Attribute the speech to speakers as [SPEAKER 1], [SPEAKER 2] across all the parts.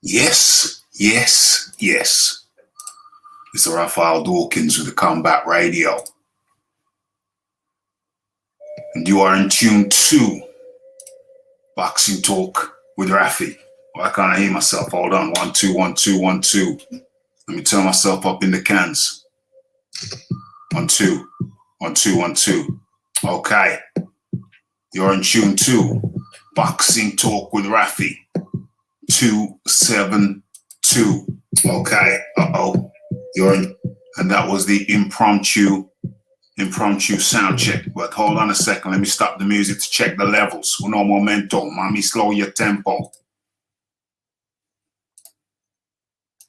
[SPEAKER 1] Yes, yes, yes. Mr. Raphael Dawkins with the Combat Radio. And you are in tune to Boxing Talk with Rafi. Why can't I hear myself? Hold on. 1, 2, 1, 2, 1, 2. Let me turn myself up in the cans. 1, 2, 1, 2, 1, 2. Okay. You're in tune to Boxing Talk with Rafi. 272. Okay. You're in, and that was the impromptu sound check. But hold on a second. Let me stop the music to check the levels. Uno momento. Mami, slow your tempo.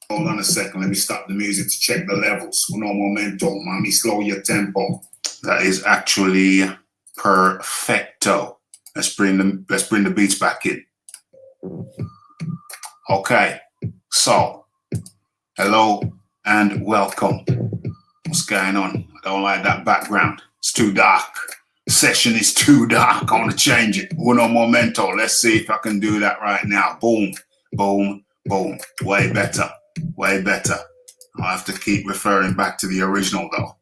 [SPEAKER 1] Hold on a second. Let me stop the music to check the levels. Uno momento. Mami, slow your tempo. That is actually perfecto. Let's bring the beats back in. Okay. So, hello and welcome. What's going on? I don't like that background. It's too dark. The session is too dark. I want to change it. Uno momento. Let's see if I can do that right now. Boom, boom, boom. Way better. Way better. I'll have to keep referring back to the original though.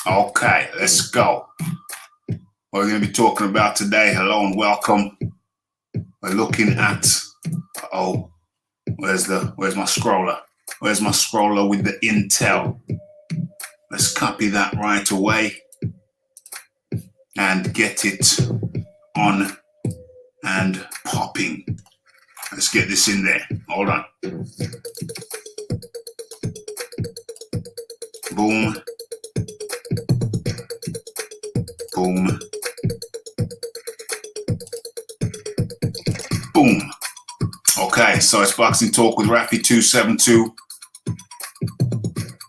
[SPEAKER 1] Okay, let's go. What we're going to be talking about today. Hello and welcome. We're looking at... Where's my scroller? Where's my scroller with the intel? Let's copy that right away and get it on and popping. Let's get this in there. Hold on. Boom. Boom. Boom. Okay, so it's Boxing Talk with Rafi 272.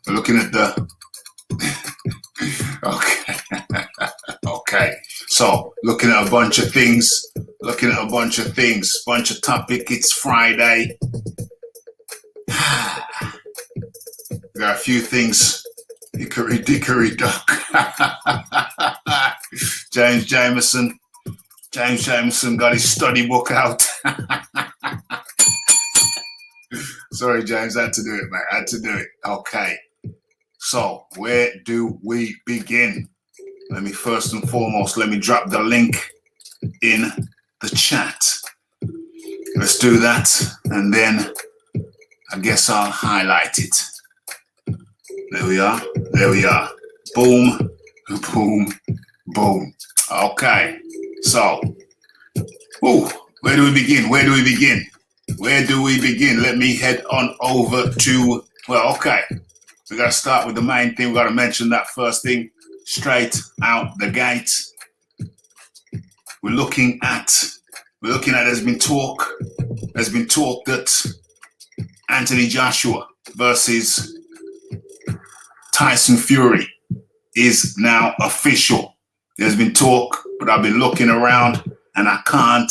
[SPEAKER 1] We're looking at the... Okay. So, looking at a bunch of things, bunch of topic. It's Friday. We got a few things. Hickory dickory dock. James Jameson got his study book out. Sorry, James, I had to do it, mate. I had to do it. Okay. So, where do we begin? Let me first and foremost, let me drop the link in the chat. Let's do that, and then I guess I'll highlight it. There we are. Boom, boom, boom. Okay. So, where do we begin? Let me head on over to, okay. We got to start with the main thing. We got to mention that first thing straight out the gate. We're looking at, there's been talk that Anthony Joshua versus Tyson Fury is now official. There's been talk, but I've been looking around and I can't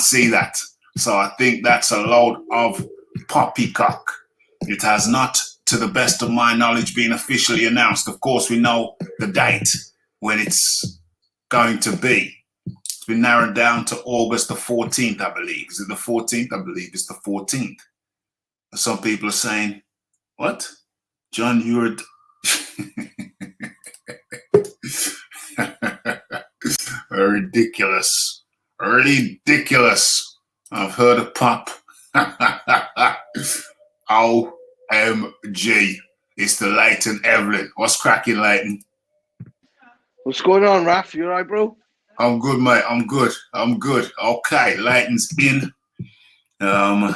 [SPEAKER 1] see that. So I think that's a load of poppycock. It has not, to the best of my knowledge, been officially announced. Of course, we know the date when it's going to be. It's been narrowed down to August the 14th, I believe. Is it the 14th? I believe it's the 14th. Some people are saying, what? John, you're... Ridiculous. I've heard of pop. OMG. It's the Leighton Evelyn. What's cracking, Leighton?
[SPEAKER 2] What's going on, Raph? You all right, bro?
[SPEAKER 1] I'm good, mate. I'm good. Okay, Leighton's in. I'm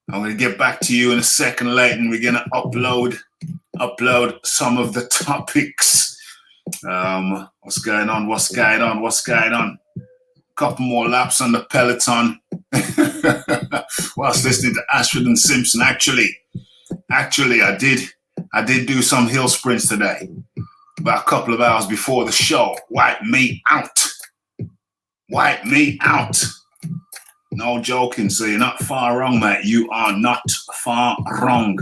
[SPEAKER 1] going to get back to you in a second, Leighton. We're going to upload some of the topics. What's going on? Couple more laps on the Peloton whilst listening to Ashford and Simpson. Actually, I did do some hill sprints today, about a couple of hours before the show. Wipe me out. No joking. So you're not far wrong, mate. You are not far wrong.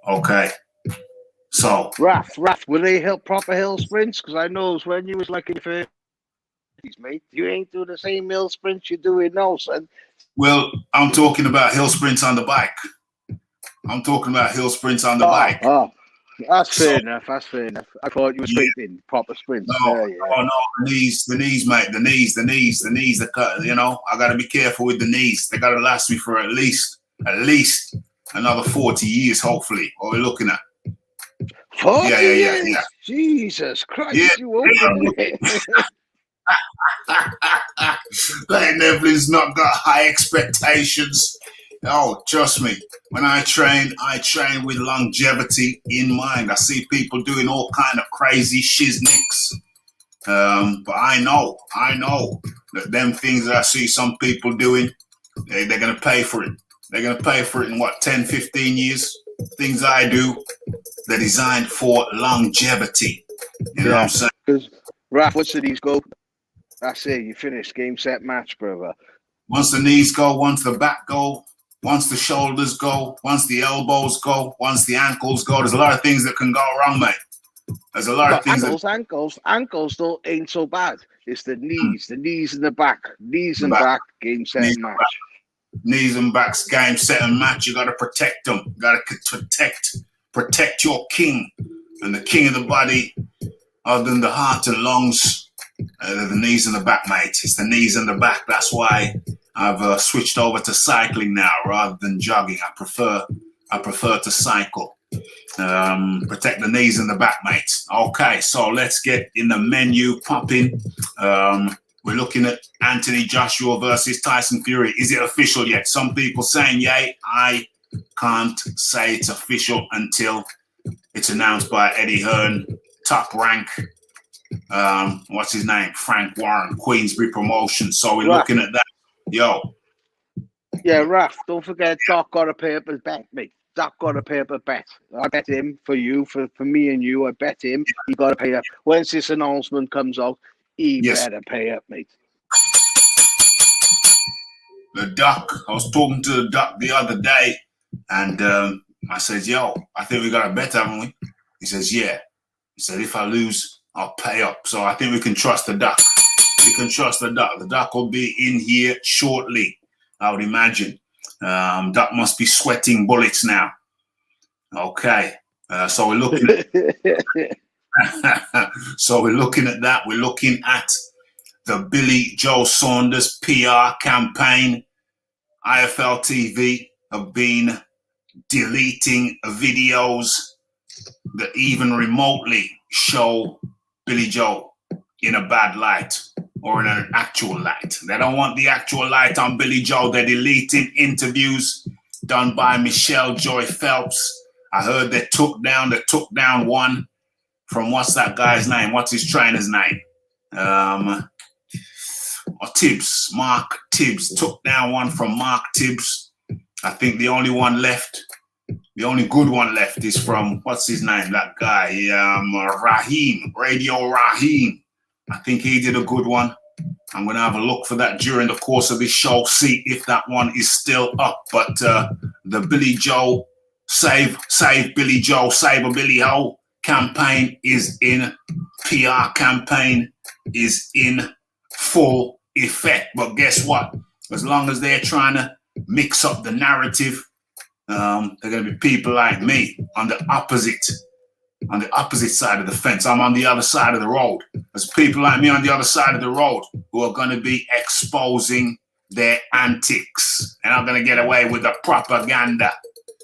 [SPEAKER 1] Okay. So,
[SPEAKER 2] Raf, were they proper hill sprints? Because I know when you was like in your 30s, mate, you ain't doing the same hill sprints you're doing now, son.
[SPEAKER 1] well, I'm talking about hill sprints on the bike. I'm talking about hill sprints on the bike.
[SPEAKER 2] Oh, that's
[SPEAKER 1] So,
[SPEAKER 2] fair enough. That's fair enough. I thought you were straight in proper sprints.
[SPEAKER 1] no,
[SPEAKER 2] Yeah.
[SPEAKER 1] no, the knees, mate, the knees. You know, I got to be careful with the knees. They got to last me for at least another 40 years, hopefully. What we're looking at.
[SPEAKER 2] 40
[SPEAKER 1] Yeah.
[SPEAKER 2] years? Jesus Christ,
[SPEAKER 1] Yeah.
[SPEAKER 2] you opened it.
[SPEAKER 1] Like Neville's not got high expectations. Oh, trust me. When I train with longevity in mind. I see people doing all kind of crazy shiznicks. But I know that them things that I see some people doing, they're going to pay for it. They're going to pay for it in what, 10, 15 years? Things I do, they're designed for longevity. You know what I'm saying?
[SPEAKER 2] Because, Raf, once the knees go, that's it. You finish. Game, set, match, brother.
[SPEAKER 1] Once the knees go, once the back go, once the shoulders go, once the elbows go, once the ankles go, there's a lot of things that can go wrong, mate. There's a lot of things.
[SPEAKER 2] Ankles though ain't so bad. It's the knees and the back. Knees and back, game, set, and match.
[SPEAKER 1] Knees and backs, game, set, and match. You got to protect them. You got to protect your king. And the king of the body, other than the heart and lungs, the knees and the back, mate. It's the knees and the back. That's why I've switched over to cycling now rather than jogging. I prefer to cycle. Protect the knees and the back, mate. Okay, so let's get in the menu popping. We're looking at Anthony Joshua versus Tyson Fury. Is it official yet? Some people saying yay. I can't say it's official until it's announced by Eddie Hearn, Top Rank. What's his name? Frank Warren, Queensbury Promotions. So we're looking at that. Yo.
[SPEAKER 2] Yeah, Raf, don't forget Doc got a paper bet, mate. Doc got a paper bet. I bet him for you, for me and you. I bet him he got to pay up. Once this announcement comes out, he better pay up, mate.
[SPEAKER 1] The Doc, I was talking to the Doc the other day, and I said, yo, I think we got a bet, haven't we? He says, yeah. He said, if I lose, I'll pay up. So I think we can trust the Doc. We can trust the Doc. The Doc will be in here shortly, I would imagine. Doc must be sweating bullets now. Okay. So we're looking at so we're looking at that. We're looking at the Billy Joe Saunders PR campaign. IFL TV have been deleting videos that even remotely show Billy Joe in a bad light or in an actual light. They don't want the actual light on Billy Joe. They're deleting interviews done by Michelle Joy Phelps. I heard they took down one from what's that guy's name? What's his trainer's name? Tibbs, Mark Tibbs. Took down one from Mark Tibbs. I think the only one left, the only good one left is from, what's his name? That guy, Raheem, Radio Raheem. I think he did a good one. I'm going to have a look for that during the course of this show, see if that one is still up. But the Billy Joe, Save Billy Joe, Save a Billy Ho campaign is in, PR campaign is in full effect. But guess what? As long as they're trying to mix up the narrative, there are going to be people like me on the opposite side of the fence. I'm on the other side of the road. There's people like me on the other side of the road who are going to be exposing their antics. They're not going to get away with the propaganda.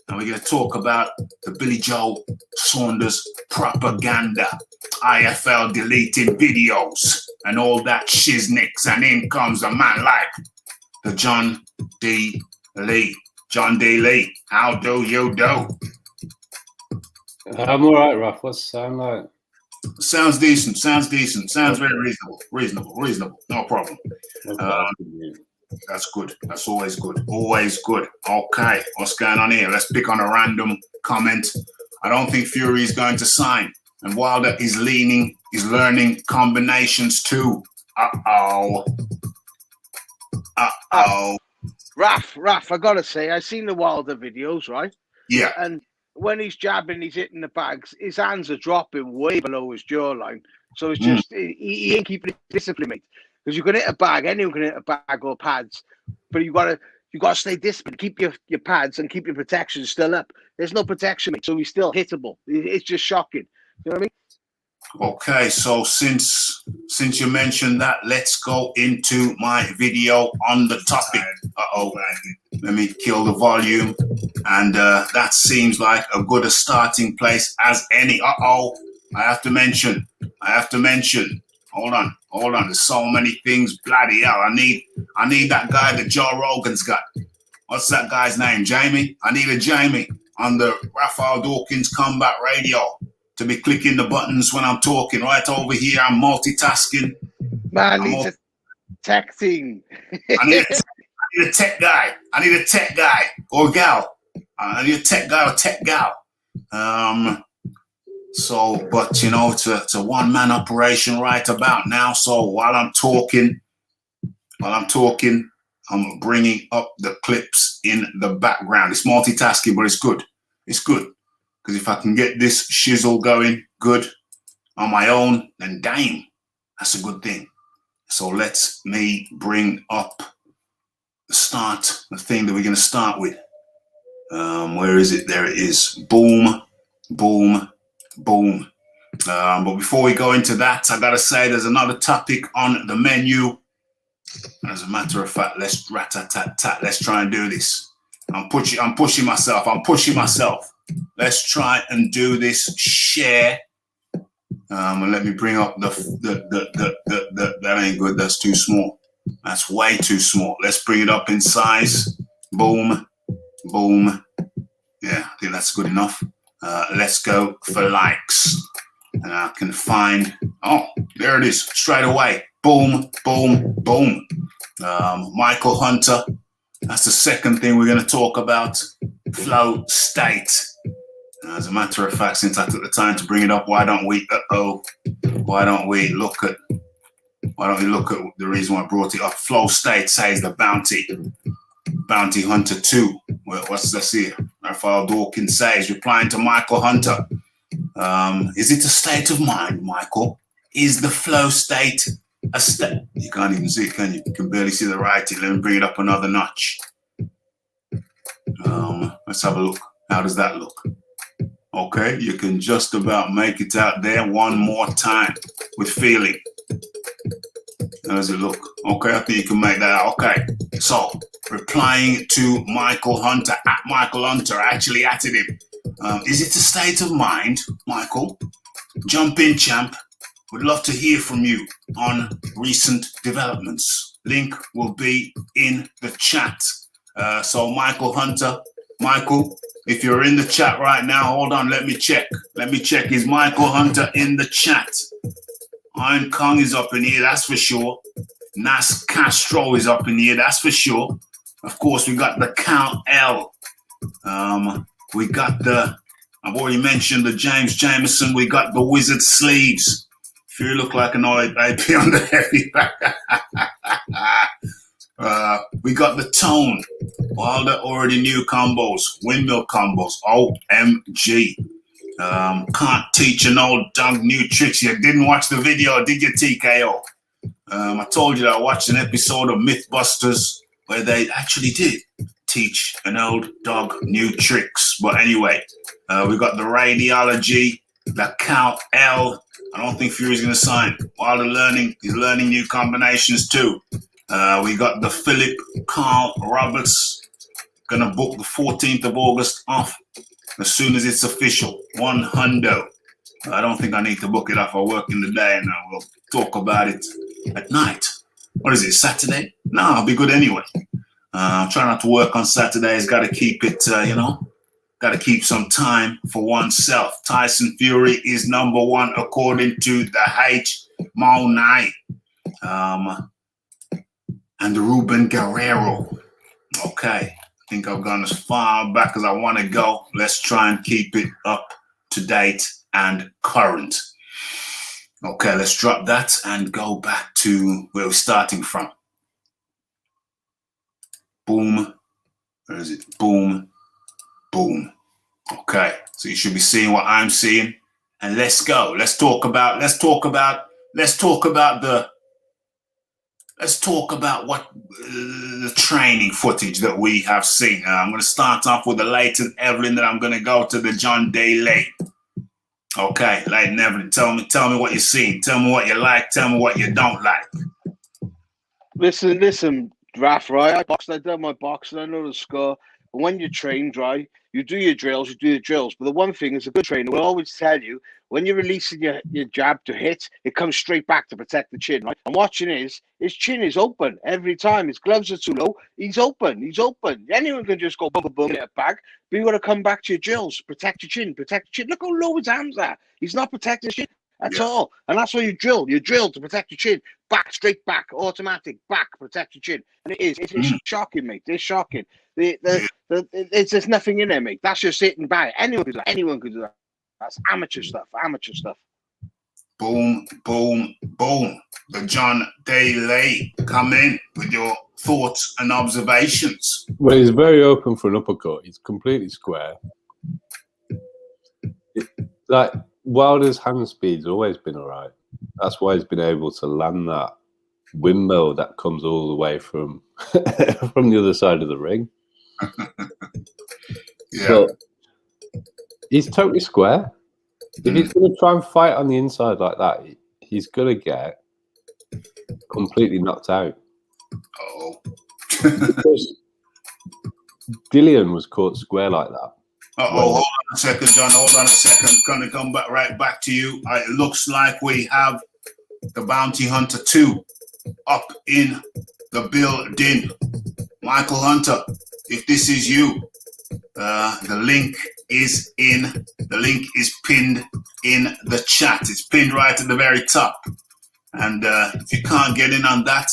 [SPEAKER 1] And we're going to talk about the Billy Joe Saunders propaganda, IFL deleting videos, and all that shiznicks. And in comes a man like the John D. Lee. John D. Lee, how do you do?
[SPEAKER 3] I'm all right, Raf. What's it sound like?
[SPEAKER 1] Sounds decent. Sounds very reasonable. No problem. That's good. That's always good. Always good. Okay, what's going on here? Let's pick on a random comment. I don't think Fury is going to sign. And Wilder is learning combinations too. Uh-oh.
[SPEAKER 2] Raf, I gotta say, I seen the Wilder videos, right?
[SPEAKER 1] Yeah.
[SPEAKER 2] And when he's jabbing, he's hitting the bags. His hands are dropping way below his jawline, so it's just he ain't keeping his discipline, mate. Because you can hit a bag, anyone can hit a bag or pads, but you gotta stay disciplined, keep your pads and keep your protection still up. There's no protection, mate, so he's still hittable. It's just shocking. You know what I mean?
[SPEAKER 1] Okay, so since you mentioned that, let's go into my video on the topic. Let me kill the volume, and that seems like a good a starting place as any. I have to mention. Hold on. There's so many things. Bloody hell! I need that guy that Joe Rogan's got. What's that guy's name? Jamie. I need a Jamie on the Raphael Dawkins Combat Radio to be clicking the buttons when I'm talking. Right over here, I'm multitasking.
[SPEAKER 2] Man, needs a tech team.
[SPEAKER 1] I need a tech guy. I need a tech guy or gal. I need a tech guy or tech gal. So, but you know, it's a one-man operation right about now. So while I'm talking, I'm bringing up the clips in the background. It's multitasking, but it's good. It's good. Because if I can get this shizzle going good on my own, then damn, that's a good thing. So let me bring up the thing that we're going to start with. Where is it? There it is. Boom, boom, boom. But before we go into that, I got to say there's another topic on the menu. As a matter of fact, let's rat-tat-tat-tat. Let's try and do this. I'm pushing myself. Let's try and do this share. And let me bring up that ain't good. That's too small. That's way too small. Let's bring it up in size. Boom, boom. Yeah, I think that's good enough. Let's go for likes. And I can find, there it is, straight away. Boom, boom, boom. Michael Hunter. That's the second thing we're going to talk about. Flow state. As a matter of fact, since I took the time to bring it up, why don't we look at the reason why I brought it up? Flow state says the bounty hunter 2. Well, what's this here? Raphael Dawkins says, replying to Michael Hunter. Is it a state of mind, Michael? Is the flow state a state? You can't even see it, can you? You can barely see the writing. Let me bring it up another notch. Let's have a look. How does that look? Okay, you can just about make it out there one more time with feeling. How does it look? Okay, I think you can make that out. Okay, so replying to Michael Hunter, at Michael Hunter, actually atted him. Is it a state of mind, Michael? Jump in, champ. Would love to hear from you on recent developments. Link will be in the chat. So Michael Hunter, Michael, if you're in the chat right now, hold on, let me check. Is Michael Hunter in the chat? Iron Kong is up in here, that's for sure. Nas Castro is up in here, that's for sure. Of course, we got the Count L. We got I've already mentioned the James Jameson. We got the Wizard Sleeves. If you look like an old baby on the heavy back. We got the Tone. All the already new combos, windmill combos, OMG. Can't teach an old dog new tricks. You didn't watch the video, did you, TKO? I told you that I watched an episode of Mythbusters where they actually did teach an old dog new tricks. But anyway, we got the Radiology, the Count L. I don't think Fury's going to sign. While he's learning new combinations too. We got the Philip Carl Roberts. Gonna book the 14th of August off as soon as it's official. 100. I don't think I need to book it off. I work in the day and I will talk about it at night. What is it, Saturday? No, I'll be good anyway. Try not to work on Saturdays. Got to keep it, got to keep some time for oneself. Tyson Fury is number 1 according to the H. Monai. And Ruben Guerrero. Okay. I think I've gone as far back as I want to go. Let's try and keep it up to date and current. Okay, let's drop that and go back to where we're starting from. Boom. Where is it? Boom. Boom. Okay, So you should be seeing what I'm seeing. And let's go. Let's talk about what the training footage that we have seen. I'm going to start off with the Leighton Evelyn, then I'm going to go to the John Daly. Okay, Leighton Evelyn, tell me what you're seeing. Tell me what you like. Tell me what you don't like.
[SPEAKER 2] Listen, Raf, right? I done my boxing. I know the score. But when you train, right, you do your drills. But the one thing is, a good trainer will always tell you, when you're releasing your jab to hit, it comes straight back to protect the chin, right? And watching his chin is open every time. His gloves are too low. He's open. Anyone can just go boom, boom, boom, get it back. But you got to come back to your drills. Protect your chin. Look how low his hands are. He's not protecting his chin at all. And that's why you drill. You drill to protect your chin. Back, straight back, automatic, back, protect your chin. And it's shocking, mate. It's shocking. There's nothing in there, mate. That's just sitting back. Anyone could do that. That's amateur stuff.
[SPEAKER 1] Boom, boom, boom. The John Daly, come in with your thoughts and observations.
[SPEAKER 3] Well, he's very open for an uppercut. He's completely square. Like Wilder's hand speed's always been all right. That's why he's been able to land that windmill that comes all the way from from the other side of the ring.
[SPEAKER 1] Yeah.
[SPEAKER 3] But he's totally square. If he's going to try and fight on the inside like that, he's going to get completely knocked out.
[SPEAKER 1] Oh.
[SPEAKER 3] Because Dillian was caught square like that.
[SPEAKER 1] Hold on a second, John. Hold on a second. Going to come right back to you. It looks like we have the Bounty Hunter 2 up in the building. Michael Hunter, if this is you, the link is pinned in the chat. It's pinned right at the very top. And if you can't get in on that,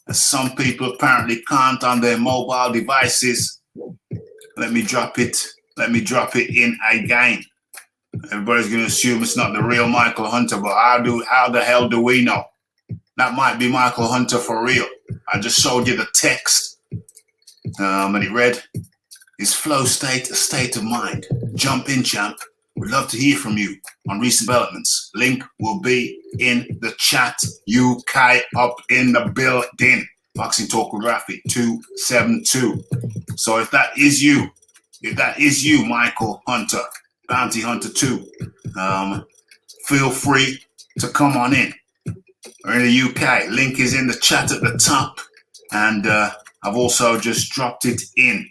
[SPEAKER 1] as some people apparently can't on their mobile devices, let me drop it in again. Everybody's going to assume it's not the real Michael Hunter, but how the hell do we know? That might be Michael Hunter for real. I just showed you the text. And it read, his flow state, a state of mind. Jump in, champ. We'd love to hear from you on recent developments. Link will be in the chat. UK up in the building. Boxing Talk with Rafi 272. So if that is you, Michael Hunter, Bounty Hunter 2, feel free to come on in. We're in the UK. Link is in the chat at the top. And I've also just dropped it in.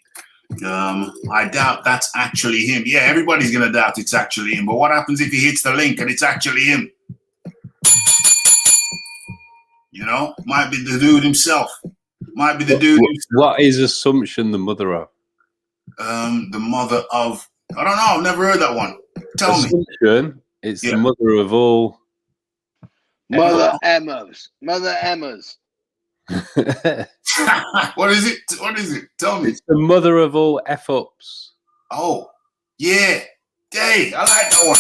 [SPEAKER 1] I doubt that's actually him. Yeah, everybody's going to doubt it's actually him. But what happens if he hits the link and it's actually him? You know, might be the dude himself. Might be the dude himself.
[SPEAKER 3] What is Assumption the mother of?
[SPEAKER 1] The mother of... I don't know. I've never heard that one. Tell me.
[SPEAKER 3] Assumption, it's the mother of all...
[SPEAKER 2] Mother Emma's.
[SPEAKER 1] What is it? Tell me.
[SPEAKER 3] It's the mother of all F-ups.
[SPEAKER 1] Oh, yeah. Hey, I like that one.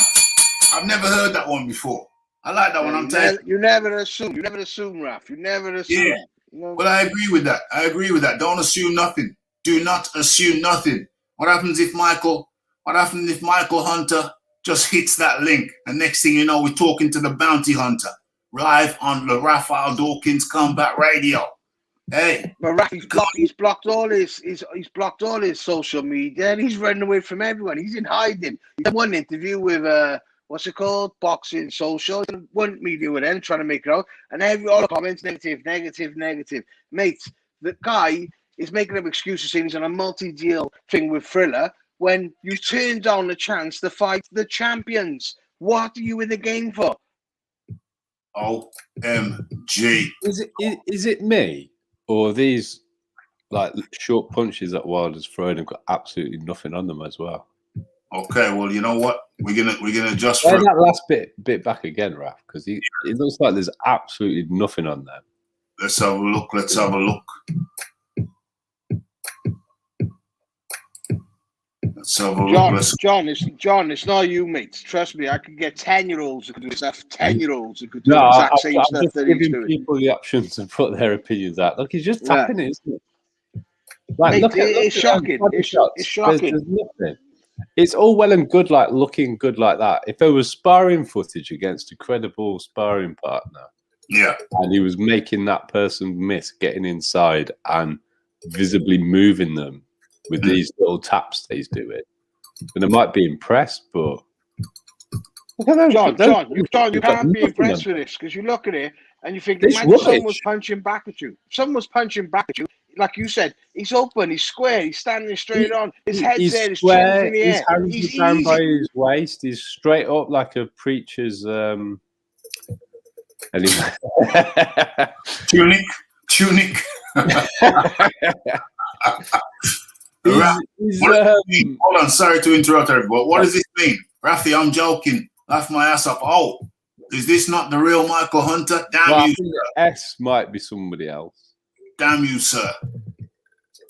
[SPEAKER 1] I've never heard that one before. I like that one.
[SPEAKER 2] You never assume. You never assume, Raf. You never assume.
[SPEAKER 1] Yeah. Well, I agree with that. Don't assume nothing. Do not assume nothing. What happens if Michael Hunter just hits that link? And next thing you know, we're talking to the Bounty Hunter live on the Raphael Dawkins Combat Radio. Hey,
[SPEAKER 2] but Raf, he's blocked all his social media, and he's running away from everyone. He's in hiding. He did one interview with what's it called? Boxing Social. One media with them trying to make it out, and all the comments negative. Mate, the guy is making up excuses saying he's on a multi-deal thing with Thriller when you turned down the chance to fight the champions. What are you in the game for?
[SPEAKER 1] OMG.
[SPEAKER 3] Is it me? Or these like short punches that Wilder's throwing have got absolutely nothing on them as well?
[SPEAKER 1] Okay, well, you know what? We're gonna just
[SPEAKER 3] play that last bit back again, Raf, because it looks like there's absolutely nothing on them.
[SPEAKER 1] Let's have a look.
[SPEAKER 2] John, it's not you, mate. Trust me, I could get 10-year-olds who could do stuff. 10-year-olds who could do the exact same stuff
[SPEAKER 3] just
[SPEAKER 2] that he's
[SPEAKER 3] giving
[SPEAKER 2] doing.
[SPEAKER 3] People the options to put their opinions out. Look, he's just tapping it, isn't it? Like,
[SPEAKER 2] mate, it's shocking. It's shocking.
[SPEAKER 3] There's nothing. it's all well and good, like looking good like that. If there was sparring footage against a credible sparring partner,
[SPEAKER 1] Yeah.
[SPEAKER 3] and he was making that person miss getting inside and visibly moving them with these little taps that he's doing, then I might be impressed. But
[SPEAKER 2] John, you can't be impressed with this because you look at it and you think, imagine someone was punching back at you. If someone was punching back at you, like you said, he's open, he's square, he's standing straight on, his head's there, his chin's in the air.
[SPEAKER 3] His hands are down by his waist. He's straight up like a preacher's. Anyway.
[SPEAKER 1] Tunic. Hold on, sorry to interrupt everybody. What does this mean? Rafi, I'm joking. Laugh my ass off. Oh, is this not the real Michael Hunter? Damn you, sir.
[SPEAKER 3] S might be somebody else.
[SPEAKER 1] Damn you, sir.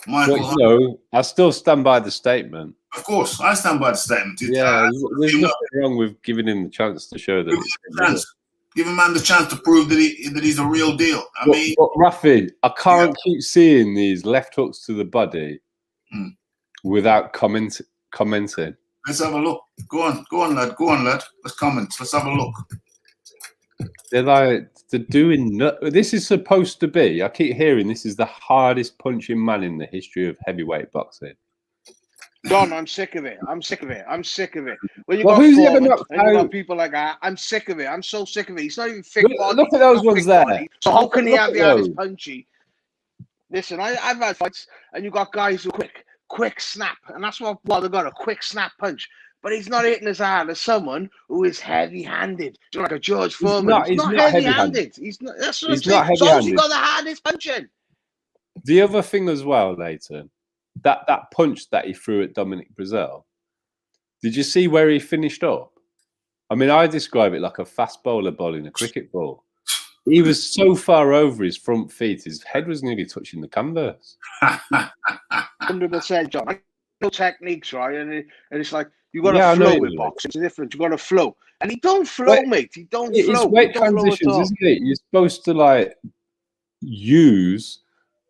[SPEAKER 1] Michael
[SPEAKER 3] Hunter. No, I still stand by the statement.
[SPEAKER 1] Of course, I stand by the statement.
[SPEAKER 3] Yeah, there's nothing wrong with giving him the chance to show that.
[SPEAKER 1] Give a man the chance to prove that he's a real deal. I mean,
[SPEAKER 3] Rafi, I can't keep seeing these left hooks to the body without commenting.
[SPEAKER 1] Let's have a look. Go on, lad. Let's comment. Let's have a look.
[SPEAKER 3] They're doing. This is supposed to be. I keep hearing this is the hardest punching man in the history of heavyweight boxing.
[SPEAKER 2] Don, I'm sick of it. When you
[SPEAKER 3] got
[SPEAKER 2] people like that, I'm sick of it. I'm so sick of it. He's not even thick body.
[SPEAKER 3] Look at those ones there.
[SPEAKER 2] Body. So how can he have the hardest punchy? Listen, I've had fights, and you got guys who quick snap, and that's what they got, a quick snap punch. But he's not hitting as hard as someone who is heavy-handed, like a George Foreman. He's not heavy-handed. He's not. That's what I'm saying. So he got the hardest punching.
[SPEAKER 3] The other thing as well, Leighton, that punch that he threw at Dominic Breazeale, did you see where he finished up? I mean, I describe it like a fast bowler bowling a cricket ball. He was so far over his front feet, his head was nearly touching the canvas.
[SPEAKER 2] 100%, John. I know techniques, right? And it's like, you got to flow with boxing. It's different. You got to flow. And he don't flow, mate. He don't flow.
[SPEAKER 3] It's weight transitions, isn't it? You're supposed to, like, use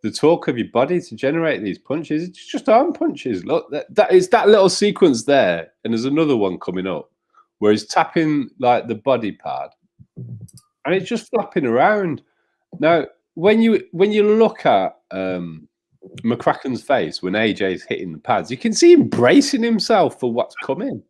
[SPEAKER 3] the torque of your body to generate these punches. It's just arm punches. Look, that is that little sequence there, and there's another one coming up where he's tapping like the body pad, and it's just flapping around. Now, when you look at McCracken's face when AJ's hitting the pads, you can see him bracing himself for what's coming.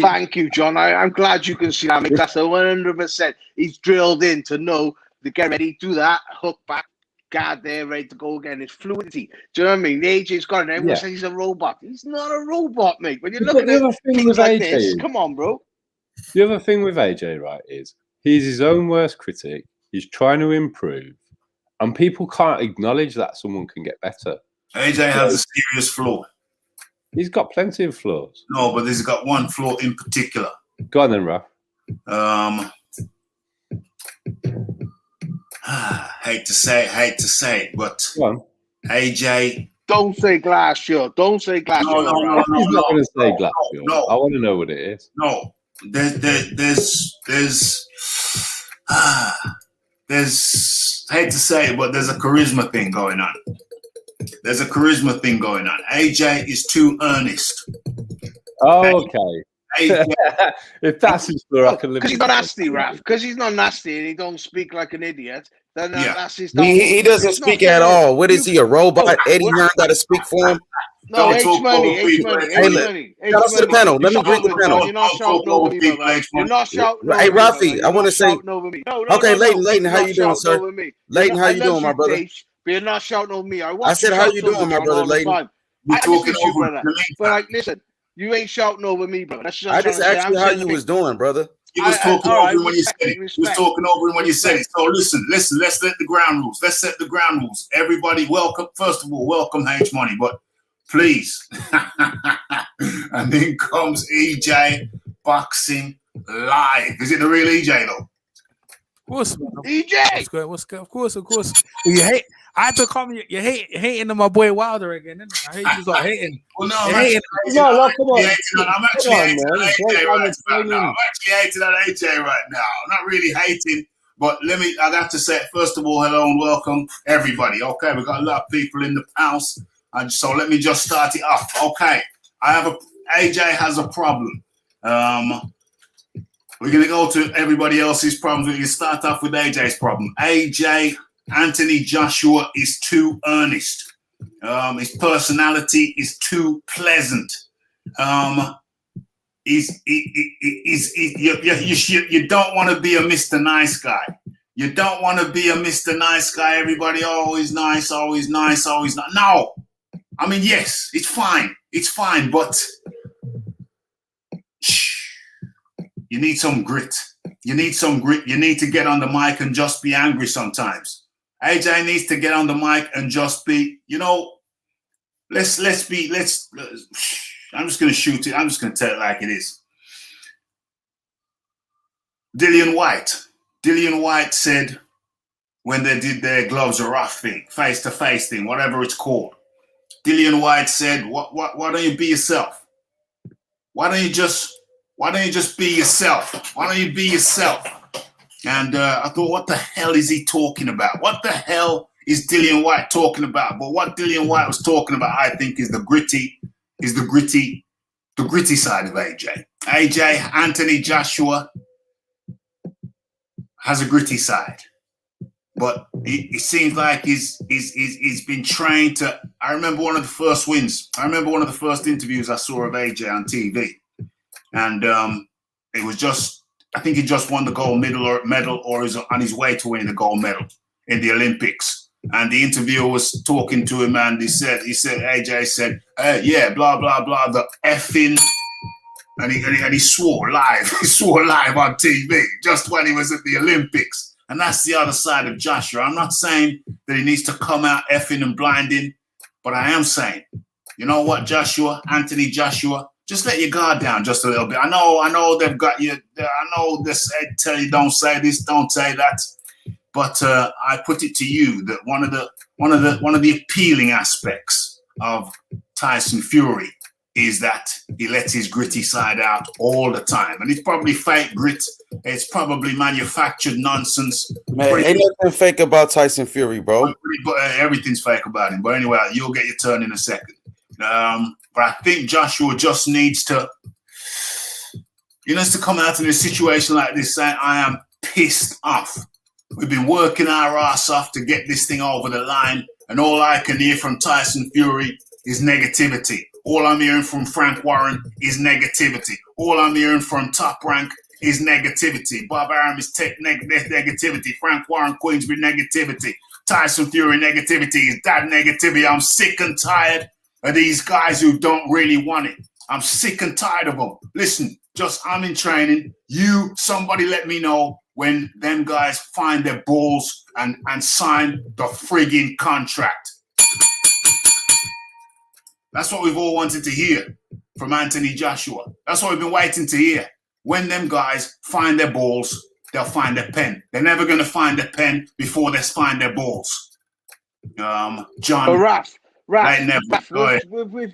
[SPEAKER 2] Thank you, John. I'm glad you can see that. That's 100%. He's drilled in to know to get ready, do that, hook back. Guard there, ready to go again. It's fluidity. Do you know what I mean? AJ's got it. Everyone says he's a robot. He's not a robot, mate. When you look at things like this, come on, bro.
[SPEAKER 3] The other thing with AJ, right, is he's his own worst critic. He's trying to improve, and people can't acknowledge that someone can get better.
[SPEAKER 1] AJ has a serious flaw.
[SPEAKER 3] He's got plenty of flaws.
[SPEAKER 1] No, but he's got one flaw in particular.
[SPEAKER 3] Go on then, Raf.
[SPEAKER 1] Hate to say it, but AJ.
[SPEAKER 2] Don't say Glassjaw. Don't say Glassjaw.
[SPEAKER 1] No.
[SPEAKER 3] He's not going to say Glassjaw. No. I want to know what it is.
[SPEAKER 1] No, there's hate to say it, but there's a charisma thing going on. AJ is too earnest.
[SPEAKER 3] Oh, okay. If that's his story, I can live.
[SPEAKER 2] Because he's not nasty, Raf. Because he's not nasty and he don't speak like an idiot. Then that's his.
[SPEAKER 4] He doesn't speak at all. What is he, a robot? Eddie Hearn got to speak for him.
[SPEAKER 2] No, H-Money.
[SPEAKER 4] Shout out to the panel. Let me greet the panel.
[SPEAKER 2] You're not shouting over me, man. You're not shouting over me.
[SPEAKER 4] Hey, Rafi, I want to say. Okay, Leighton, how you doing, sir? Leighton, how you doing, my brother?
[SPEAKER 2] But you're not shouting over me.
[SPEAKER 4] I said, how you doing, my brother, Leighton?
[SPEAKER 1] We're talking over me.
[SPEAKER 2] But like, listen, you ain't shouting over me, bro.
[SPEAKER 4] I just asked you how you was doing, brother.
[SPEAKER 1] He was talking over him when you said it. He was talking over him when you said it. So listen. Let's set the ground rules. Let's set the ground rules. Everybody, welcome. First of all, welcome H-Money, but please. And then comes EJ Boxing Live. Is it the real EJ though?
[SPEAKER 5] Of course, man.
[SPEAKER 2] EJ.
[SPEAKER 5] What's good? Of course. You hate. I have to call me. You're hating on my boy Wilder again. I hate you start hating.
[SPEAKER 1] Well, no,
[SPEAKER 3] come on.
[SPEAKER 1] I'm actually hating on AJ right now. I'm actually hating on AJ right now. I'm not really hating, but I have to say, first of all, hello and welcome everybody. Okay, we've got a lot of people in the house, and so let me just start it off. Okay, I have AJ has a problem. We're going to go to everybody else's problems. We can start off with AJ's problem. AJ, Anthony Joshua is too earnest. His personality is too pleasant. You don't want to be a Mr. Nice Guy. You don't want to be a Mr. Nice Guy. Everybody always nice, always nice, always nice. No. I mean, yes, it's fine. It's fine, but you need some grit. You need some grit. You need to get on the mic and just be angry sometimes. AJ needs to get on the mic and just be, I'm just going to shoot it. I'm just going to tell it like it is. Dillian White said when they did their gloves are off thing, face-to-face thing, whatever it's called. Dillian White said, why don't you be yourself? Why don't you just be yourself? Why don't you be yourself? And I thought, what the hell is he talking about? What the hell is Dillian White talking about? But what Dillian White was talking about, I think, is the gritty side of AJ. AJ, Anthony Joshua has a gritty side. But it seems like he's been trained to. I remember one of the first wins. I remember one of the first interviews I saw of AJ on TV. And it was just, I think he just won the gold medal or is on his way to winning the gold medal in the Olympics. And the interviewer was talking to him, and AJ said, yeah, blah, blah, blah, the effing. And he swore live. He swore live on TV just when he was at the Olympics. And that's the other side of Joshua. I'm not saying that he needs to come out effing and blinding, but I am saying, you know what, Joshua, Anthony Joshua, just let your guard down just a little bit. I know they've got you. I know they tell you don't say this, don't say that. But I put it to you that one of the appealing aspects of Tyson Fury is that he lets his gritty side out all the time, and it's probably fake grit. It's probably manufactured nonsense.
[SPEAKER 4] Man, ain't nothing fake about Tyson Fury, bro.
[SPEAKER 1] But everything's fake about him. But anyway, you'll get your turn in a second. But I think Joshua just needs to come out in a situation like this saying, I am pissed off. We've been working our ass off to get this thing over the line, and all I can hear from Tyson Fury is negativity. All I'm hearing from Frank Warren is negativity. All I'm hearing from Top Rank is negativity. Bob Arum is negativity. Frank Warren, Queensbury, negativity. Tyson Fury, negativity. Is that negativity? I'm sick and tired of these guys who don't really want it. I'm sick and tired of them. Listen, I'm in training. Somebody let me know when them guys find their balls and sign the frigging contract. That's what we've all wanted to hear from Anthony Joshua. That's what we've been waiting to hear. When them guys find their balls, they'll find their pen. They're never going to find their pen before they find their balls. John.
[SPEAKER 2] But
[SPEAKER 1] Raph,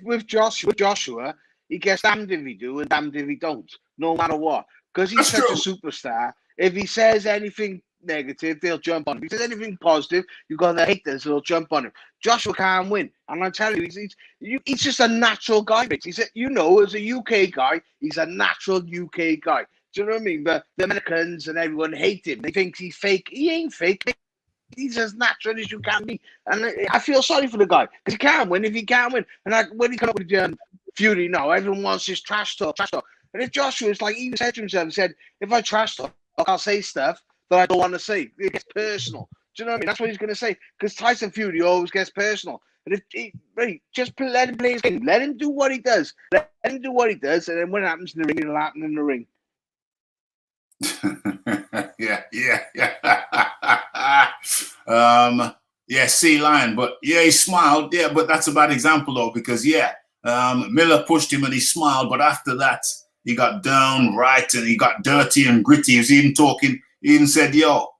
[SPEAKER 2] with Joshua, he gets damned if he do and damned if he don't, no matter what. Because he's such a superstar. If he says anything negative, they'll jump on him. If he says anything positive, you've got the haters, they'll jump on him. Joshua can't win. And I'm telling you, he's just a natural guy. As a UK guy, he's a natural UK guy. Do you know what I mean? But the Americans and everyone hate him. They think he's fake. He ain't fake. He's as natural as you can be. And I feel sorry for the guy. Because he can't win if he can't win. And when he come up with Fury now, everyone wants his trash talk. And if Joshua is like, he said to himself, he said, if I trash talk, I'll say stuff that I don't want to say. It gets personal. Do you know what I mean? That's what he's going to say. Because Tyson Fury always gets personal. And just let him play his game. Let him do what he does. And then when it happens in the ring, it'll happen in the ring.
[SPEAKER 1] Sea Lion. But yeah, he smiled. Yeah, but that's a bad example though, because Miller pushed him and he smiled. But after that, he got down right and he got dirty and gritty. He was even talking. He even said, well,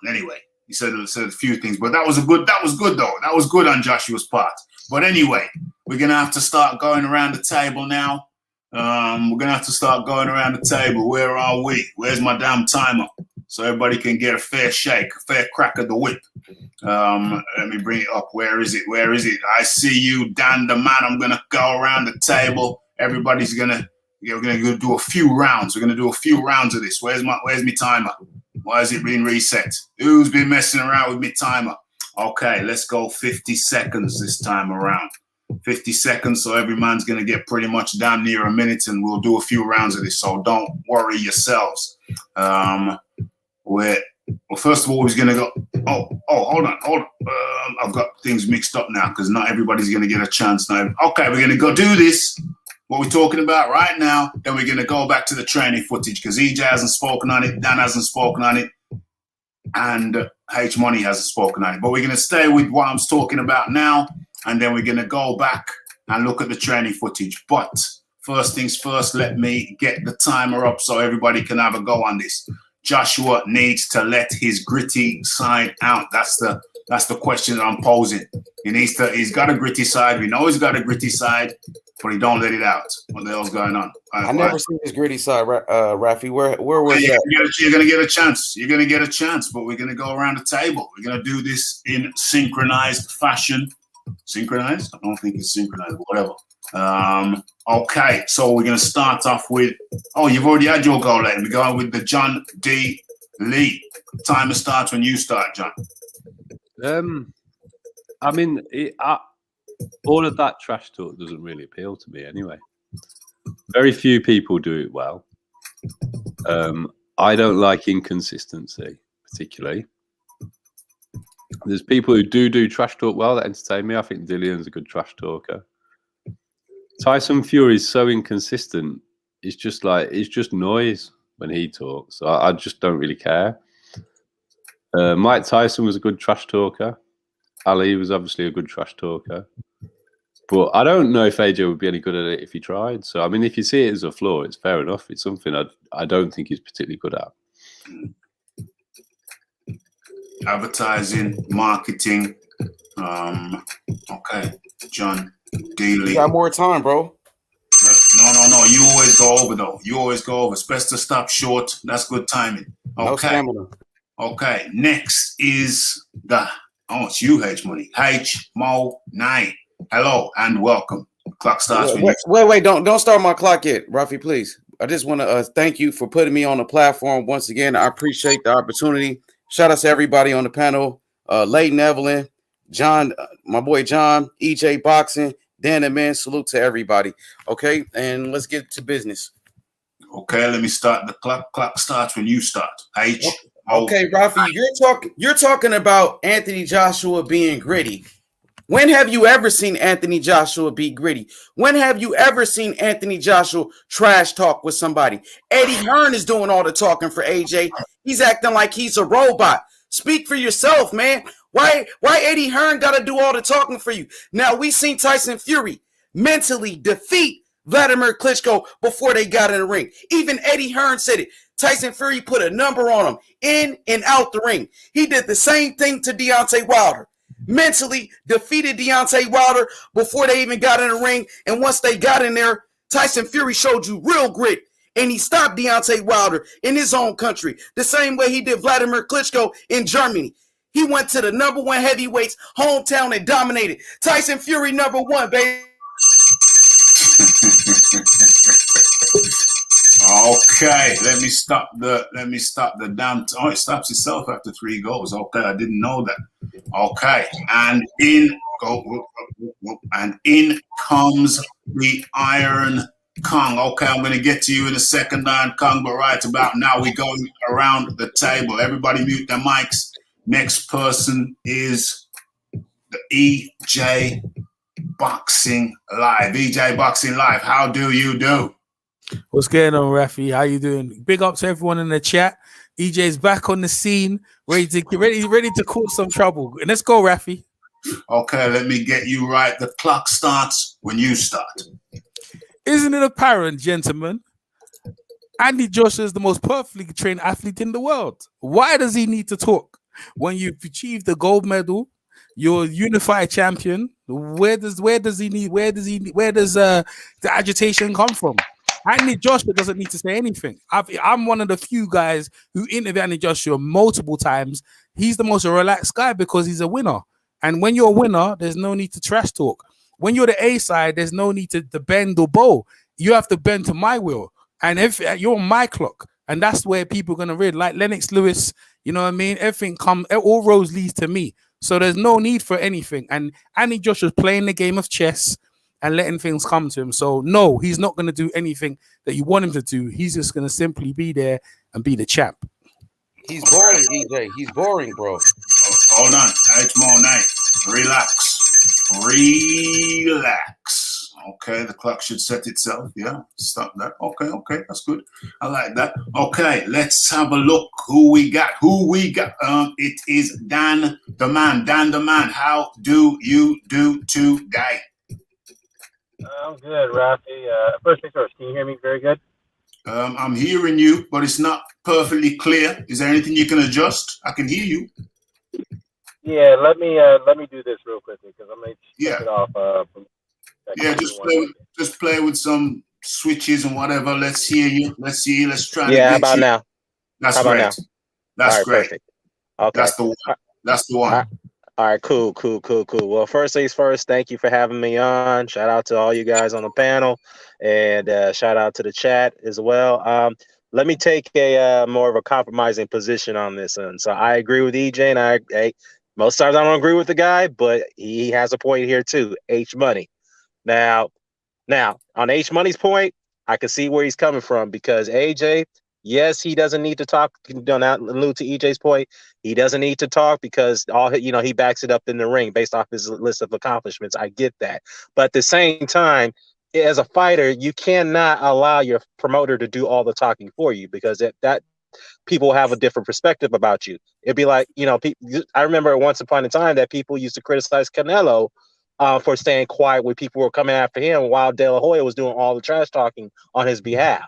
[SPEAKER 1] anyway, he said a few things, but that was good though. That was good on Joshua's part. But anyway, we're going to have to start going around the table now. We're going to have to start going around the table. Where are we? Where's my damn timer? so everybody can get a fair shake, a fair crack of the whip. Let me bring it up. Where is it? Where is it? I see you, Dan the man. I'm gonna go around the table. Everybody's gonna, we're gonna do a few rounds. We're gonna do a few rounds of this. Where's my timer? Why is it being reset? Who's been messing around with me timer? Okay, let's go 50 seconds this time around. 50 seconds, so every man's going to get pretty much damn near a minute, and we'll do a few rounds of this, so don't worry yourselves. Well, first of all, he's going to go, hold on. I've got things mixed up now, because not everybody's going to get a chance now. Okay, we're going to go do this, what we're talking about right now, then we're going to go back to the training footage, because EJ hasn't spoken on it, Dan hasn't spoken on it, and H Money hasn't spoken on it. But we're going to stay with what I'm talking about now, and then we're going to go back and look at the training footage. But first things first, let me get the timer up so everybody can have a go on this. Joshua needs to let his gritty side out. That's the question that I'm posing. He's got a gritty side. We know he's got a gritty side, but he don't let it out. What the hell's going on?
[SPEAKER 4] I never seen his gritty side, Rafi. Where was that?
[SPEAKER 1] You're going to get a chance. You're going to get a chance, but we're going to go around the table. We're going to do this in synchronized fashion. Synchronized? I don't think it's synchronized, but whatever. Okay, so we're going to start off with, you've already had your go, Leighton. We're going with the John D. Lee. Timer starts when you start, John.
[SPEAKER 3] I mean, all of that trash talk doesn't really appeal to me anyway. Very few people do it well. I don't like inconsistency, particularly. There's people who do trash talk well that entertain me. I think Dillion's a good trash talker. Tyson Fury's so inconsistent. It's just noise when he talks. So I just don't really care. Mike Tyson was a good trash talker. Ali was obviously a good trash talker. But I don't know if AJ would be any good at it if he tried. So, I mean, if you see it as a flaw, it's fair enough. It's something I don't think he's particularly good at.
[SPEAKER 1] Advertising, marketing. Okay, John Daly.
[SPEAKER 4] You got more time, bro.
[SPEAKER 1] No. You always go over, though. You always go over. It's best to stop short. That's good timing. Okay.
[SPEAKER 4] No stamina.
[SPEAKER 1] Okay, next is it's you, H Money. H Mo 9. Hello and welcome. Clock starts when you.
[SPEAKER 4] Wait, don't start my clock yet, Rafi, please. I just want to thank you for putting me on the platform once again. I appreciate the opportunity. Shout out to everybody on the panel. Leighton Evelyn, John, my boy John, EJ Boxing, Dan and Man. Salute to everybody. Okay, and let's get to business.
[SPEAKER 1] Okay, let me start. The clock starts when you start. H.
[SPEAKER 4] Okay, Rafi, you're talking about Anthony Joshua being gritty. When have you ever seen Anthony Joshua be gritty? When have you ever seen Anthony Joshua trash talk with somebody? Eddie Hearn is doing all the talking for AJ. He's acting like he's a robot. Speak for yourself, man. Why Eddie Hearn got to do all the talking for you? Now, we seen Tyson Fury mentally defeat Vladimir Klitschko before they got in the ring. Even Eddie Hearn said it. Tyson Fury put a number on him in and out the ring. He did the same thing to Deontay Wilder. Mentally defeated Deontay Wilder before they even got in the ring. And once they got in there, Tyson Fury showed you real grit. And he stopped Deontay Wilder in his own country. The same way he did Vladimir Klitschko in Germany. He went to the #1 heavyweights hometown and dominated. Tyson Fury #1, baby.
[SPEAKER 1] Okay, let me stop the damn. It stops itself after 3 goals. Okay, I didn't know that. Okay, and in comes the Iron Kong. Okay, I'm going to get to you in a second, Iron Kong, but right about now we're going around the table. Everybody mute their mics. Next person is the EJ Boxing Live. EJ Boxing Live, how do you do?
[SPEAKER 5] What's going on, Rafi? How you doing? Big up to everyone in the chat. EJ's back on the scene, ready to cause some trouble. And let's go, Rafi.
[SPEAKER 1] Okay, let me get you right. The clock starts when you start.
[SPEAKER 5] Isn't it apparent, gentlemen? Andy Joshua is the most perfectly trained athlete in the world. Why does he need to talk? When you've achieved the gold medal, you're a unified champion. Where does the agitation come from? Anthony Joshua doesn't need to say anything. I'm one of the few guys who interviewed Anthony Joshua multiple times. He's the most relaxed guy because he's a winner. And when you're a winner, there's no need to trash talk. When you're the A side, there's no need to bend or bow. You have to bend to my will. And if you're on my clock, and that's where people are going to read, like Lennox Lewis, you know what I mean? Everything all roads leads to me. So there's no need for anything. And Anthony Joshua's playing the game of chess and letting things come to him. So no, he's not going to do anything that you want him to do. He's just going to simply be there and be the champ.
[SPEAKER 4] He's boring, EJ. He's boring, bro.
[SPEAKER 1] Hold on. It's more night. Relax. Okay, the clock should set itself. Yeah, stop that. Okay, that's good. I like that. Okay, let's have a look who we got. It is Dan the Man. Dan the Man, how do you do today?
[SPEAKER 6] I'm good, Rafi. First things first, can you hear me very good?
[SPEAKER 1] I'm hearing you, but it's not perfectly clear. Is there anything you can adjust? I can hear you.
[SPEAKER 6] Yeah, let me do this real quickly because I'm gonna take it off.
[SPEAKER 1] Just play with some switches and whatever. Let's hear you. Let's try.
[SPEAKER 7] Yeah, how about now?
[SPEAKER 1] That's
[SPEAKER 7] how about
[SPEAKER 1] great.
[SPEAKER 7] Now?
[SPEAKER 1] That's
[SPEAKER 7] right,
[SPEAKER 1] great.
[SPEAKER 7] Perfect. Okay.
[SPEAKER 1] That's the one.
[SPEAKER 7] All right, cool. Well, first things first, thank you for having me on. Shout out to all you guys on the panel, and shout out to the chat as well. Let me take a more of a compromising position on this one. So I agree with EJ, and most times I don't agree with the guy, but he has a point here too. H Money. Now, on H Money's point, I can see where he's coming from because AJ, yes, he doesn't need to talk. Not allude to EJ's point. He doesn't need to talk because he backs it up in the ring based off his list of accomplishments. I get that, but at the same time, as a fighter, you cannot allow your promoter to do all the talking for you because that people have a different perspective about you. It'd be like, I remember once upon a time that people used to criticize Canelo for staying quiet when people were coming after him while De La Hoya was doing all the trash talking on his behalf.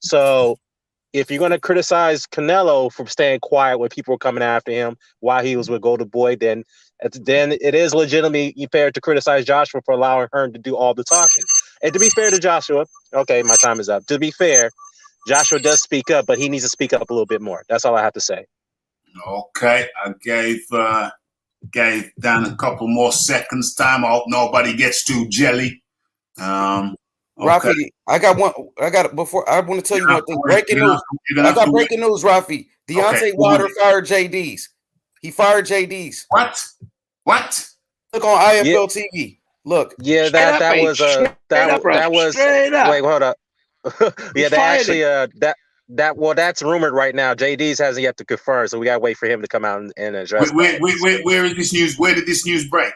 [SPEAKER 7] So if you're going to criticize Canelo for staying quiet when people were coming after him while he was with Golden Boy, then it is legitimately fair to criticize Joshua for allowing Hearn to do all the talking. And to be fair to Joshua, okay, my time is up. To be fair, Joshua does speak up, but he needs to speak up a little bit more. That's all I have to say.
[SPEAKER 1] Okay, I gave Dan a couple more seconds time. I hope nobody gets too jelly. Okay.
[SPEAKER 4] Rafi, I want to tell you one thing. Breaking news. I got breaking news, Rafi. Deontay Wilder fired JD's. He fired JD's.
[SPEAKER 1] What?
[SPEAKER 4] Look on IFL TV. Look.
[SPEAKER 7] Yeah, that was. Wait, hold up. Yeah, they actually that's rumored right now. JD's hasn't yet to confirm, so we gotta wait for him to come out and address.
[SPEAKER 1] Where is this news? Where did this news break?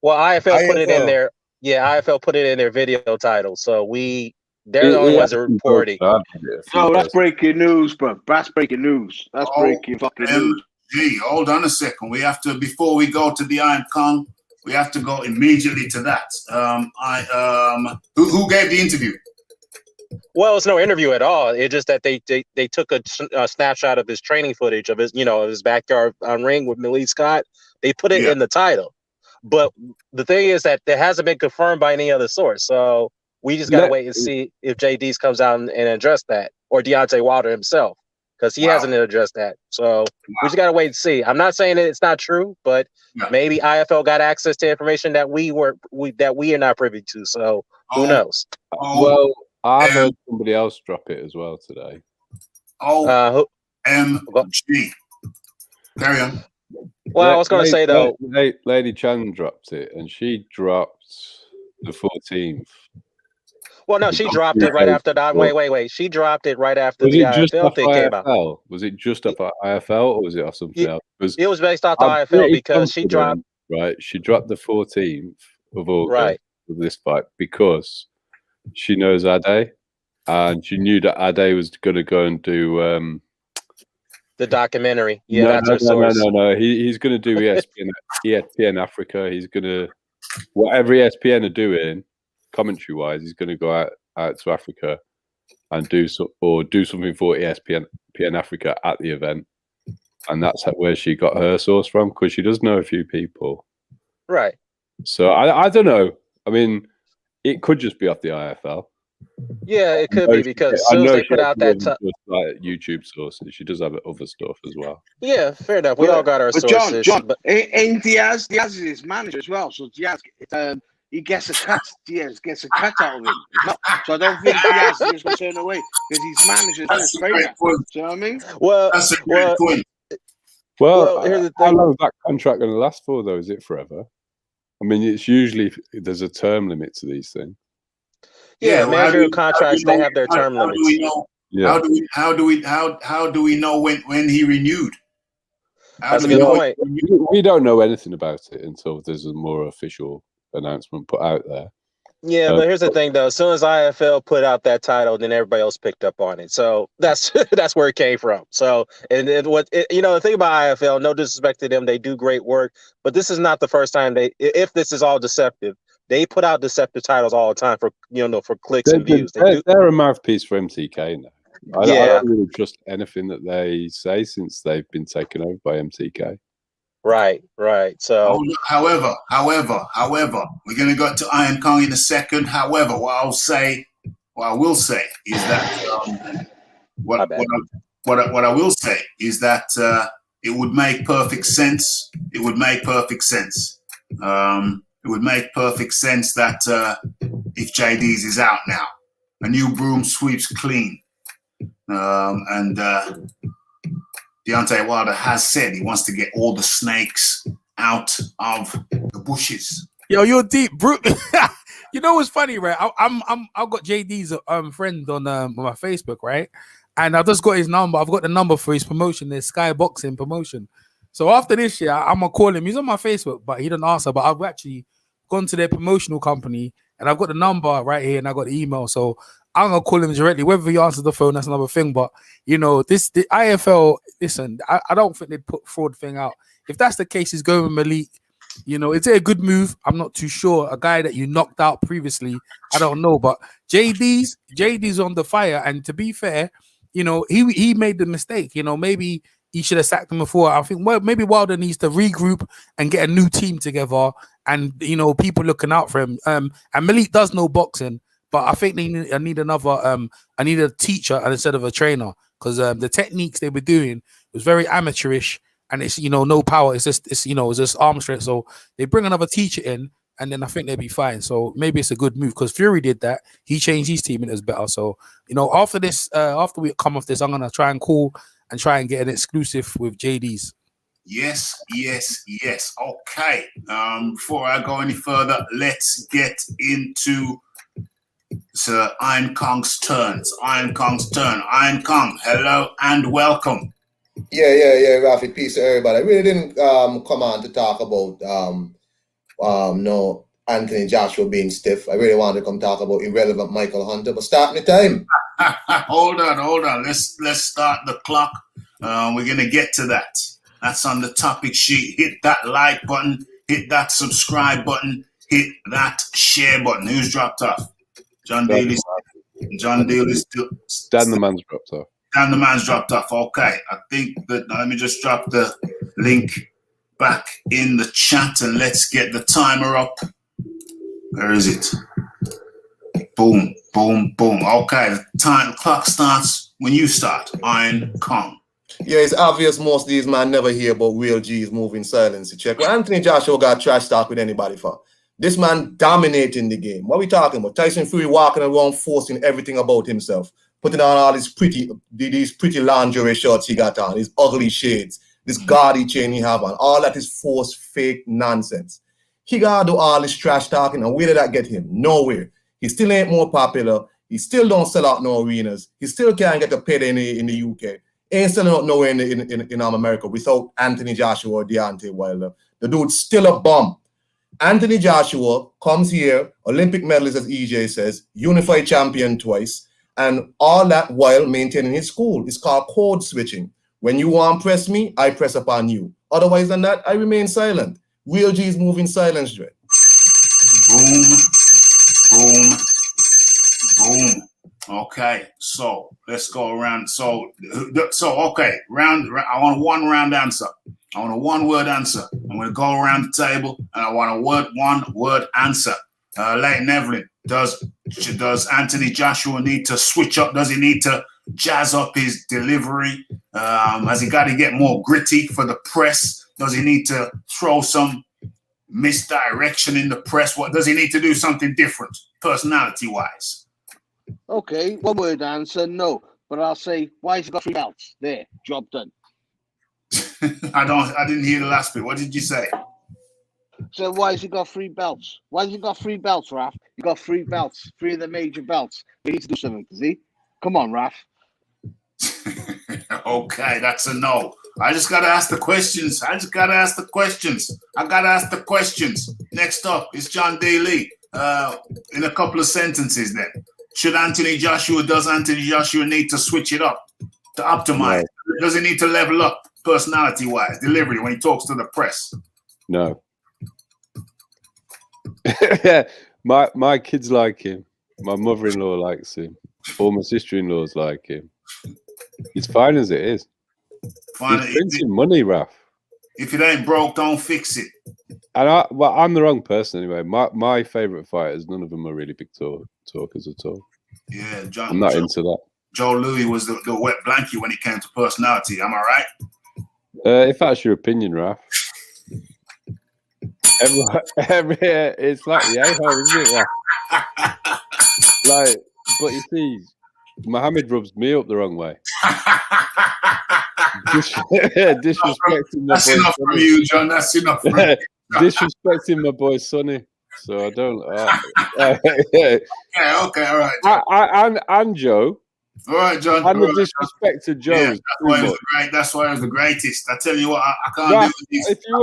[SPEAKER 7] Well, IFL put it in there. Yeah, IFL put it in their video title, so they're the only ones that are reporting.
[SPEAKER 2] No, that's breaking news, bro. That's breaking news. That's breaking fucking news.
[SPEAKER 1] Gee, hold on a second. We have to, before we go to the Iron Kong, we have to go immediately to that. Who gave the interview?
[SPEAKER 7] Well, it's no interview at all. It's just that they took a snapshot of his training footage of his backyard ring with Millie Scott. They put it in the title. But the thing is that it hasn't been confirmed by any other source. So we just got to wait and see if JD's comes out and address that, or Deontay Wilder himself, because he hasn't addressed that. So we just got to wait and see. I'm not saying that it's not true, but maybe IFL got access to information that we are not privy to. So who knows?
[SPEAKER 3] Well, I heard somebody else drop it as well today.
[SPEAKER 1] OMG. Carry on.
[SPEAKER 7] Well, I was going to say, though.
[SPEAKER 3] Lady Chan dropped it, and she dropped the 14th.
[SPEAKER 7] Well, no, she dropped it right after that. Wait. She dropped it right after the IFL thing came out.
[SPEAKER 3] Was it just off IFL, or was it off something else?
[SPEAKER 7] It was based off the IFL because she dropped.
[SPEAKER 3] Right, she dropped the 14th of August of this fight because she knows Ade, and she knew that Ade was going to go and do
[SPEAKER 7] the documentary. Yeah,
[SPEAKER 3] no. He's going to do ESPN Africa. He's going to whatever ESPN are doing, commentary wise, he's going to go out to Africa and do something for ESPN Africa at the event, and that's where she got her source from, because she does know a few people.
[SPEAKER 7] Right.
[SPEAKER 3] So I don't know. I mean, it could just be off the IFL.
[SPEAKER 7] Yeah, it could
[SPEAKER 3] No,
[SPEAKER 7] be because as
[SPEAKER 3] I
[SPEAKER 7] soon as
[SPEAKER 3] know
[SPEAKER 7] they
[SPEAKER 3] she
[SPEAKER 7] put out that.
[SPEAKER 3] doesn't just like YouTube sources. She does have other stuff as well.
[SPEAKER 7] Yeah, fair enough. We all got our
[SPEAKER 2] But John,
[SPEAKER 7] sources, but
[SPEAKER 2] ain't Diaz is his manager as well. So Diaz, he gets a cut. Diaz gets a cut out of him as well. So I don't think Diaz is just going to turn away because he's manager and his
[SPEAKER 1] That's a great
[SPEAKER 2] trainer.
[SPEAKER 1] point.
[SPEAKER 2] Do you know what I mean?
[SPEAKER 7] well,
[SPEAKER 1] That's a great point.
[SPEAKER 3] Well,
[SPEAKER 7] here's the
[SPEAKER 3] how
[SPEAKER 7] thing.
[SPEAKER 3] long is that contract going to last for, though? Is it forever? I mean, it's usually there's a term limit to these things.
[SPEAKER 7] Yeah,
[SPEAKER 1] well,
[SPEAKER 7] managerial contracts, they have their term
[SPEAKER 1] how
[SPEAKER 7] limits.
[SPEAKER 1] do we know?
[SPEAKER 3] Yeah,
[SPEAKER 1] How do we know when he renewed? How
[SPEAKER 7] That's
[SPEAKER 1] do
[SPEAKER 7] a
[SPEAKER 1] we
[SPEAKER 7] good
[SPEAKER 1] know
[SPEAKER 7] point.
[SPEAKER 1] when he renewed?
[SPEAKER 3] we don't know anything about it until there's a more official announcement put out there.
[SPEAKER 7] Yeah, but here's the thing, though. As soon as IFL put out that title, then everybody else picked up on it. So that's that's where it came from. So, the thing about IFL, no disrespect to them, they do great work. But this is not the first time if this is all deceptive, they put out deceptive titles all the time for for clicks and views.
[SPEAKER 3] They're a mouthpiece for MTK now. I
[SPEAKER 7] Yeah,
[SPEAKER 3] don't really trust anything that they say since they've been taken over by MTK.
[SPEAKER 7] right. So,
[SPEAKER 1] However, we're going to go to Iron Kong in a second. However, what I will say is that what I will say is that it would make perfect sense. It would make perfect sense. It would make perfect sense that if JD's is out now, a new broom sweeps clean, and Deontay Wilder has said he wants to get all the snakes out of the bushes.
[SPEAKER 5] Yo, you're deep, bro. You know what's funny, right? I've got JD's friend on my Facebook, right? And I just got his number. I've got the number for his promotion, the Sky Boxing promotion. So after this year, I'm gonna call him. He's on my Facebook, but he didn't answer. But I've actually gone to their promotional company, and I've got the number right here, and I got the email. So I'm gonna call him directly. Whether he answers the phone, that's another thing. But the IFL. Listen, I don't think they'd put fraud thing out. If that's the case, he's going with Malik. Is it a good move? I'm not too sure. A guy that you knocked out previously, I don't know. But JD's on the fire, and to be fair, he made the mistake. Maybe he should have sacked him before. I think maybe Wilder needs to regroup and get a new team together, and people looking out for him. And Malik does know boxing, but I think I need another. I need a teacher instead of a trainer because the techniques they were doing was very amateurish. And it's no power. It's just arm strength. So they bring another teacher in, and then I think they'll be fine. So maybe it's a good move because Fury did that. He changed his team and it was better. So after this, after we come off this, I'm gonna try and call and try and get an exclusive with JD's.
[SPEAKER 1] Yes. Okay. Before I go any further, let's get into Sir Iron Kong's turns. Iron Kong's turn. Iron Kong, hello and welcome.
[SPEAKER 8] Yeah, Rafi, peace to everybody. I really didn't come on to talk about no Anthony Joshua being stiff. I really wanted to come talk about irrelevant Michael Hunter, but starting the time.
[SPEAKER 1] Hold on. Let's start the clock. We're gonna get to that. That's on the topic sheet. Hit that like button, hit that subscribe button, hit that share button. Who's dropped off? John Daly still.
[SPEAKER 3] Dan the man's dropped off.
[SPEAKER 1] And the man's dropped off. Okay, I think that let me just drop the link back in the chat and let's get the timer up. Where is it? Boom. Okay, the clock starts when you start. Iron Kong.
[SPEAKER 8] Yeah, it's obvious most of these men never hear about real G's moving silence. You check. Well, Anthony Joshua got trash talk with anybody for. This man dominating the game. What are we talking about? Tyson Fury walking around forcing everything about himself. Putting on all these pretty lingerie shorts he got on, his ugly shades, this gaudy chain he have on. All that is forced, fake nonsense. He got to do all this trash talking, and where did that get him? Nowhere. He still ain't more popular. He still don't sell out no arenas. He still can't get a payday in the UK. Ain't selling out nowhere in America without Anthony Joshua or Deontay Wilder. The dude's still a bum. Anthony Joshua comes here, Olympic medalist, as EJ says, unified champion twice, and all that while maintaining his cool. It's called code switching. When you want to press me, I press upon you. Otherwise than that, I remain silent. Real G is moving silence, Dre.
[SPEAKER 1] Boom. Okay, so let's go around. So okay, round. I want a one-round answer. I want a one-word answer. I'm going to go around the table, and I want a one-word answer. Leighton Evelyn, Does Anthony Joshua need to switch up? Does he need to jazz up his delivery? Has he got to get more gritty for the press? Does he need to throw some misdirection in the press? What does he need to do? Something different, personality-wise?
[SPEAKER 2] Okay, one word answer, no. But I'll say, why has he got 3 belts? There, job done.
[SPEAKER 1] I didn't hear the last bit. What did you say?
[SPEAKER 2] So why has he got 3 belts? Why has he got 3 belts, Raf? He got 3 belts, 3 of the major belts. He needs to do something, does he? Come on, Raf.
[SPEAKER 1] Okay, that's a no. I just gotta ask the questions. I gotta ask the questions. Next up is John Daly. In a couple of sentences then. Does Anthony Joshua need to switch it up to optimize? No. Does he need to level up personality-wise, delivery when he talks to the press?
[SPEAKER 3] No. my kids like him. My mother-in-law likes him. All my sister-in-laws like him. He's fine as it is. Fine. He's printing money, Raf.
[SPEAKER 1] If it ain't broke, don't fix it.
[SPEAKER 3] And I'm the wrong person anyway. My favourite fighters, none of them are really big talkers at all.
[SPEAKER 1] Yeah,
[SPEAKER 3] I'm not into that.
[SPEAKER 1] Joe Louis was the wet blanket when it came to personality. Am I right?
[SPEAKER 3] If that's your opinion, Raf. It's like the a-hole, isn't it, Raf? Like, but you see, Mohammed rubs me up the wrong way. Disrespecting my
[SPEAKER 1] That's
[SPEAKER 3] boy
[SPEAKER 1] enough
[SPEAKER 3] Sonny.
[SPEAKER 1] from you, John. That's enough from you.
[SPEAKER 3] Disrespecting my boy Sonny. So I don't.
[SPEAKER 1] Okay, all right.
[SPEAKER 3] And Joe.
[SPEAKER 1] All right, John.
[SPEAKER 3] And the disrespect to Joe.
[SPEAKER 1] Yeah, that's why he was the greatest. I tell you what, I can't do these.
[SPEAKER 3] If you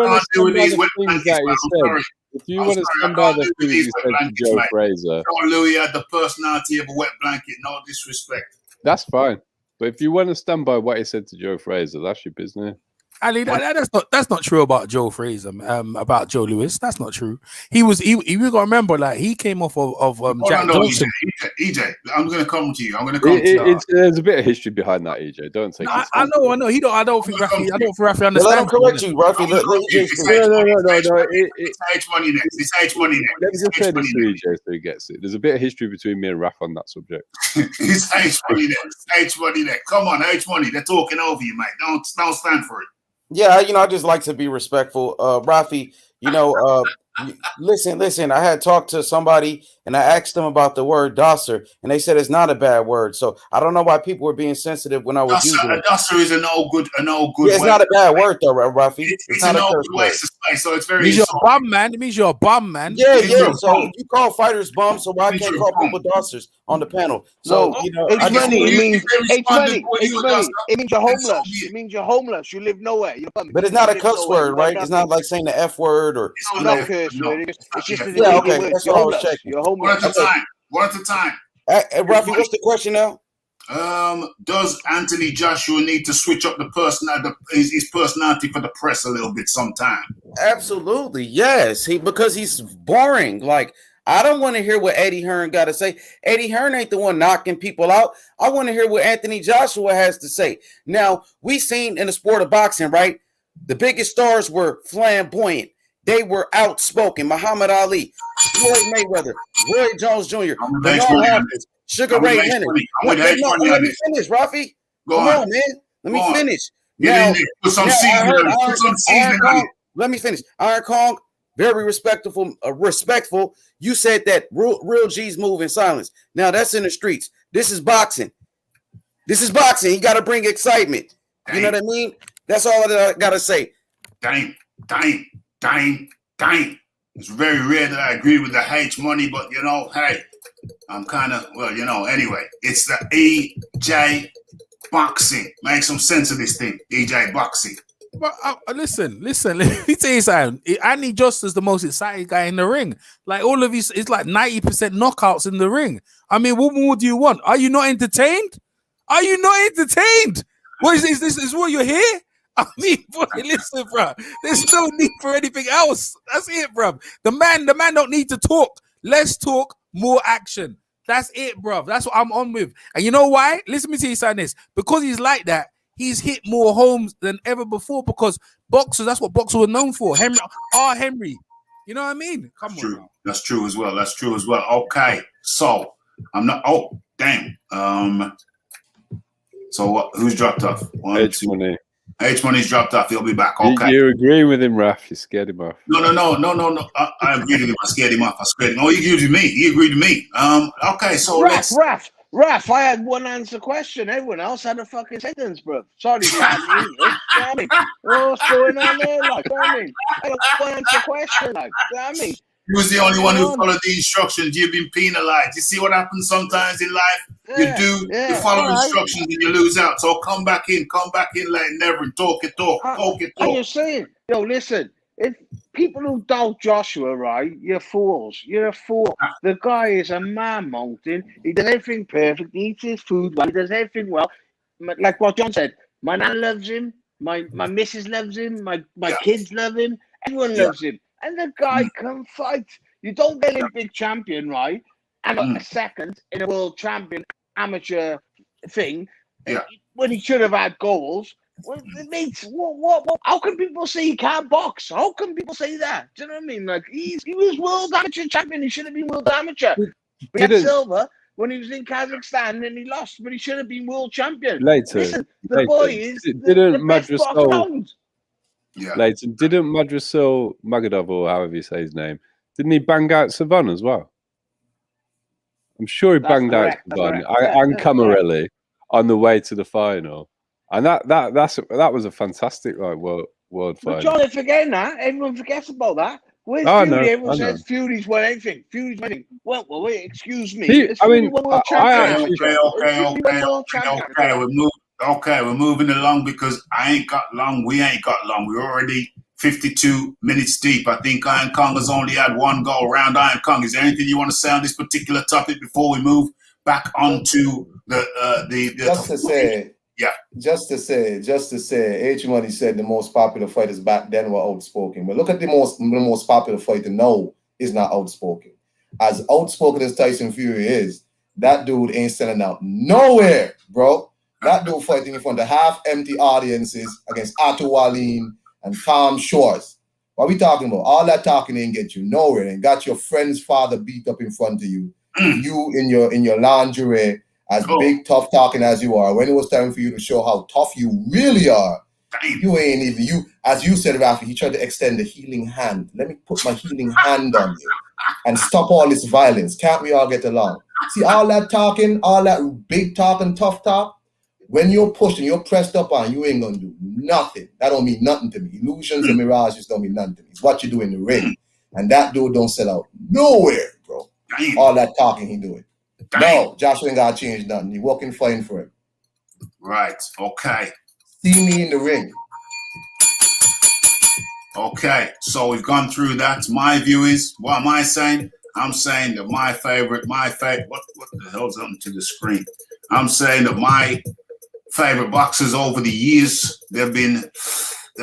[SPEAKER 3] want to stand by the things you said to Joe Fraser,
[SPEAKER 1] Joe Louis had the personality of a wet blanket. No disrespect.
[SPEAKER 3] That's fine. But if you want to stand by what he said to Joe Fraser, that's your business.
[SPEAKER 5] Ali, that's not true about Joe Fraser. About Joe Louis, that's not true. We gotta remember, like, he came off of Jack Johnson.
[SPEAKER 1] EJ, I'm gonna come to you. I'm gonna come to you.
[SPEAKER 3] There's a bit of history behind that, EJ. Don't take.
[SPEAKER 5] No, I know. I don't think Rafi understands.
[SPEAKER 4] Let him correct you, Rafi.
[SPEAKER 3] No.
[SPEAKER 1] It's H money next. It's H money next.
[SPEAKER 3] Let me just say this to EJ so he gets it. There's a bit of history between me and Raf on that subject.
[SPEAKER 1] It's H money next. H money next. Come on, H money. They're talking over you, mate. Don't stand for it.
[SPEAKER 4] Yeah, I just like to be respectful. Rafi, listen, I had talked to somebody and I asked them about the word dosser, and they said it's not a bad word. So I don't know why people were being sensitive when I was using it.
[SPEAKER 1] Dosser is an old good
[SPEAKER 4] Yeah, it's not a bad word though, Rafi.
[SPEAKER 1] It's not an old good way to say, so it's very.
[SPEAKER 5] It means you're a bum, man. It means you're a bum, man.
[SPEAKER 4] Yeah. So you call fighters bums, so why can't call people dossers on the panel? So
[SPEAKER 2] it's money. It means It means you're homeless. It means you're homeless. You live nowhere. You're bum.
[SPEAKER 4] But it's not a cuss word, right? It's not like saying the F word or.
[SPEAKER 2] It's not a curse word. It's just a
[SPEAKER 4] okay.
[SPEAKER 2] word.
[SPEAKER 4] That's what I was checking.
[SPEAKER 2] You're homeless.
[SPEAKER 1] One at a time.
[SPEAKER 4] Rafi, what's the question now?
[SPEAKER 1] Does Anthony Joshua need to switch up his personality for the press a little bit sometime?
[SPEAKER 4] Absolutely, yes. Because he's boring. Like, I don't want to hear what Eddie Hearn got to say. Eddie Hearn ain't the one knocking people out. I want to hear what Anthony Joshua has to say. Now, we seen in the sport of boxing, right? The biggest stars were flamboyant. They were outspoken. Muhammad Ali, Floyd Mayweather, Roy Jones Jr., Bernard Hopkins, Sugar Ray Leonard. Let me finish, Rafi. Come on, man. Let me finish. Let me finish. Iron Kong, very respectful. You said that real G's move in silence. Now that's in the streets. This is boxing. You got to bring excitement. You know what I mean? That's all that I got to say.
[SPEAKER 1] Dang. It's very rare that I agree with the H money, but hey, I'm kind of, anyway, it's the EJ boxing. Make some sense of this thing, EJ boxing.
[SPEAKER 5] But listen, let me tell you something. Anthony Joshua's the most exciting guy in the ring. Like, all of these, it's like 90% knockouts in the ring. I mean, what more do you want? Are you not entertained? What is this? Is what you're here? I mean, boy, listen, bro. There's no need for anything else. That's it, bro. The man don't need to talk. Let's talk more action. That's it, bro. That's what I'm on with. And you know why? Listen, me tell you something. This because he's like that. He's hit more homes than ever before. Because boxers, that's what boxers were known for. Henry. You know what I mean? Come on. Now.
[SPEAKER 1] That's true as well. That's true as well. Okay, so I'm not. Oh, damn. So what? Who's dropped off?
[SPEAKER 3] H Money.
[SPEAKER 1] H Money's dropped off. He'll be back. Okay.
[SPEAKER 3] You're agreeing with him, Raf. You scared him off.
[SPEAKER 1] No. I agreed with him. I scared him off. I scared him. Oh, he agreed with me. He agreed with me. Okay, so
[SPEAKER 2] Raf, I had one answer question. Everyone else had a fucking sentence, bro. Sorry, bad English. You know what I mean? What's going on there? Like, you know what I mean? I had a one answer question. Like, you know what I mean?
[SPEAKER 1] He was the only one who followed the instructions. You've been penalized. You see what happens sometimes in life? You follow instructions and you lose out. So come back in like never and talk it.
[SPEAKER 2] And you're saying, listen, if people who doubt Joshua, right, you're fools. You're a fool. The guy is a man mountain. He does everything perfect. He eats his food well. He does everything well. Like what John said, my nan loves him. My missus loves him. My kids love him. Everyone loves him. And the guy can fight. You don't get Olympic champion, right? And a second in a world champion amateur thing when he should have had goals. Well, mates, what? How can people say he can't box? How can people say that? Do you know what I mean? Like he was world amateur champion. He should have been world amateur. He had silver when he was in Kazakhstan and he lost, but he should have been world champion. Listen, the boy is the best boxer around.
[SPEAKER 1] Yeah.
[SPEAKER 3] Leighton, didn't Madrasul Magadov, or however you say his name, didn't he bang out Savon as well? I'm sure he banged out Savon and Camarelli on the way to the final, and that was a fantastic world final.
[SPEAKER 2] But John, they're forgetting that. Everyone forgets about that. Where's Fury?
[SPEAKER 3] No,
[SPEAKER 2] Everyone says Fury's won everything. Fury's winning. Well, wait, excuse me.
[SPEAKER 1] Okay, we're moving along because we ain't got long. We're already 52 minutes deep. I think Iron Kong has only had one go around. Iron Kong, is there anything you want to say on this particular topic before we move back onto the
[SPEAKER 8] Just to say, H Money said the most popular fighters back then were outspoken. But look at the most popular fighter now is not outspoken. As outspoken as Tyson Fury is, that dude ain't selling out nowhere, bro. That dude fighting in front of half-empty audiences against Otto Wallin and Tom Shores. What are we talking about? All that talking ain't get you nowhere and got your friend's father beat up in front of you. You in your lingerie, as big, tough talking as you are. When it was time for you to show how tough you really are, you ain't even you. As you said, Rafi, he tried to extend the healing hand. Let me put my healing hand on you and stop all this violence. Can't we all get along? See, all that talking, all that big talk and tough talk, when you're pushed and you're pressed up on, you ain't gonna do nothing. That don't mean nothing to me. Illusions and mirages don't mean nothing to me. It's what you do in the ring. And that dude don't sell out nowhere, bro. All that talking he doing. No, Joshua ain't gotta change nothing. He walking fine for him.
[SPEAKER 1] Right. Okay.
[SPEAKER 8] See me in the ring.
[SPEAKER 1] Okay. So we've gone through that. My view is, what am I saying? I'm saying that my favorite, what the hell's happening to the screen? I'm saying that my favorite boxers over the years, they've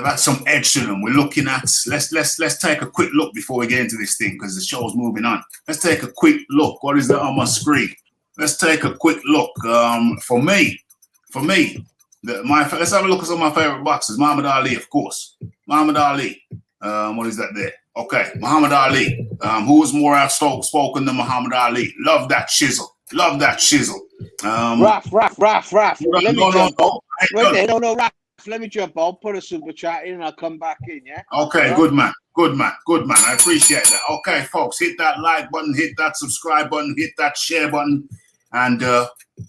[SPEAKER 1] had some edge to them. We're looking at, let's take a quick look before we get into this thing because the show's moving on. Let's take a quick look. What is that on my screen? Let's take a quick look. For me, let's have a look at some of my favorite boxers. Muhammad Ali, of course. Muhammad Ali. What is that there? Okay, Muhammad Ali. Who was more outspoken than Muhammad Ali? Love that chisel.
[SPEAKER 2] Raf. Let me jump on. Raf. Let me jump on. Put a super chat in and I'll come back in, yeah?
[SPEAKER 1] Okay, good man. I appreciate that. Okay, folks, hit that like button, hit that subscribe button, hit that share button. And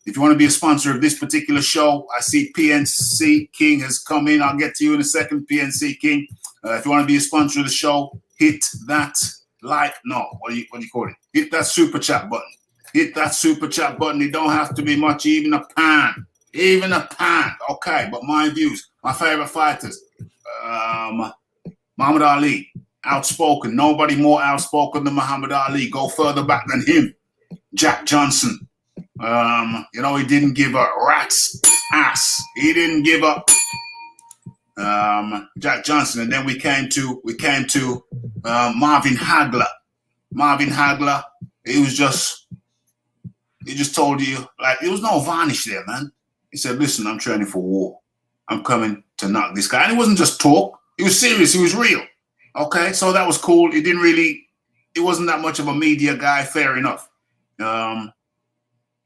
[SPEAKER 1] if you want to be a sponsor of this particular show, I see PNC King has come in. I'll get to you in a second, PNC King. If you want to be a sponsor of the show, hit that what do you call it? Hit that super chat button. Hit that super chat button. It don't have to be much, even a pound. Okay, but my views, my favorite fighters, Muhammad Ali, outspoken. Nobody more outspoken than Muhammad Ali. Go further back than him. Jack Johnson. He didn't give a rat's ass. He didn't give up. Jack Johnson, and then we came to Marvin Hagler. Marvin Hagler, he just told you, like, there was no varnish there, man. He said, listen, I'm training for war. I'm coming to knock this guy. And it wasn't just talk. He was serious. He was real. Okay, so that was cool. He didn't that much of a media guy. Fair enough.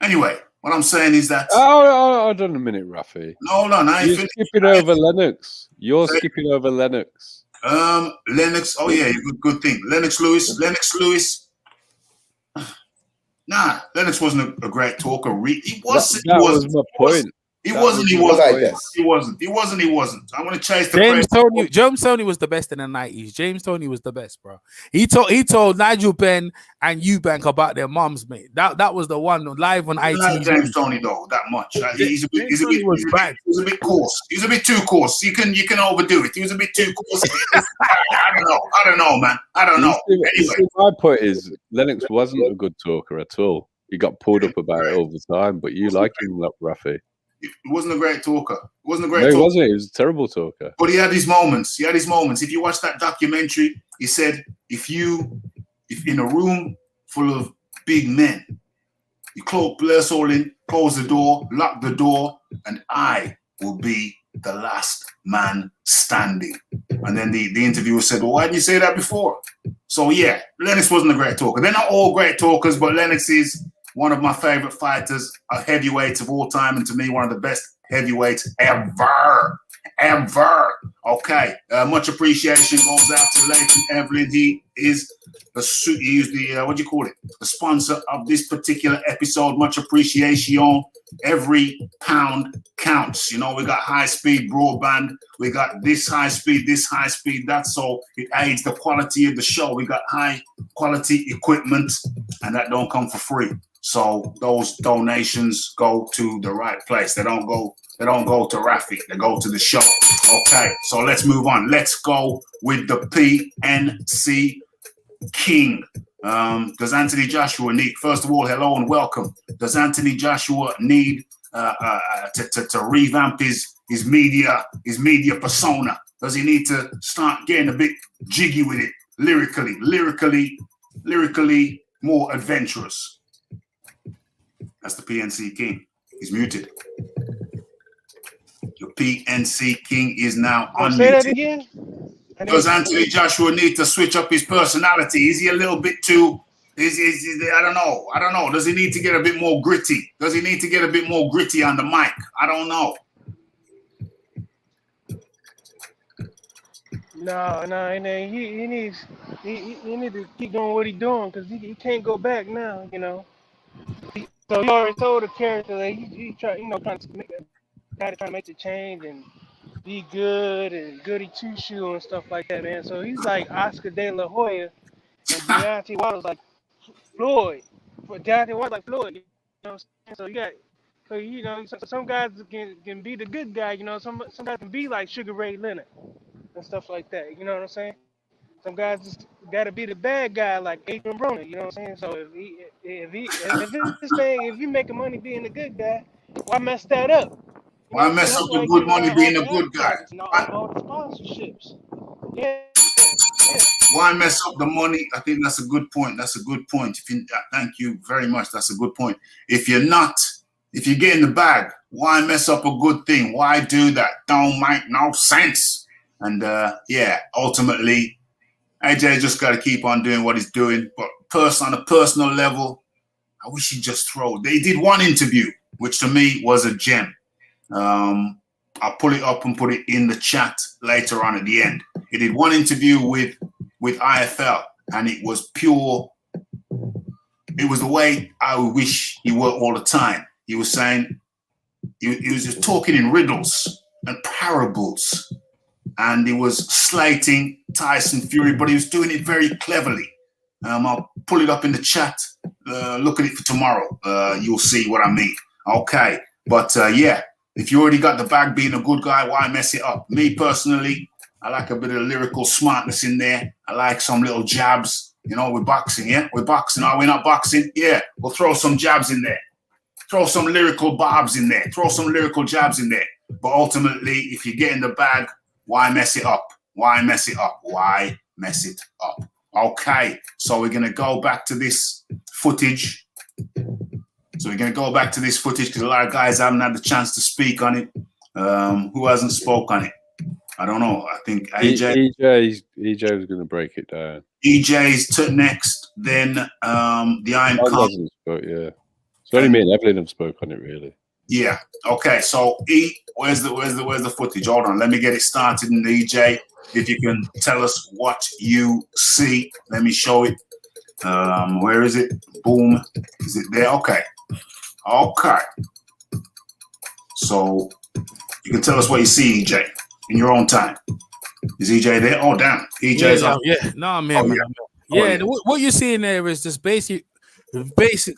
[SPEAKER 1] Anyway, what I'm saying is that.
[SPEAKER 3] Oh, hold on a minute, Rafi.
[SPEAKER 1] No, hold on.
[SPEAKER 3] You're skipping over Lennox. You're skipping over Lennox.
[SPEAKER 1] Lennox. Oh yeah, good thing. Lennox Lewis. Nah, Lennox wasn't a great talker. He wasn't.
[SPEAKER 3] That was my point.
[SPEAKER 1] He wasn't. He wasn't. I want to chase the
[SPEAKER 5] James Tony was the best in the 90s. James Tony was the best, bro. He told Nigel Benn and Eubank about their moms, mate. That was the one live on
[SPEAKER 1] I
[SPEAKER 5] ITV.
[SPEAKER 1] like James Tony though that much. He's a bit coarse. He was a bit too coarse. You can overdo it. He was a bit too coarse. I don't know, man. I don't know. Anyway,
[SPEAKER 3] my point is Lennox wasn't a good talker at all. He got pulled up about it all the time, but you like him, Rafi.
[SPEAKER 1] He wasn't a great talker.
[SPEAKER 3] He wasn't. He was a terrible talker.
[SPEAKER 1] But he had his moments. If you watch that documentary, he said, if in a room full of big men, you bless all in, close the door, lock the door, and I will be the last man standing. And then the interviewer said, well, why didn't you say that before? So yeah, Lennox wasn't a great talker. They're not all great talkers, but Lennox is one of my favorite fighters, a heavyweight of all time, and to me, one of the best heavyweights ever. Okay, much appreciation goes out to Leighton Evelyn. He is the sponsor of this particular episode. Much appreciation. Every pound counts. You know, we got high-speed broadband. We got this high speed, that. So it aids the quality of the show. We got high-quality equipment, and that don't come for free. So those donations go to the right place. They don't go to Rafi. They go to the show. Okay, so let's move on. Let's go with the PNC King. Does Anthony Joshua need? First of all, hello and welcome. Does Anthony Joshua need to revamp his media persona? Does he need to start getting a bit jiggy with it, lyrically more adventurous? That's the PNC King. He's muted. Your PNC King is now unmuted.
[SPEAKER 9] Say that again?
[SPEAKER 1] Does Anthony Joshua need to switch up his personality? Is he a little bit too? I don't know. Does he need to get a bit more gritty? Does he need to get a bit more gritty on the mic? I don't know.
[SPEAKER 9] No. He needs to keep doing what he's doing because he can't go back now. You know. So he already told the character that he trying to make the change and be good and goody two shoe and stuff like that, man. So he's like Oscar De La Hoya and Deontay Wilder's like Floyd. Deontay Wilder's like Floyd. You know what I'm saying? So some guys can be the good guy. You know, some guys can be like Sugar Ray Leonard and stuff like that. You know what I'm saying? Some guys just gotta be the bad guy like Adrian Broner. You know what I'm saying? So if you making money being a good guy, why mess that up?
[SPEAKER 1] Why mess up the good money being a good guy?
[SPEAKER 9] All the sponsorships. Yeah.
[SPEAKER 1] Why mess up the money? I think that's a good point. Thank you very much. That's a good point. If you get in the bag, why mess up a good thing? Why do that? Don't make no sense. And ultimately, AJ just got to keep on doing what he's doing. But on a personal level, I wish he'd just throw. They did one interview, which to me was a gem. I'll pull it up and put it in the chat later on at the end. He did one interview with IFL, and it was pure. It was the way I wish he were all the time. He was saying, he was just talking in riddles and parables, and he was slating Tyson Fury, but he was doing it very cleverly. I'll pull it up in the chat. Look at it for tomorrow. You'll see what I mean. Okay, but if you already got the bag being a good guy, why mess it up? Me personally, I like a bit of lyrical smartness in there. I like some little jabs. You know, we're boxing, yeah? We're boxing. Are we not boxing? Yeah, we'll throw some jabs in there. Throw some lyrical bobs in there. Throw some lyrical jabs in there. But ultimately, if you get in the bag, why mess it up? Why mess it up? Why mess it up? Okay, so we're going to go back to this footage. Because a lot of guys haven't had the chance to speak on it. Who hasn't spoke on it? I don't know. I think AJ.
[SPEAKER 3] EJ was going to break it down.
[SPEAKER 1] EJ's to next, then the Iron
[SPEAKER 3] Mine
[SPEAKER 1] Kong.
[SPEAKER 3] hasn't spoke, yeah. It's only me and Evelyn have spoke on it, really.
[SPEAKER 1] Yeah. Okay. So where's the footage? Hold on. Let me get it started in EJ. If you can tell us what you see, let me show it. Where is it? Boom. Is it there? Okay. Okay. So you can tell us what you see, EJ, in your own time. Is EJ there? Oh, damn. EJ's up.
[SPEAKER 5] Yeah. No, man.
[SPEAKER 1] Oh,
[SPEAKER 5] man.
[SPEAKER 1] yeah.
[SPEAKER 5] Yeah, what you're seeing there is just basic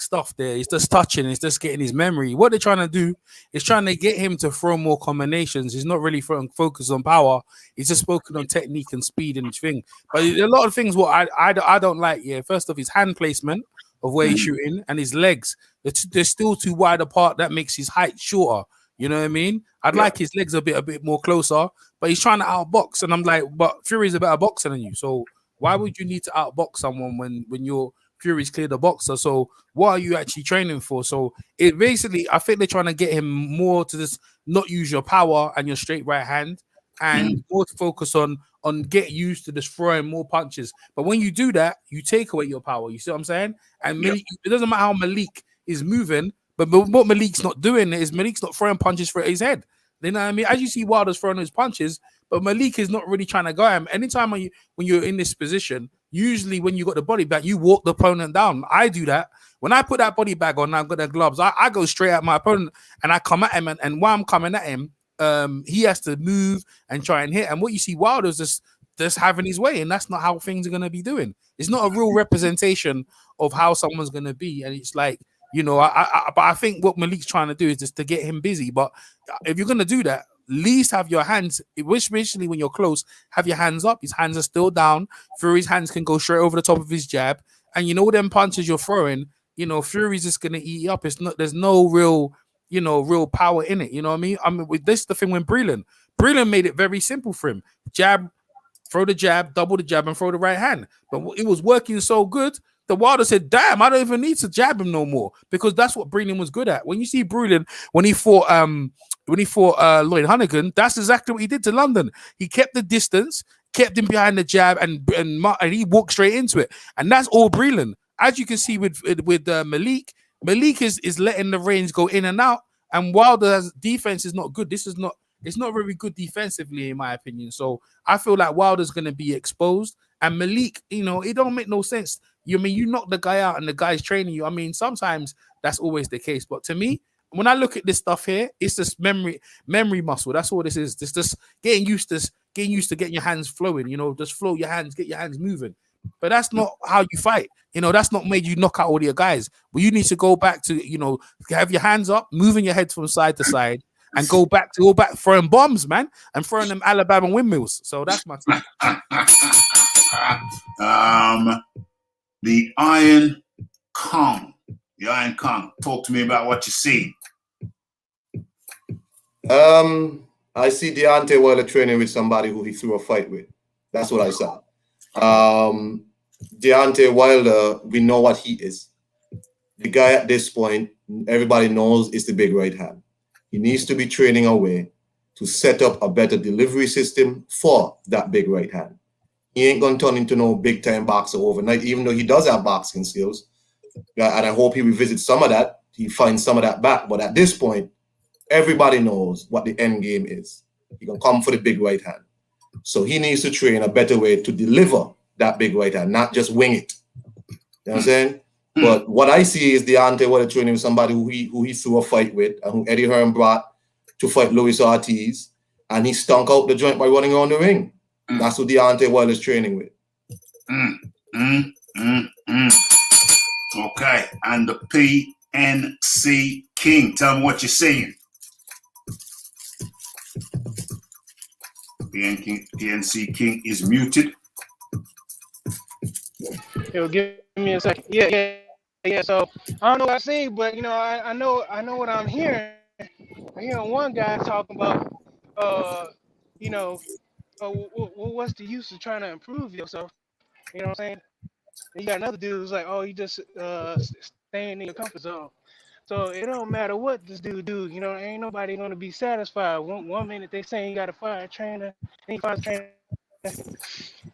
[SPEAKER 5] stuff there. He's just touching, it's just getting his memory. What they're trying to do is trying to get him to throw more combinations. He's not really focused on power. He's just focused on technique and speed and thing. But a lot of things what I don't like, yeah. First off, his hand placement of where he's shooting and his legs. They're still too wide apart. That makes his height shorter. You know what I mean? I'd like his legs a bit more closer, but he's trying to outbox. And I'm like, but Fury's a better boxer than you. So why would you need to outbox someone when you're Fury's cleared the boxer? So what are you actually training for? So it basically, I think they're trying to get him more to just not use your power and your straight right hand and more to focus on get used to just throwing more punches. But when you do that, you take away your power. You see what I'm saying? And Malik, it doesn't matter how Malik is moving, but what Malik's not doing is Malik's not throwing punches for his head. You know what I mean? As you see Wilder's throwing his punches, but Malik is not really trying to go at him. Anytime when you're in this position, usually when you got the body bag, you walk the opponent down. I do that. When I put that body bag on, I've got the gloves, I go straight at my opponent and I come at him. And while I'm coming at him, he has to move and try and hit. And what you see Wilder's just having his way. And that's not how things are going to be doing. It's not a real representation of how someone's going to be. And it's like, you know, but I think what Malik's trying to do is just to get him busy. But if you're going to do that, at least have your hands, especially when you're close, have your hands up. His hands are still down. Fury's hands can go straight over the top of his jab. And you know, them punches you're throwing, you know, Fury's just going to eat you up. There's no real, you know, real power in it. You know what I mean? I mean, with this, the thing when Breland made it very simple for him. Jab, throw the jab, double the jab, and throw the right hand. But it was working so good. The Wilder said, damn, I don't even need to jab him no more, because that's what Breland was good at. When you see Breland, when he fought Lloyd Hunnigan, that's exactly what he did to London. He kept the distance, kept him behind the jab, and he walked straight into it. And that's all Breland. As you can see with Malik is letting the range go in and out, and Wilder's defense is not good. It's not very good defensively, in my opinion. So I feel like Wilder's going to be exposed. And Malik, you know, it don't make no sense. You mean you knock the guy out and the guy's training you? I mean, sometimes that's always the case. But to me, when I look at this stuff here, it's just memory muscle. That's all this is. It's just getting used to getting your hands flowing. You know, just flow your hands, get your hands moving. But that's not how you fight. You know, that's not made you knock out all your guys. But you need to go back to, you know, have your hands up, moving your head from side to side, and go back throwing bombs, man, and throwing them Alabama windmills. So that's my team.
[SPEAKER 1] The Iron Kong. Talk to me about what you see.
[SPEAKER 8] I see Deontay Wilder training with somebody who he threw a fight with. That's what I saw. Deontay Wilder, we know what he is. The guy at this point, everybody knows, is the big right hand. He needs to be training a way to set up a better delivery system for that big right hand. He ain't going to turn into no big-time boxer overnight, even though he does have boxing skills. And I hope he revisits some of that. He finds some of that back. But at this point, everybody knows what the end game is. He's going to come for the big right hand. So he needs to train a better way to deliver that big right hand, not just wing it. You know what I'm saying? But what I see is Deontay Wilder training with somebody who he threw a fight with, and who Eddie Hearn brought to fight Luis Ortiz, and he stunk out the joint by running around the ring. That's what Deontay Wilder is training with.
[SPEAKER 1] Okay, and the PNC King. Tell me what you're seeing. PNC King is muted.
[SPEAKER 9] Yo, give me a second. Yeah. So I don't know what I see, but you know, I know what I'm hearing. I'm hearing one guy talking about, you know, what's the use of trying to improve yourself? You know what I'm saying? And you got another dude who's like, oh, you just staying in your comfort zone. So it don't matter what this dude do, you know, ain't nobody gonna be satisfied. One minute they saying you gotta fire a trainer, then you fire a trainer,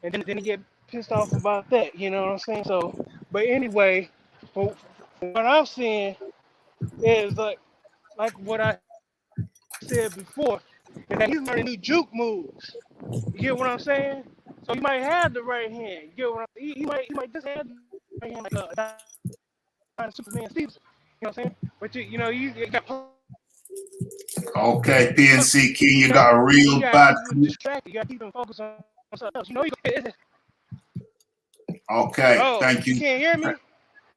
[SPEAKER 9] and then you get pissed off about that, you know what I'm saying? So, but anyway, what I'm seeing is like what I said before, is that he's learning new juke moves. You get what I'm saying? So he might have the right hand. You get what he might just have the right hand like Superman Steve. You know what I'm saying? But you got
[SPEAKER 1] Okay, PNC King, you got a
[SPEAKER 9] you
[SPEAKER 1] real
[SPEAKER 9] gotta
[SPEAKER 1] bad.
[SPEAKER 9] keep him distracted. You gotta keep him focused on something else. You know
[SPEAKER 1] Okay,
[SPEAKER 9] oh,
[SPEAKER 1] thank
[SPEAKER 9] you
[SPEAKER 1] you.
[SPEAKER 9] can't hear me?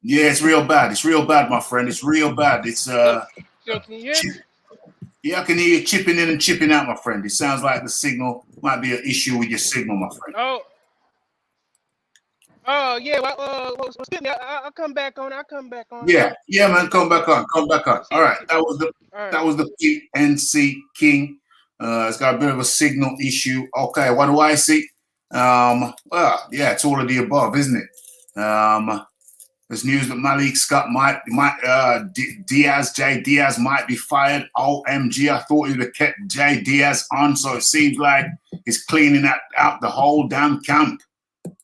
[SPEAKER 1] Yeah, it's real bad. It's real bad, my friend. It's real bad. It's
[SPEAKER 9] So can you hear me?
[SPEAKER 1] Yeah, I can hear you chipping in and chipping out, my friend. It sounds like the signal might be an issue with your signal, my friend.
[SPEAKER 9] Oh yeah. Well, excuse me. I'll come back on. I'll come back on.
[SPEAKER 1] Yeah, man, come back on. All right, that was the PNC King. It's got a bit of a signal issue. Okay, what do I see? Well, yeah, it's all of the above, isn't it? There's news that Malik Scott Jay Diaz might be fired. OMG, I thought he would have kept Jay Diaz on, so it seems like he's cleaning out the whole damn camp.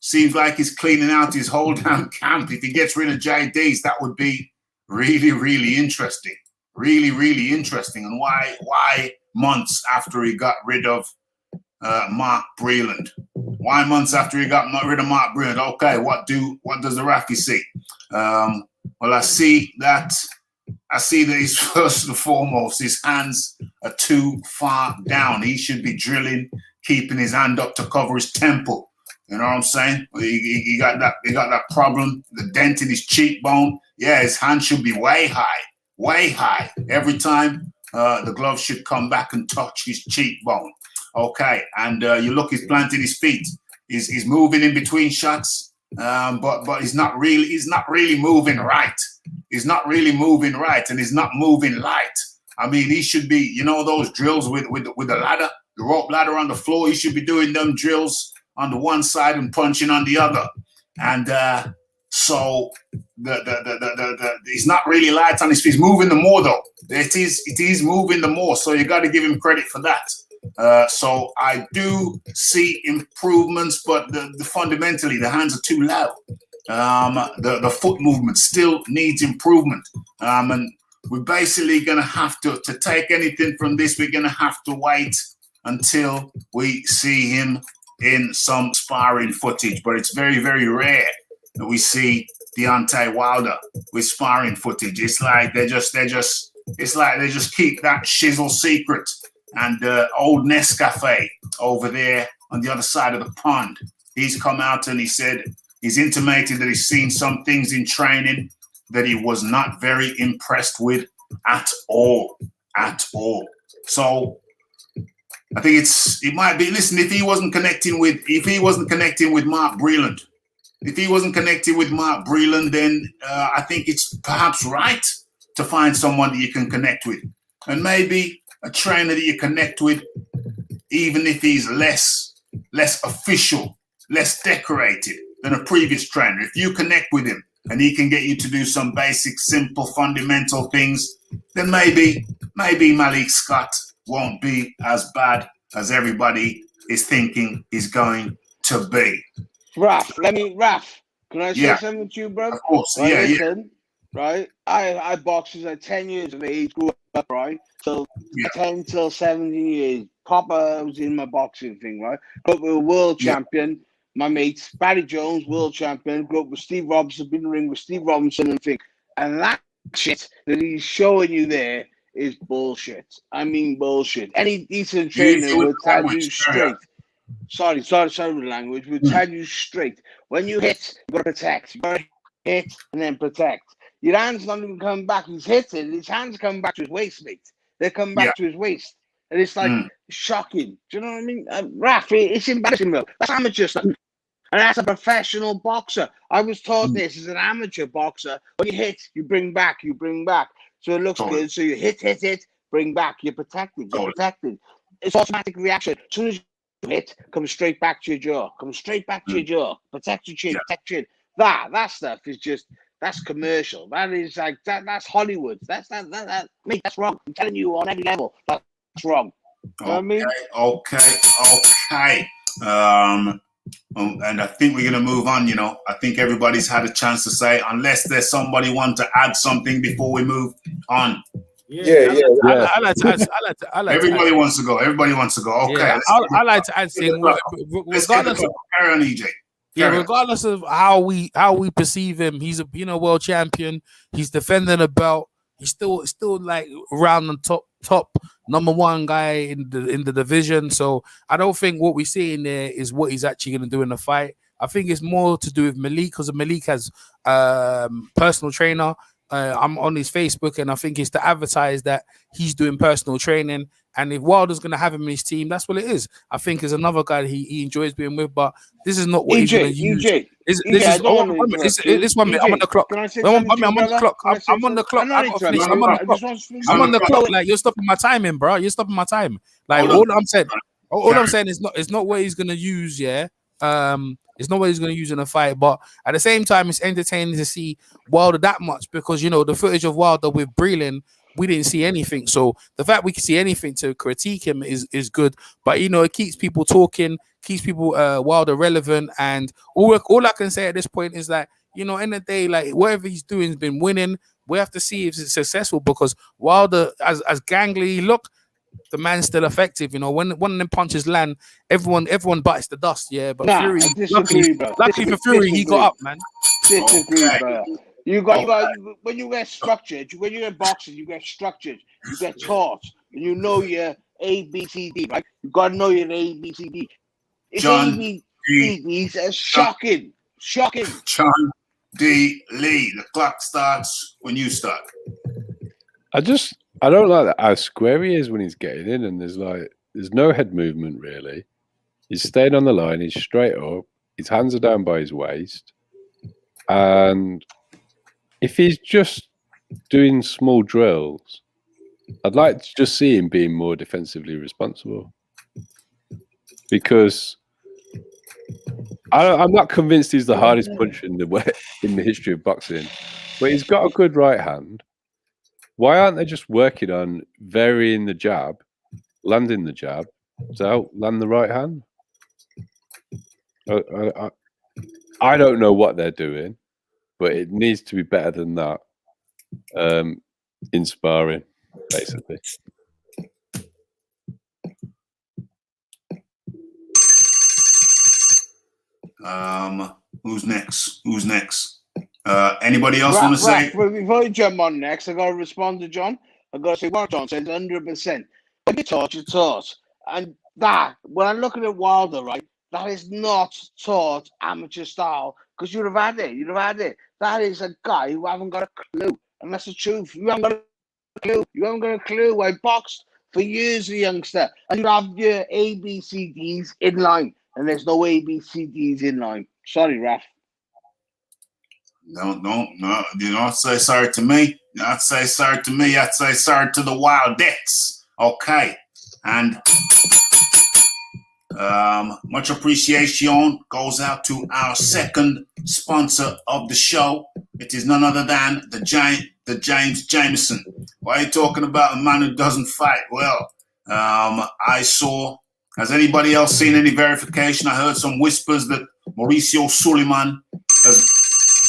[SPEAKER 1] Seems like he's cleaning out his whole damn camp. If he gets rid of Jay Diaz, that would be really, really interesting. Really, really interesting. And why months after he got rid of Mark Breland? Why months after he got rid of Mark Breland? Okay, what does the Rafi see? Well, I see that he's first and foremost, his hands are too far down. He should be drilling, keeping his hand up to cover his temple. You know what I'm saying? He got that problem, the dent in his cheekbone. Yeah, his hand should be way high. Every time the glove should come back and touch his cheekbone. Okay, and you look, he's planting his feet. He's moving in between shots, but he's not really moving right. He's not really moving right, and he's not moving light. I mean, he should be, you know, those drills with the ladder, the rope ladder on the floor. He should be doing them drills on the one side and punching on the other. And so he's not really light on his feet. He's moving the more though. It is moving the more. So you got to give him credit for that. So I do see improvements, but fundamentally the hands are too low. The foot movement still needs improvement. And we're basically going to have to take anything from this. We're going to have to wait until we see him in some sparring footage, but it's very, very rare that we see Deontay Wilder with sparring footage. It's like they just keep that shizzle secret. And old Nescafe over there on the other side of the pond, he's come out and he's intimated that he's seen some things in training that he was not very impressed with at all. So I think it might be. Listen, if he wasn't connecting with Mark Breland, then I think it's perhaps right to find someone that you can connect with, and maybe a trainer that you connect with, even if he's less official, less decorated than a previous trainer. If you connect with him and he can get you to do some basic, simple, fundamental things, then maybe Malik Scott won't be as bad as everybody is thinking he's going to be.
[SPEAKER 2] Raf, can I say something to you, bro?
[SPEAKER 1] Of course,
[SPEAKER 2] right, listen, right? I boxed at 10 years of age, grew up, right? So 10 till 17 years, Papa was in my boxing thing, right? Grew up with a world champion, my mates, Barry Jones, world champion, grew up with Steve Robinson, been in the ring with Steve Robinson and thing. And that shit that he's showing you there is bullshit. I mean bullshit. Any decent trainer will tell you straight. Sorry with the language. Will tell you straight. When you hit, you gotta protect. You gotta hit and then protect. Your hand's not even coming back. He's hitting. His hands come back to his waist, mate. They come back to his waist. And it's like shocking. Do you know what I mean? Raf, it's embarrassing, bro. That's amateur stuff. And that's a professional boxer. I was taught this as an amateur boxer. When you hit, you bring back. So it looks good. So you hit, bring back. You're protected. It's automatic reaction. As soon as you hit, come straight back to your jaw. Protect your chin, That stuff is just That's commercial. That is like that's Hollywood. That's mate, that's wrong. I'm telling you on every level. That's wrong. You know what I mean?
[SPEAKER 1] Okay. And I think we're gonna move on. I think everybody's had a chance to say, unless there's somebody want to add something before we move on.
[SPEAKER 5] I like to add.
[SPEAKER 1] Everybody wants to go. Everybody wants to go. Okay.
[SPEAKER 5] Yeah, I like to add thing. Regardless of
[SPEAKER 1] carry on, EJ.
[SPEAKER 5] Regardless of how we perceive him, he's a world champion. He's defending a belt. He's still like around the top number one guy in the division. So I don't think what we see in there is what he's actually going to do in the fight. I think it's more to do with Malik, because Malik has personal trainer. I'm on his Facebook, and I think it's to advertise that he's doing personal training. And if Wilder's going to have him in his team, that's what it is. I think there's another guy that he enjoys being with, but this is not what he's going to use. This is 1 minute. I'm on the clock. I'm on the clock. I'm on the clock. Like, you're stopping my timing, bro. You're stopping my time. Like, all I'm saying is not what he's going to use. Yeah. It's not what he's going to use in a fight, but at the same time, it's entertaining to see Wilder that much, because the footage of Wilder with Breland, we didn't see anything. So the fact we can see anything to critique him is good. But it keeps people talking, keeps people Wilder relevant, and all I can say at this point is that end of the day, like, whatever he's doing has been winning. We have to see if it's successful, because Wilder, as gangly look, the man's still effective. When one of them punches land, everyone bites the dust. Yeah, but Fury, luckily for Fury, he got up, man.
[SPEAKER 2] Disagree, bro. You got when you get structured, when you're in boxing, you get structured, you get taught, and you know your ABCD, right? You got to know your ABCD. It's ABCDs are shocking.
[SPEAKER 1] John D. Lee, the clock starts when you start.
[SPEAKER 3] I don't like how square he is when he's getting in, and there's no head movement really. He's staying on the line. He's straight up. His hands are down by his waist, and if he's just doing small drills, I'd like to just see him being more defensively responsible, because I'm not convinced he's the hardest puncher in the history of boxing, but he's got a good right hand. Why aren't they just working on varying the jab, landing the jab, to land the right hand? I don't know what they're doing, but it needs to be better than that in sparring, basically.
[SPEAKER 1] Who's next? Anybody else want to say?
[SPEAKER 2] Before you jump on next, I got to respond to John. I got to say what John said, 100%. If you taught, you taught. And that, when I'm looking at Wilder, right, that is not taught amateur style, because you'd have had it. That is a guy who haven't got a clue. And that's the truth. You haven't got a clue. I boxed for years, the youngster. And you have your ABCDs in line. And there's no ABCDs in line. Sorry, Raf.
[SPEAKER 1] No. You don't say sorry to me. Not say sorry to me. I'd say sorry to the Wildettes. Okay. And much appreciation goes out to our second sponsor of the show. It is none other than the James Jameson. Why are you talking about a man who doesn't fight? Well, I saw. Has anybody else seen any verification? I heard some whispers that Mauricio Suleiman has.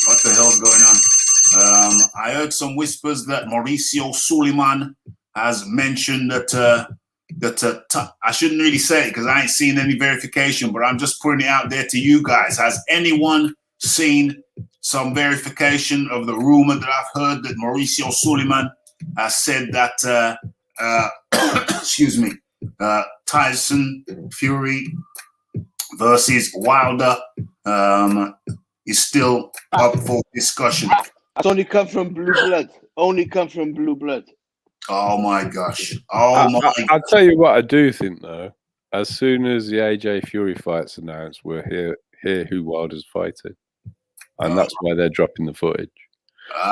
[SPEAKER 1] What the hell's going on? I heard some whispers that Mauricio Suleiman has mentioned that I shouldn't really say it because I ain't seen any verification, but I'm just putting it out there to you guys. Has anyone seen some verification of the rumor that I've heard that Mauricio Suleiman has said that excuse me, Tyson Fury versus Wilder is still up for discussion?
[SPEAKER 2] That's only come from blue blood.
[SPEAKER 1] Oh my gosh. I'll
[SPEAKER 3] tell you what I do think though. As soon as the AJ Fury fight's announced, we'll hear who Wilder's fighting. And that's why they're dropping the footage.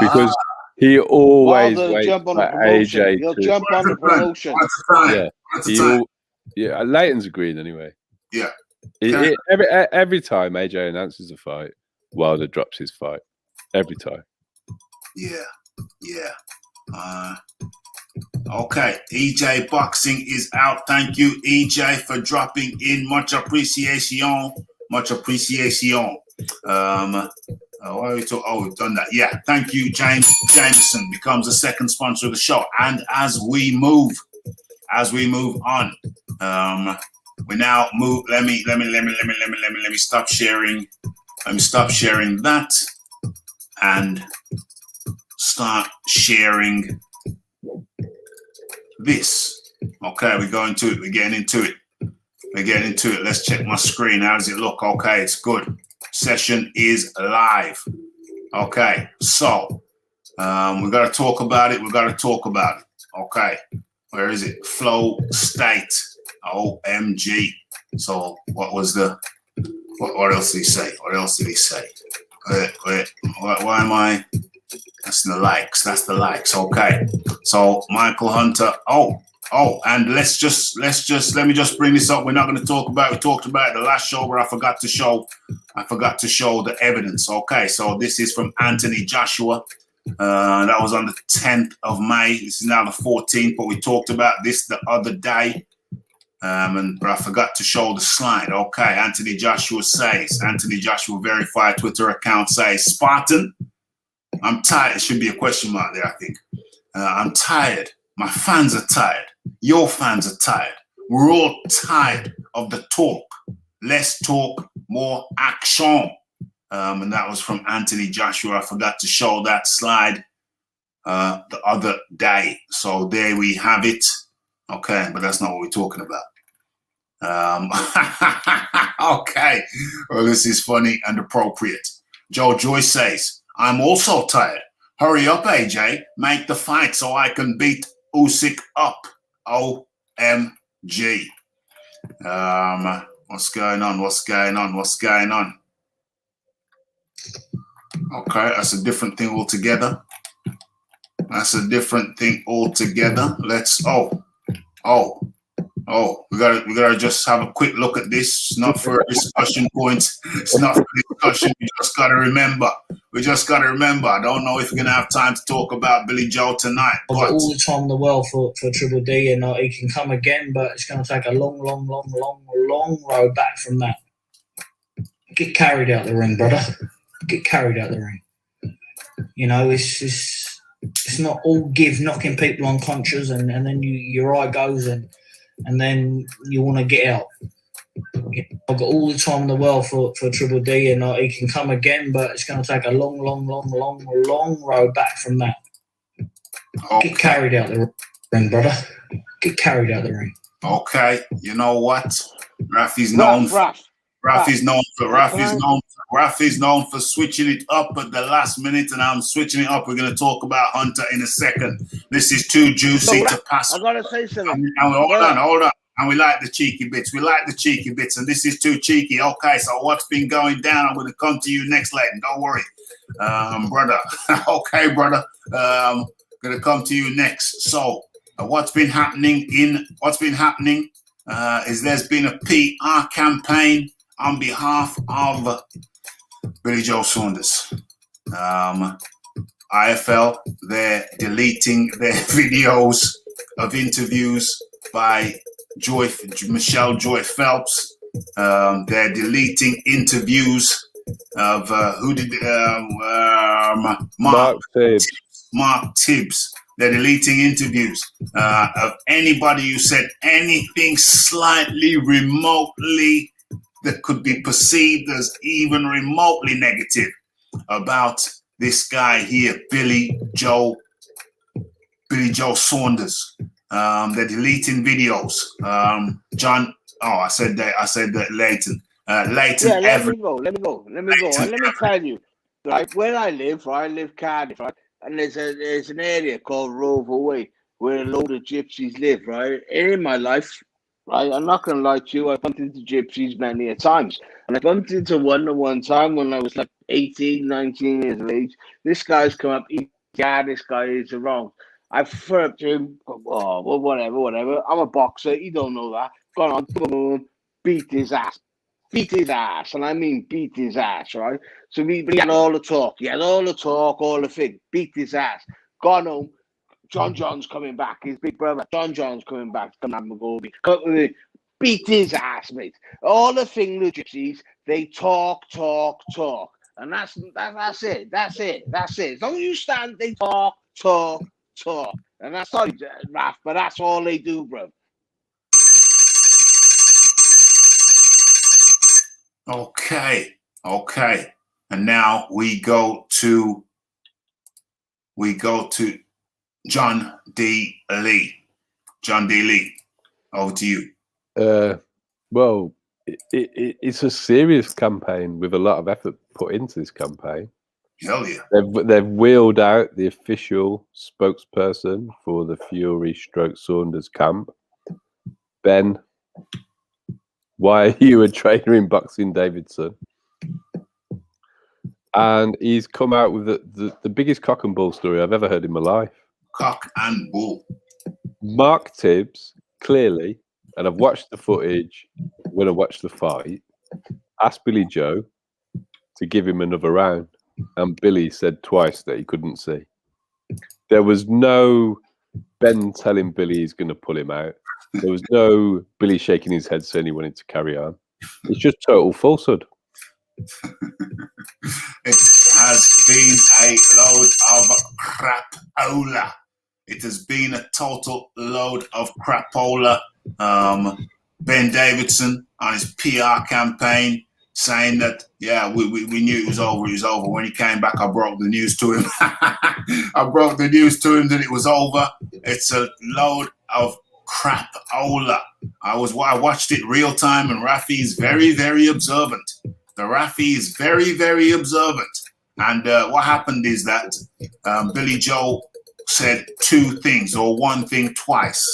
[SPEAKER 3] Because he always waits for AJ
[SPEAKER 2] He'll jump on the promotion.
[SPEAKER 3] Yeah, Leighton's agreeing anyway.
[SPEAKER 1] Yeah.
[SPEAKER 3] Every time AJ announces a fight, Wilder drops his fight. Every time.
[SPEAKER 1] Okay, EJ Boxing is out. Thank you, EJ, for dropping in. Much appreciation. Much appreciation. Why are we talking? Oh, we've done that. Yeah, thank you, Jameson becomes the second sponsor of the show. And as we move on, we now move. Let me stop sharing. Let me stop sharing that and start sharing this. Okay, we're going to it. We're getting into it. Let's check my screen. How does it look? Okay, it's good. Session is live. Okay, so we got to talk about it. Okay, where is it? Flow state. OMG. So what was the? What else did he say? Why am I? That's the likes. Okay. So Michael Hunter. And let me just bring this up. We're not going to talk about. We talked about it the last show where I forgot to show the evidence. Okay. So this is from Anthony Joshua. That was on the 10th of May. This is now the 14th, but we talked about this the other day. But I forgot to show the slide. Okay. Anthony Joshua verified Twitter account says, Spartan, I'm tired. It should be a question mark there, I think. I'm tired. My fans are tired. Your fans are tired. We're all tired of the talk. Less talk, more action. And that was from Anthony Joshua. I forgot to show that slide the other day. So there we have it. Okay, but that's not what we're talking about. Okay. Well, this is funny and appropriate. Joe Joyce says, I'm also tired. Hurry up, AJ. Make the fight so I can beat Usyk up. OMG. What's going on? Okay, that's a different thing altogether. Let's we gotta just have a quick look at this. It's not for a discussion point. It's not for discussion. We just gotta remember. I don't know if we're gonna have time to talk about Billy Joe tonight.
[SPEAKER 10] But all the time in the world for Triple D, and he can come again, but it's gonna take a long road back from that. Get carried out the ring, brother. Get carried out the ring. You know, it's not all give, knocking people unconscious, and then your eye goes and then you want to get out. I've got all the time in the world for Triple D, and he can come again, but it's going to take a long road back from that. Okay. Get carried out the ring, brother. Get carried out the ring.
[SPEAKER 1] Okay, you know what? Rafi's known for switching it up at the last minute, and I'm switching it up. We're going to talk about Hunter in a second. This is too juicy to pass.
[SPEAKER 2] I gotta say something.
[SPEAKER 1] Hold on. And we like the cheeky bits. And this is too cheeky. Okay, so what's been going down? I'm going to come to you next, Leighton. Don't worry, brother. Okay, brother. Going to come to you next. So, what's been happening is there's been a PR campaign on behalf of Billy Joe Saunders. IFL, they're deleting their videos of interviews by Michelle Joy Phelps. They're deleting interviews of Mark Tibbs. They're deleting interviews of anybody who said anything slightly remotely that could be perceived as even remotely negative about this guy here, Billy Joe Saunders. They're deleting videos. John, I said that Leighton. Leighton.
[SPEAKER 2] Yeah, let me go. And let me tell you, right? Where I live Cardiff, right? And there's an area called Rover Way where a load of gypsies live, right? In my life, right? I'm not gonna lie to you, I bumped into gypsies many a times. And I bumped into one time when I was like 18, 19 years of age. This guy's come up, this guy is wrong. I referred to him, whatever. I'm a boxer, you don't know that. Gone on, boom, beat his ass. beat his ass, and I mean beat his ass, right? So he had all the talk, all the thing, beat his ass, gone home. John John's coming back, his big brother. John John's coming back, come on, McGovey. Beat his ass, mate. All the thing, the gypsies, they talk. And that's it. That's it. As long as you stand, they talk. And that's sorry, Raf, but that's all they do, bro.
[SPEAKER 1] Okay. And now we go to John D. Lee. John D. Lee, over to you.
[SPEAKER 3] Well, it's a serious campaign with a lot of effort put into this campaign.
[SPEAKER 1] Hell yeah.
[SPEAKER 3] They've wheeled out the official spokesperson for the Fury / Saunders camp. Ben, why are you a trainer in boxing, Davidson? And he's come out with the biggest cock and bull story I've ever heard in my life.
[SPEAKER 1] Cock and bull.
[SPEAKER 3] Mark Tibbs, clearly, and I've watched the footage when I watched the fight, asked Billy Joe to give him another round. And Billy said twice that he couldn't see. There was no Ben telling Billy he's going to pull him out. There was no Billy shaking his head saying he wanted to carry on. It's just total falsehood.
[SPEAKER 1] It has been a load of crapola. It has been a total load of crapola. Ben Davidson on his PR campaign saying that, yeah, we knew it was over. When he came back, I broke the news to him. I broke the news to him that it was over. It's a load of crapola. I watched it real time, and Rafi is very, very observant. The Rafi is very, very observant. And what happened is that Billy Joe said two things, or one thing twice.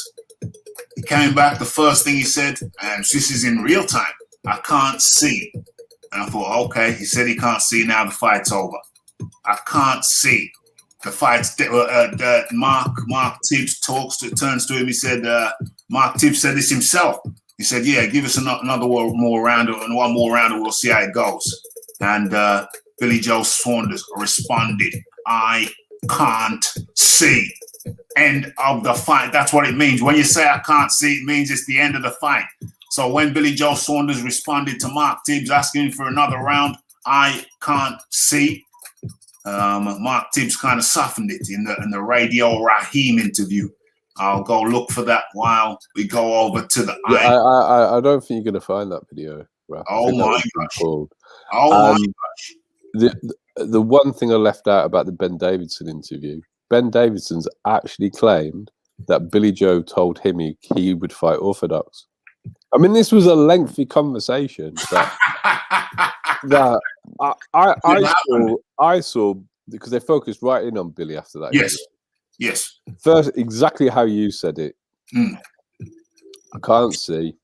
[SPEAKER 1] He came back, the first thing he said, and this is in real time, I can't see. And I thought, okay, he said he can't see, now the fight's over. I can't see. The fight's Mark Tibbs turns to him, he said, Mark Tibbs said this himself. He said, yeah, give us another more round, and one more round, and we'll see how it goes. And Billy Joe Saunders responded, I can't see. End of the fight. That's what it means. When you say I can't see, it means it's the end of the fight. So when Billy Joe Saunders responded to Mark Tibbs asking for another round, I can't see. Mark Tibbs kind of softened it in the Radio Raheem interview. I'll go look for that while we go over to the.
[SPEAKER 3] Yeah, I don't think you're going to find that video. Ralph.
[SPEAKER 1] Oh my gosh!
[SPEAKER 3] Oh
[SPEAKER 1] my gosh!
[SPEAKER 3] The one thing I left out about the Ben Davidson interview, Ben Davidson's actually claimed that Billy Joe told him he would fight Orthodox. I mean, this was a lengthy conversation that I saw because they focused right in on Billy after that.
[SPEAKER 1] Yes. Yes.
[SPEAKER 3] First, exactly how you said it. I can't see.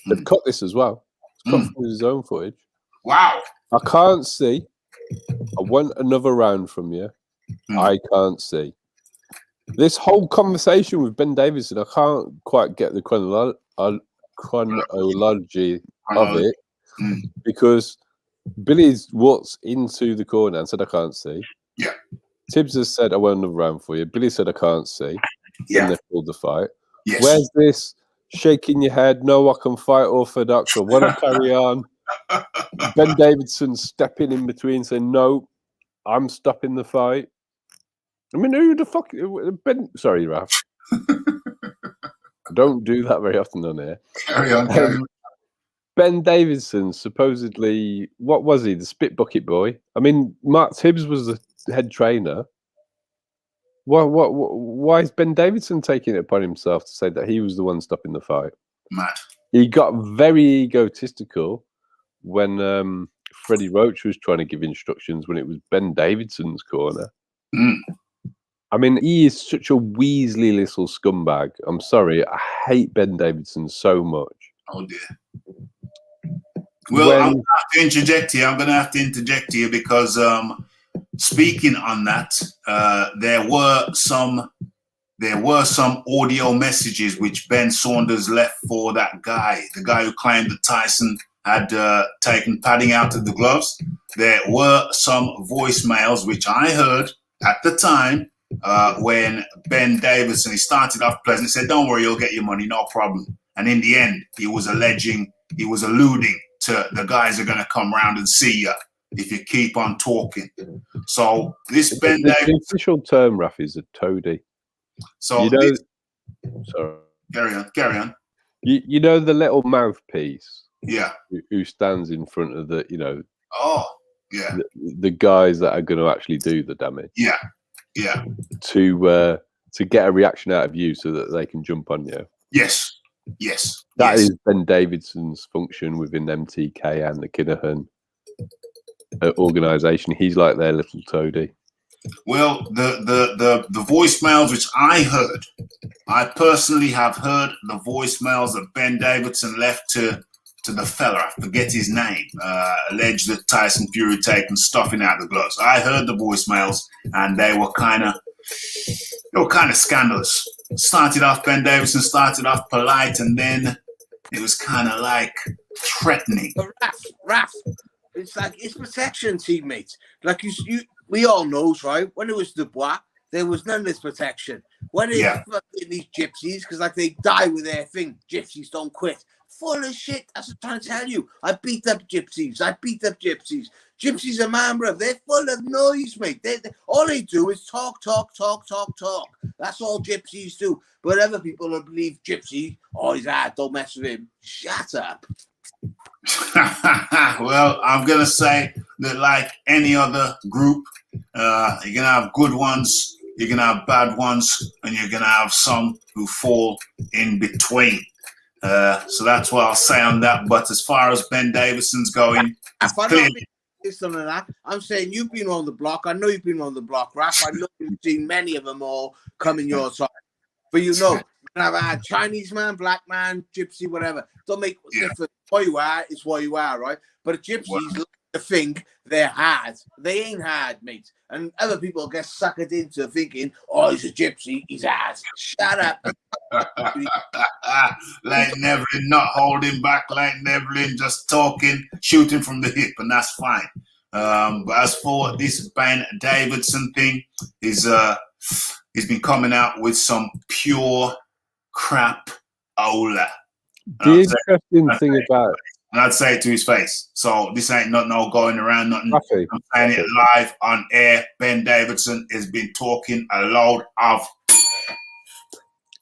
[SPEAKER 3] They've cut this as well. It's cut from his own footage.
[SPEAKER 1] Wow.
[SPEAKER 3] I can't see. I want another round from you. I can't see. This whole conversation with Ben Davidson, I can't quite get the chronology of it because Billy's walked into the corner and said, I can't see.
[SPEAKER 1] Yeah.
[SPEAKER 3] Tibbs has said, I want another round for you. Billy said, I can't see.
[SPEAKER 1] Yeah.
[SPEAKER 3] And they pulled the fight.
[SPEAKER 1] Yes.
[SPEAKER 3] Where's this shaking your head? No, I can fight Orthodox. I want to carry on. Ben Davidson stepping in between saying, no, I'm stopping the fight. I mean, who the fuck? Ben, sorry, Ralph. Don't do that very often on here.
[SPEAKER 1] Carry on.
[SPEAKER 3] Ben Davidson, supposedly, what was he? The spit bucket boy? I mean, Mark Tibbs was the head trainer. Why is Ben Davidson taking it upon himself to say that he was the one stopping the fight?
[SPEAKER 1] Mad.
[SPEAKER 3] He got very egotistical when Freddie Roach was trying to give instructions when it was Ben Davidson's corner. I mean, he is such a Weasley little scumbag. I'm sorry. I hate Ben Davidson so much.
[SPEAKER 1] Oh, dear. Well, I'm going to have to interject here. I'm going to have to interject here because speaking on that, there were some audio messages which Ben Saunders left for that guy, the guy who claimed that Tyson had taken padding out of the gloves. There were some voicemails which I heard at the time when Ben Davidson, he started off pleasant, he said, "Don't worry, you'll get your money, no problem." And in the end, he was alluding to the guys are going to come round and see you if you keep on talking. So this Ben Davidson,
[SPEAKER 3] the official term, Raf, is a toady.
[SPEAKER 1] So
[SPEAKER 3] you know,
[SPEAKER 1] sorry, carry on.
[SPEAKER 3] You know the little mouthpiece,
[SPEAKER 1] yeah,
[SPEAKER 3] who stands in front of the,
[SPEAKER 1] oh yeah,
[SPEAKER 3] the guys that are going to actually do the damage.
[SPEAKER 1] Yeah,
[SPEAKER 3] to get a reaction out of you so that they can jump on you.
[SPEAKER 1] Yes.
[SPEAKER 3] That is Ben Davidson's function within MTK and the Kinahan organization. He's like their little toady.
[SPEAKER 1] Well, the voicemails which I heard, I personally have heard the voicemails that Ben Davidson left to the fella, I forget his name, alleged that Tyson Fury taken stuffing out the gloves. I heard the voicemails and they were kind of scandalous. Ben Davidson started off polite, and then it was kind of like threatening.
[SPEAKER 2] But Raf, it's like it's protection, teammates. Like we all knows, right? When it was Dubois, there was none of this protection. When it's fucking these gypsies, because like they die with their thing, gypsies don't quit. Full of shit. That's what I'm trying to tell you. I beat up gypsies. Gypsies are man, bro. They're full of noise, mate. All they do is talk. That's all gypsies do. But other people will believe gypsy, oh, he's hard, don't mess with him. Shut up.
[SPEAKER 1] Well, I'm going to say that like any other group, you're going to have good ones, you're going to have bad ones, and you're going to have some who fall in between. So that's what I'll say on that. But as far as Ben Davidson's going,
[SPEAKER 2] Listen to that. I'm saying you've been on the block. I know you've been on the block, Raf. I know you've seen many of them all coming your side. But you can have a Chinese man, black man, gypsy, whatever. Don't make a difference. What you are is what you are, right? But gypsies like to think they're hard. They ain't hard, mate. And other people get suckered into thinking, oh, he's a gypsy, he's hard. Shut up.
[SPEAKER 1] Like Nevlin, not holding back, like Nevlin, just talking, shooting from the hip, and that's fine. But as for this Ben Davidson thing, he's been coming out with some pure crap ola.
[SPEAKER 3] The interesting thing about,
[SPEAKER 1] and I'd say it to his face. So this ain't no going around, nothing.
[SPEAKER 3] Rafi,
[SPEAKER 1] I'm saying it live on air. Ben Davidson has been talking a load of.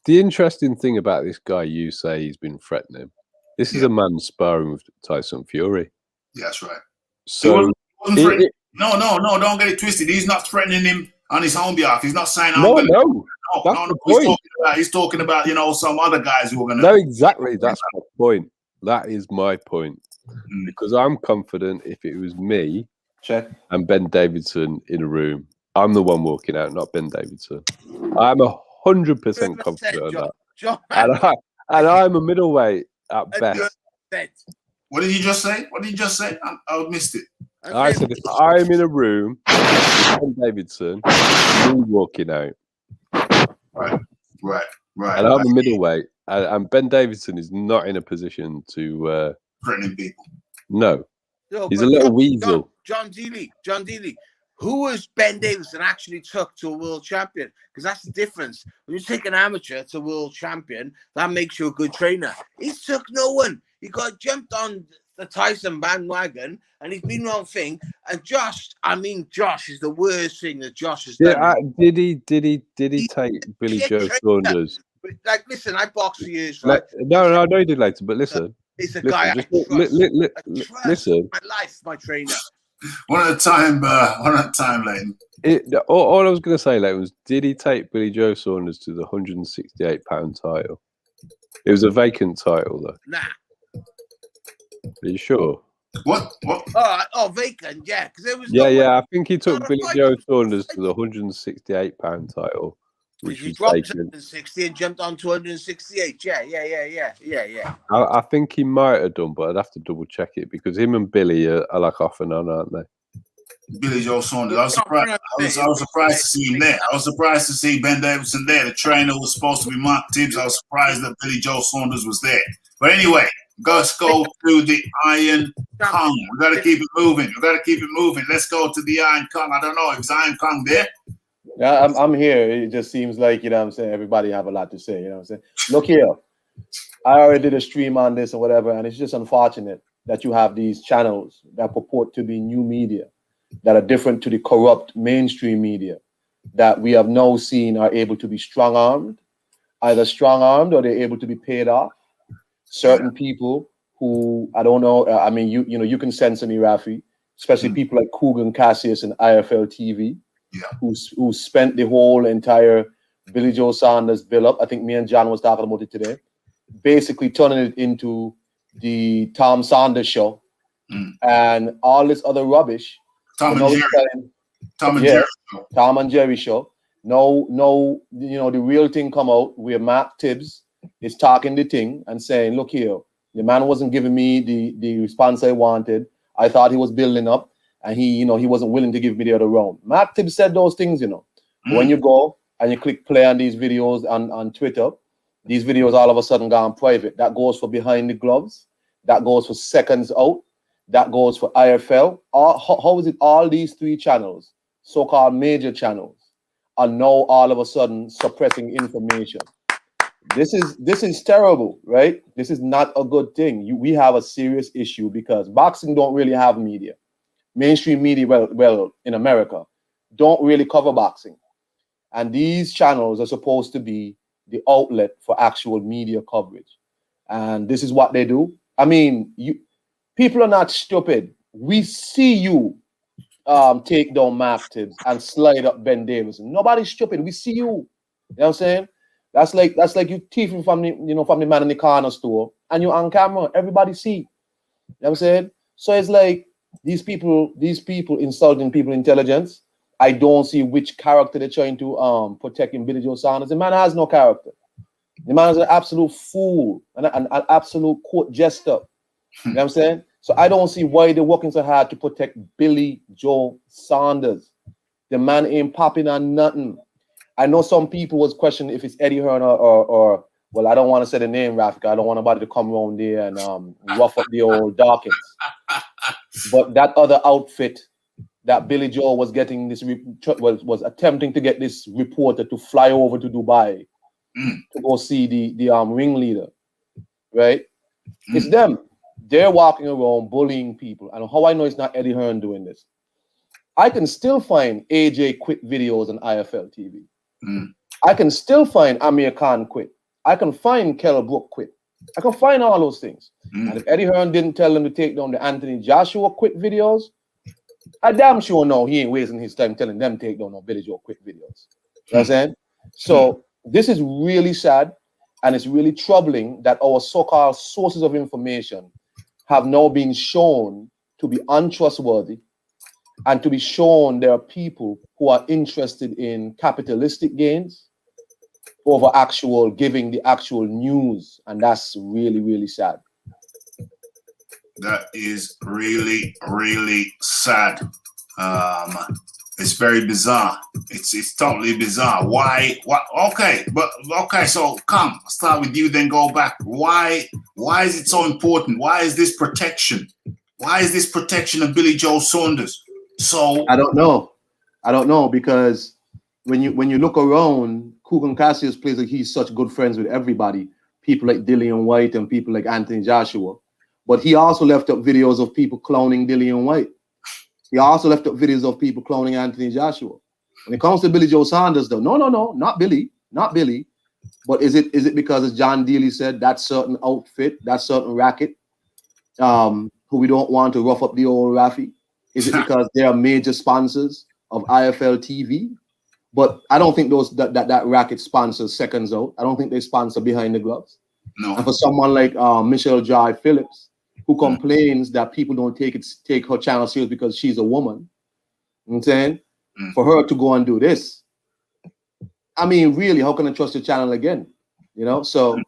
[SPEAKER 3] The interesting thing about this guy, you say he's been threatening. This is a man sparring with Tyson Fury.
[SPEAKER 1] Yeah, that's right.
[SPEAKER 3] So
[SPEAKER 1] no, don't get it twisted. He's not threatening him on his own behalf. He's not saying, He's talking about some other guys who are gonna.
[SPEAKER 3] No, exactly. That's my point. That is my point. Because I'm confident if it was me and Ben Davidson in a room, I'm the one walking out, not Ben Davidson. I'm 100% confident of that. And I'm a middleweight at best.
[SPEAKER 1] What did you just say? I missed it.
[SPEAKER 3] I said if I'm in a room with Ben Davidson, me walking out.
[SPEAKER 1] Right.
[SPEAKER 3] And I'm a middleweight, and Ben Davidson is not in a position to
[SPEAKER 1] threatening people.
[SPEAKER 3] No, he's a little weasel.
[SPEAKER 2] John Dealey. Who was Ben Davidson actually took to a world champion? Because that's the difference. When you take an amateur to world champion, that makes you a good trainer. He took no one. He got jumped on the Tyson bandwagon, and he's been wrong thing. And Josh is the worst thing that Josh has done.
[SPEAKER 3] Did he take Billy Joe Saunders?
[SPEAKER 2] Like, listen, I boxed for years, right?
[SPEAKER 3] No, I know he did later, but listen.
[SPEAKER 2] He's a guy I trust.
[SPEAKER 3] Listen.
[SPEAKER 2] My life, my trainer.
[SPEAKER 1] One at a time, Leighton.
[SPEAKER 3] All I was going to say, Leighton, was did he take Billy Joe Saunders to the 168-pound title? It was a vacant title, though.
[SPEAKER 2] Nah.
[SPEAKER 3] Are you sure?
[SPEAKER 1] What?
[SPEAKER 2] Vacant, yeah. Because it was.
[SPEAKER 3] Yeah. I think he took Billy Joe Saunders to the 168-pound title. Which
[SPEAKER 2] he dropped 160 and jumped on to 168. Yeah.
[SPEAKER 3] I think he might have done, but I'd have to double check it because him and Billy are like off and on, aren't they?
[SPEAKER 1] Billy Joe Saunders. I was surprised to see him there. I was surprised to see Ben Davidson there. The trainer was supposed to be Mark Tibbs. I was surprised that Billy Joe Saunders was there. But anyway, Let's go to the Iron Kong. We gotta keep it moving. Let's go to the Iron Kong. I don't know if Iron Kong there.
[SPEAKER 8] Yeah, I'm here. It just seems like, you know what I'm saying, everybody have a lot to say, you know what I'm saying? Look here. I already did a stream on this or whatever, and it's just unfortunate that you have these channels that purport to be new media that are different to the corrupt mainstream media that we have now seen are able to be strong-armed, either strong-armed or they're able to be paid off. Certain people who, I don't know, I mean, you can censor me, Rafi, especially people like Coogan Cassius and IFL TV, who spent the whole entire Billy Joe Saunders bill up. I think me and John was talking about it today, basically turning it into the Tom Saunders show and all this other rubbish.
[SPEAKER 1] Tom and Jerry show.
[SPEAKER 8] No, the real thing come out where Mark Tibbs is talking the thing and saying, look here, the man wasn't giving me the response I wanted. I thought he was building up, and he wasn't willing to give me the other round. Mark Tibbs said those things, When you go and you click play on these videos on Twitter, these videos all of a sudden gone private. That goes for behind the gloves. That goes for seconds out. That goes for IFL. How is it all these three channels, so-called major channels, are now all of a sudden suppressing information? This is terrible, right? This is not a good thing. We have a serious issue because boxing don't really have media. Mainstream media, well, in America, don't really cover boxing. And these channels are supposed to be the outlet for actual media coverage. And this is what they do. I mean, people are not stupid. We see you take down Mark Tibbs and slide up Ben Davison. Nobody's stupid. We see you. You know what I'm saying? That's like you thieving from the man in the corner store and you're on camera. Everybody see. You know what I'm saying? So it's like these people insulting people's intelligence. I don't see which character they're trying to protect in Billy Joe Saunders. The man has no character. The man is an absolute fool and an absolute court jester. You know what I'm saying? So I don't see why they're working so hard to protect Billy Joe Saunders. The man ain't popping on nothing. I know some people was questioning if it's Eddie Hearn or well, I don't want to say the name, Rafika. I don't want nobody to come around there and rough up the old Dawkins. But that other outfit that Billy Joe was getting was attempting to get this reporter to fly over to Dubai to go see the ringleader, right? It's them. They're walking around bullying people. And how I know it's not Eddie Hearn doing this? I can still find AJ quit videos on IFL TV. I can still find Amir Khan quit. I can find Kell Brook quit. I can find all those things. And if Eddie Hearn didn't tell them to take down the Anthony Joshua quit videos, I damn sure know he ain't wasting his time telling them to take down no Billy Joe quit videos. You know what I'm saying? So this is really sad, and it's really troubling that our so-called sources of information have now been shown to be untrustworthy and to be shown there are people who are interested in capitalistic gains over actual giving the actual news. And that's really, really sad.
[SPEAKER 1] That is really, really sad. It's very bizarre. It's totally bizarre. Why? What? Okay, so come, start with you, then go back. Why is it so important? Why is this protection? Why is this protection of Billy Joe Saunders? So
[SPEAKER 8] I don't know because when you look around, Coogan Cassius plays like he's such good friends with everybody. People like Dillian White and people like Anthony Joshua. But he also left up videos of people cloning Dillian White. He also left up videos of people cloning Anthony Joshua. When it comes to Billy Joe Saunders, though, no, not Billy. But is it because, as John Dealey said, that certain outfit, that certain racket, who we don't want to rough up the old Rafi? Is it because they are major sponsors of IFL TV? But I don't think that racket sponsors Seconds Out. I don't think they sponsor Behind the Gloves.
[SPEAKER 1] No.
[SPEAKER 8] And for someone like Michelle Jai Phillips, who complains that people don't take her channel serious because she's a woman, you know what I'm saying? For her to go and do this, I mean, really, how can I trust the channel again? So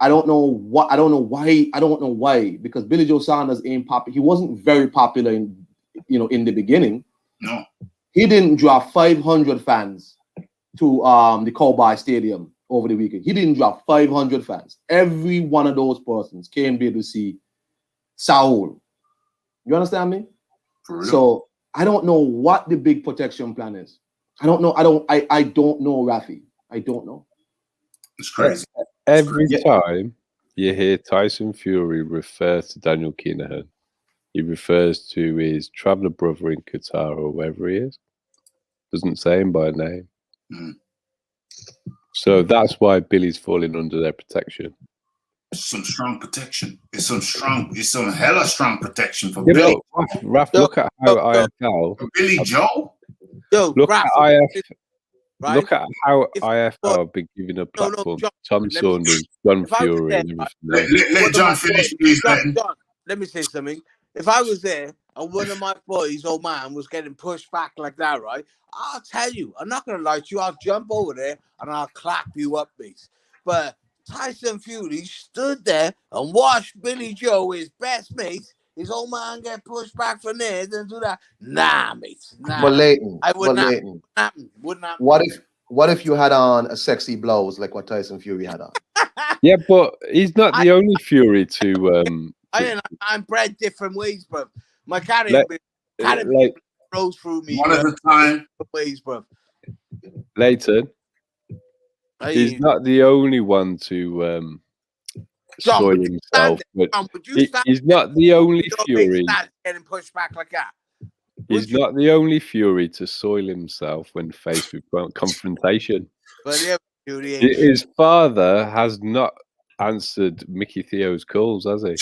[SPEAKER 8] I don't know why, because Billy Joe Saunders ain't popular. He wasn't very popular in the beginning.
[SPEAKER 1] No.
[SPEAKER 8] He didn't draw 500 fans to the Cowboy Stadium over the weekend. He didn't drop 500 fans. Every one of those persons came there to see Saul. You understand me? So I don't know what the big protection plan is. I don't know. I don't know, Rafi. I don't know.
[SPEAKER 1] It's crazy.
[SPEAKER 3] Every time you hear Tyson Fury refer to Daniel Kinahan, he refers to his traveller brother in Qatar or wherever he is. Doesn't say him by name. So that's why Billy's falling under their protection.
[SPEAKER 1] Some strong protection. It's some hella strong protection for
[SPEAKER 3] Yeah,
[SPEAKER 1] Billy.
[SPEAKER 3] Raf, look at how IFL.
[SPEAKER 1] For Billy Joe.
[SPEAKER 3] Look
[SPEAKER 2] Raf,
[SPEAKER 3] at IF.
[SPEAKER 2] right?
[SPEAKER 3] Look at how
[SPEAKER 2] If-
[SPEAKER 3] IFL have been given a platform.
[SPEAKER 2] John,
[SPEAKER 3] Tom Saunders, John
[SPEAKER 2] if I was
[SPEAKER 3] Fury,
[SPEAKER 2] there,
[SPEAKER 3] and everything.
[SPEAKER 1] Let John finish, please, Ben.
[SPEAKER 2] John, let me say something. If I was there and one of my boys, old man, was getting pushed back like that, right? I'll tell you, I'm not gonna lie to you. I'll jump over there and I'll clap you up, mate. But Tyson Fury stood there and watched Billy Joe, his best mate, his old man, get pushed back from there and do that. Nah, mate. Nah.
[SPEAKER 8] But Leighton,
[SPEAKER 2] I would not.
[SPEAKER 8] Leighton,
[SPEAKER 2] Wouldn't happen.
[SPEAKER 8] what if you had on a sexy blouse like what Tyson Fury had on?
[SPEAKER 3] Yeah, but he's not the only Fury to.
[SPEAKER 2] I'm bred different ways, bro. My carry flows through me.
[SPEAKER 1] One at a time.
[SPEAKER 2] Ways, bro.
[SPEAKER 3] Leighton, he's not the only one to soil himself. But he's not the only Fury.
[SPEAKER 2] Getting pushed back like that.
[SPEAKER 3] He's not the only Fury to soil himself when faced with confrontation.
[SPEAKER 2] But yeah,
[SPEAKER 3] his father has not answered Mickey Theo's calls, has he?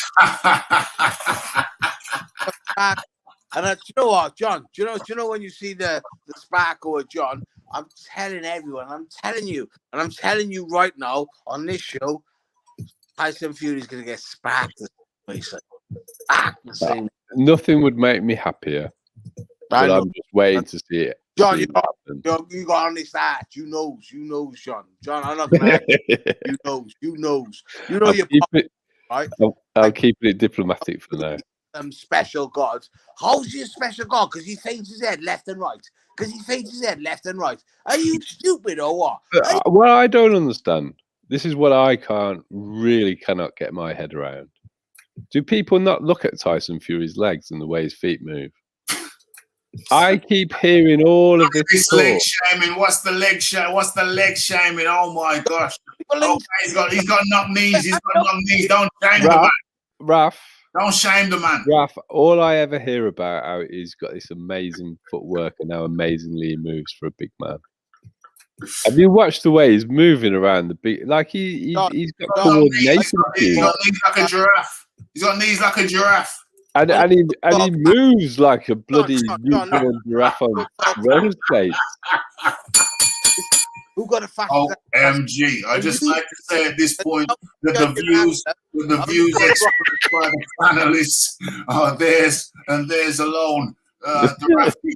[SPEAKER 2] And you know what, John? Do you know when you see the sparkle with John? I'm telling everyone, I'm telling you, and I'm telling you right now on this show, Tyson Fury's gonna get sparked.
[SPEAKER 3] Nothing would make me happier. But I'm just waiting to see it.
[SPEAKER 2] John, you got on this art. You knows, John. John, I'm not gonna act. You knows. You know your right?
[SPEAKER 3] I'll keep it diplomatic for now.
[SPEAKER 2] Special gods. How's your special god? Because he faints his head left and right. Are you stupid or what?
[SPEAKER 3] Well, I don't understand. This is what I cannot get my head around. Do people not look at Tyson Fury's legs and the way his feet move? I keep hearing all of this
[SPEAKER 1] leg shaming. What's the leg shaming? Oh my gosh! Okay, he's got knock knees. Don't shame the man.
[SPEAKER 3] Raf.
[SPEAKER 1] Don't shame the man.
[SPEAKER 3] Raf, all I ever hear about how he's got this amazing footwork and how amazingly he moves for a big man. Have you watched the way he's moving around the big? Like he's got coordination.
[SPEAKER 1] He's got knees like a giraffe. He's got knees like a giraffe.
[SPEAKER 3] And he moves like a bloody newborn giraffe on roller skates.
[SPEAKER 2] Who got a fast?
[SPEAKER 1] OMG! I just like to say at this point that the views expressed by the panelists are theirs and theirs alone. The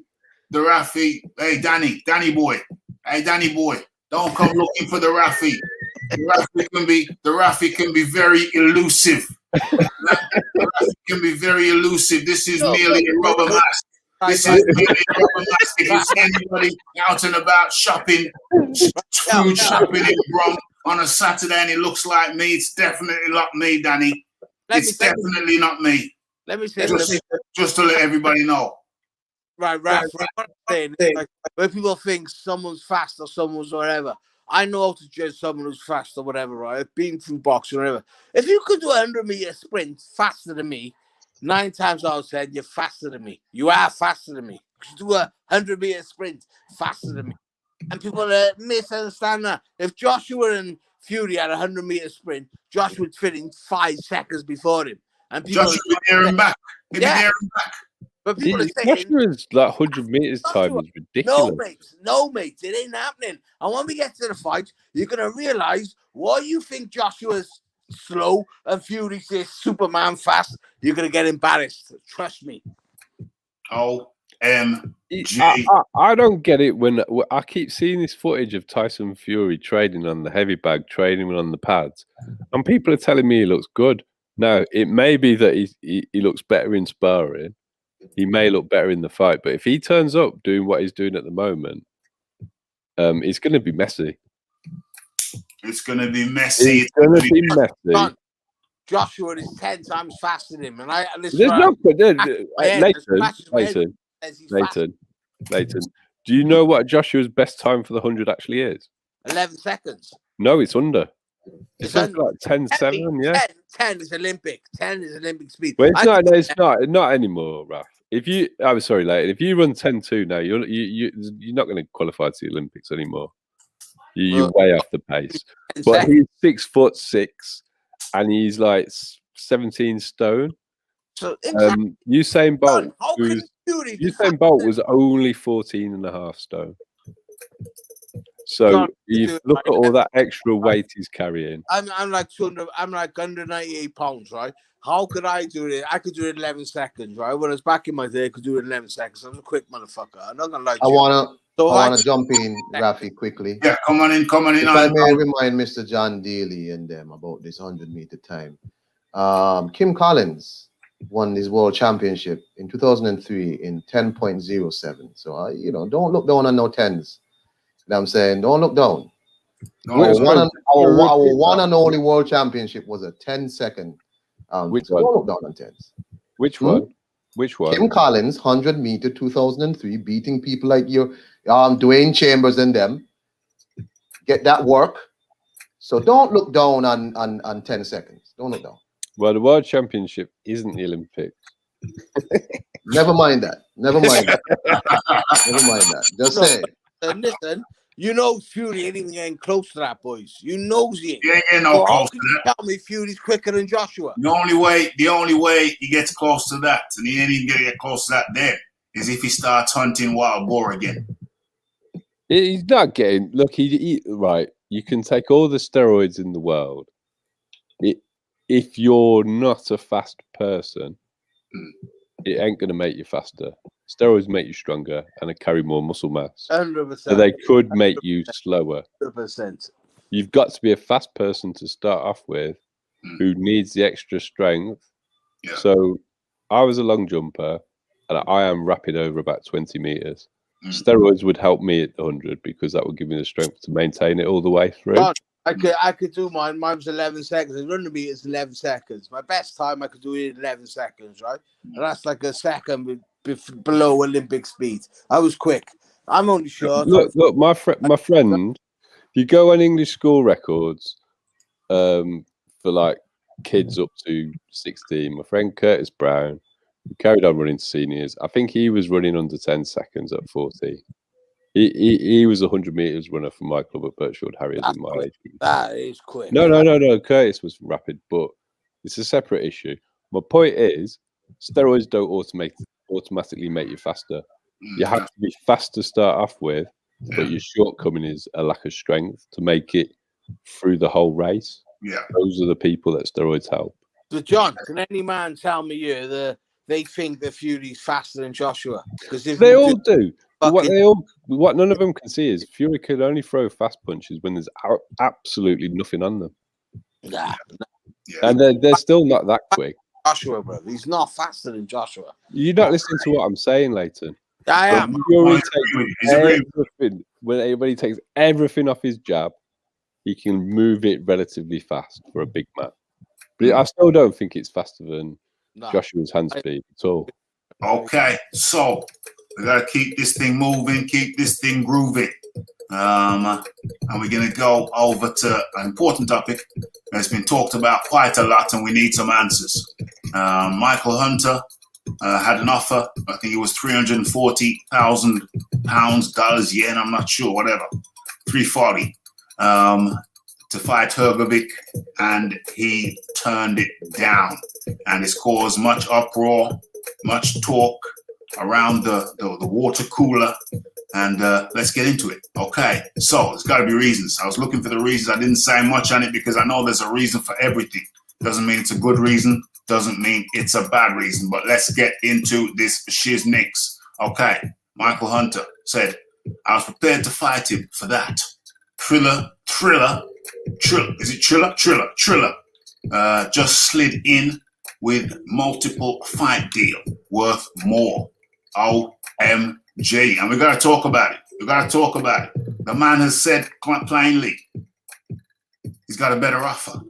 [SPEAKER 1] Rafi, hey Danny boy, don't come looking for the Rafi. The Rafi can be very elusive. This is merely a rubber mask. If you see anybody out and about shopping, food shopping in Brom on a Saturday and it looks like me, it's definitely not me, Danny. It's definitely not me.
[SPEAKER 2] Let me say
[SPEAKER 1] just to let everybody know.
[SPEAKER 2] Right. What I'm saying is like, when people think someone's fast or someone's whatever, I know how to judge someone who's fast or whatever, right? I've been through boxing or whatever. If you could do a 100-meter sprint faster than me, 9 times out of 10, you're faster than me. You are faster than me. You do a 100-meter sprint faster than me. And people misunderstand that. If Joshua and Fury had a 100-meter sprint, Joshua would fit in 5 seconds before him. And people
[SPEAKER 1] Joshua would be there and back. He'd be there and back.
[SPEAKER 2] But people are saying
[SPEAKER 3] Joshua's like 100 meters time is ridiculous.
[SPEAKER 2] No, mate, it ain't happening. And when we get to the fight, you're gonna realize why you think Joshua's slow and Fury's this Superman fast. You're gonna get embarrassed. Trust me.
[SPEAKER 1] OMG.
[SPEAKER 3] I don't get it when I keep seeing this footage of Tyson Fury training on the heavy bag, training on the pads, and people are telling me he looks good. Now, it may be that he looks better in sparring. He may look better in the fight, but if he turns up doing what he's doing at the moment, it's going to be messy.
[SPEAKER 1] It's going to be messy.
[SPEAKER 3] It's going to be messy.
[SPEAKER 2] John, Joshua is 10 times faster than him, and
[SPEAKER 3] There's no, Leighton.
[SPEAKER 2] Leighton.
[SPEAKER 3] Do you know what Joshua's best time for the 100 actually is?
[SPEAKER 2] 11 seconds.
[SPEAKER 3] No, it's under.
[SPEAKER 2] It's
[SPEAKER 3] It's like 10-7, yeah.
[SPEAKER 2] 10 is Olympic. 10 is Olympic speed.
[SPEAKER 3] Well, it's not anymore, Raf. I'm sorry, Leighton. If you run 10-2 now, you're not going to qualify to the Olympics anymore. You're way off the pace. But he's 6'6", and he's like 17 stone.
[SPEAKER 2] So
[SPEAKER 3] Usain Bolt,
[SPEAKER 2] how can
[SPEAKER 3] Usain Bolt was only 14.5 stone. So
[SPEAKER 2] John,
[SPEAKER 3] you look at all that extra weight he's carrying.
[SPEAKER 2] I'm like 200. I'm like 198 pounds, right? How could I do it? I could do it in 11 seconds, right? When I was back in my day, I could do it in 11 seconds. I'm a quick motherfucker. I'm not gonna lie to you.
[SPEAKER 8] I wanna jump in, Rafi, quickly.
[SPEAKER 1] Yeah, come on in.
[SPEAKER 8] If I may remind Mr. John Daly and them about this 100-meter time. Kim Collins won his world championship in 2003 in 10.07. So don't look down on no 10s. You know what I'm saying? Don't look down. Our one and only world championship was a 10-second.
[SPEAKER 3] Which
[SPEAKER 8] so
[SPEAKER 3] one?
[SPEAKER 8] Don't look down on 10s.
[SPEAKER 3] Which one? Which one?
[SPEAKER 8] Kim Collins, 100-meter, 2003, beating people like you, Dwayne Chambers and them. Get that work. So don't look down on 10 seconds. Don't look down.
[SPEAKER 3] Well, the World Championship isn't the Olympics.
[SPEAKER 8] Never mind that. Never mind that. Just say.
[SPEAKER 2] Listen, you know Fury ain't even getting close to that, boys. You know he ain't.
[SPEAKER 1] He ain't getting no close to that.
[SPEAKER 2] Tell me Fury's quicker than Joshua.
[SPEAKER 1] The only way he gets close to that, and he ain't even gonna get close to that then, is if he starts hunting wild boar again.
[SPEAKER 3] He's not getting. Look, right. You can take all the steroids in the world. If you're not a fast person, it ain't going to make you faster. Steroids make you stronger and carry more muscle mass.
[SPEAKER 2] 100%.
[SPEAKER 3] So they could make you slower.
[SPEAKER 2] 100%.
[SPEAKER 3] You've got to be a fast person to start off with who needs the extra strength.
[SPEAKER 1] Yeah.
[SPEAKER 3] So I was a long jumper and I am rapid over about 20 meters. Steroids would help me at 100 because that would give me the strength to maintain it all the way through.
[SPEAKER 2] But I could do mine. Mine was 11 seconds. The run to me is 11 seconds. My best time I could do it in 11 seconds, right? And that's like a second below Olympic speed. I was quick. I'm only short.
[SPEAKER 3] Look, my friend, if you go on English school records for like kids up to 16, my friend Curtis Brown, he carried on running to seniors. I think he was running under 10 seconds at 40. He was a 100 meters runner for my club at Birchfield Harriers in my age.
[SPEAKER 2] That is quick.
[SPEAKER 3] No. Curtis was rapid, but it's a separate issue. My point is, steroids don't automatically make you faster. You have to be fast to start off with, but your shortcoming is a lack of strength to make it through the whole race.
[SPEAKER 1] Yeah,
[SPEAKER 3] those are the people that steroids help.
[SPEAKER 2] So, John, can any man tell me here they think that Fury's faster than Joshua? Because
[SPEAKER 3] they all do. What none of them can see is Fury can only throw fast punches when there's absolutely nothing on them.
[SPEAKER 2] Nah.
[SPEAKER 3] And they're still not that quick.
[SPEAKER 2] Joshua, bro, he's not faster than Joshua.
[SPEAKER 3] You're not listening to what I'm saying, Leighton.
[SPEAKER 2] I am.
[SPEAKER 3] When he takes everything off his jab, he can move it relatively fast for a big man. But I still don't think it's faster than Joshua's hand speed at all.
[SPEAKER 1] Okay, so we got to keep this thing moving, keep this thing grooving. And we're going to go over to an important topic that's been talked about quite a lot, and we need some answers. Michael Hunter had an offer. I think it was $340,000, dollars, yen, I'm not sure, whatever. 340 to fight Hrgovic, and he turned it down. And it's caused much uproar, much talk around the water cooler. And let's get into it. Okay, so there's got to be reasons. I was looking for the reasons. I didn't say much on it because I know there's a reason for everything. Doesn't mean it's a good reason. Doesn't mean it's a bad reason. But let's get into this shiznix. Okay, Michael Hunter said, I was prepared to fight him for that. Triller. Is it Triller? Just slid in with multiple fight deal worth more. OMG. And we got to talk about it. The man has said quite plainly, He's got a better offer.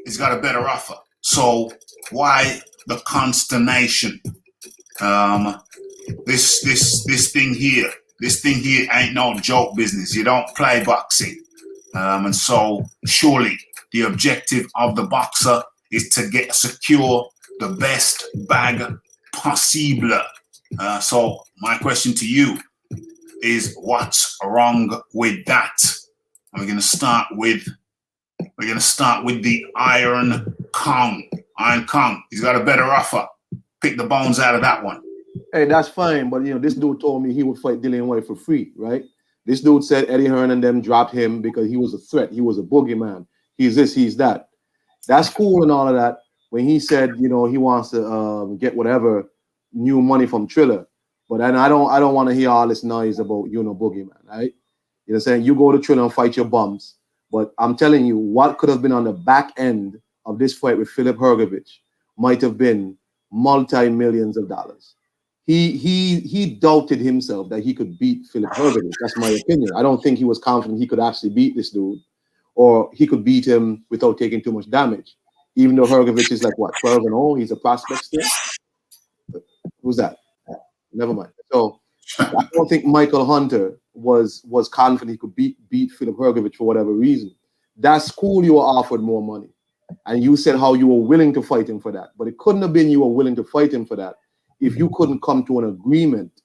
[SPEAKER 1] He's got a better offer. So why the consternation? This thing here ain't no joke business. You don't play boxing. And so surely the objective of the boxer is to secure the best bag possible. So my question to you is, what's wrong with that? And we're gonna start with the Iron Kong. Iron Kong. He's got a better offer. Pick the bones out of that one.
[SPEAKER 8] Hey, that's fine, but this dude told me he would fight Dillian White for free, right? This dude said Eddie Hearn and them dropped him because he was a threat. He was a boogeyman. He's this, he's that. That's cool and all of that. When he said, he wants to get whatever new money from Triller, but then I don't want to hear all this noise about boogeyman, right? You know what I'm saying? You go to Triller and fight your bums, but I'm telling you, what could have been on the back end of this fight with Filip Hrgović might have been multi-millions of dollars. He doubted himself that he could beat Filip Hrgović. That's my opinion. I don't think he was confident he could actually beat this dude, or he could beat him without taking too much damage. Even though Hrgović is like 12-0, he's a prospect still. Who's that? Never mind. So I don't think Michael Hunter was confident he could beat Filip Hrgović for whatever reason. That's cool. You were offered more money, and you said how you were willing to fight him for that. But it couldn't have been you were willing to fight him for that if you couldn't come to an agreement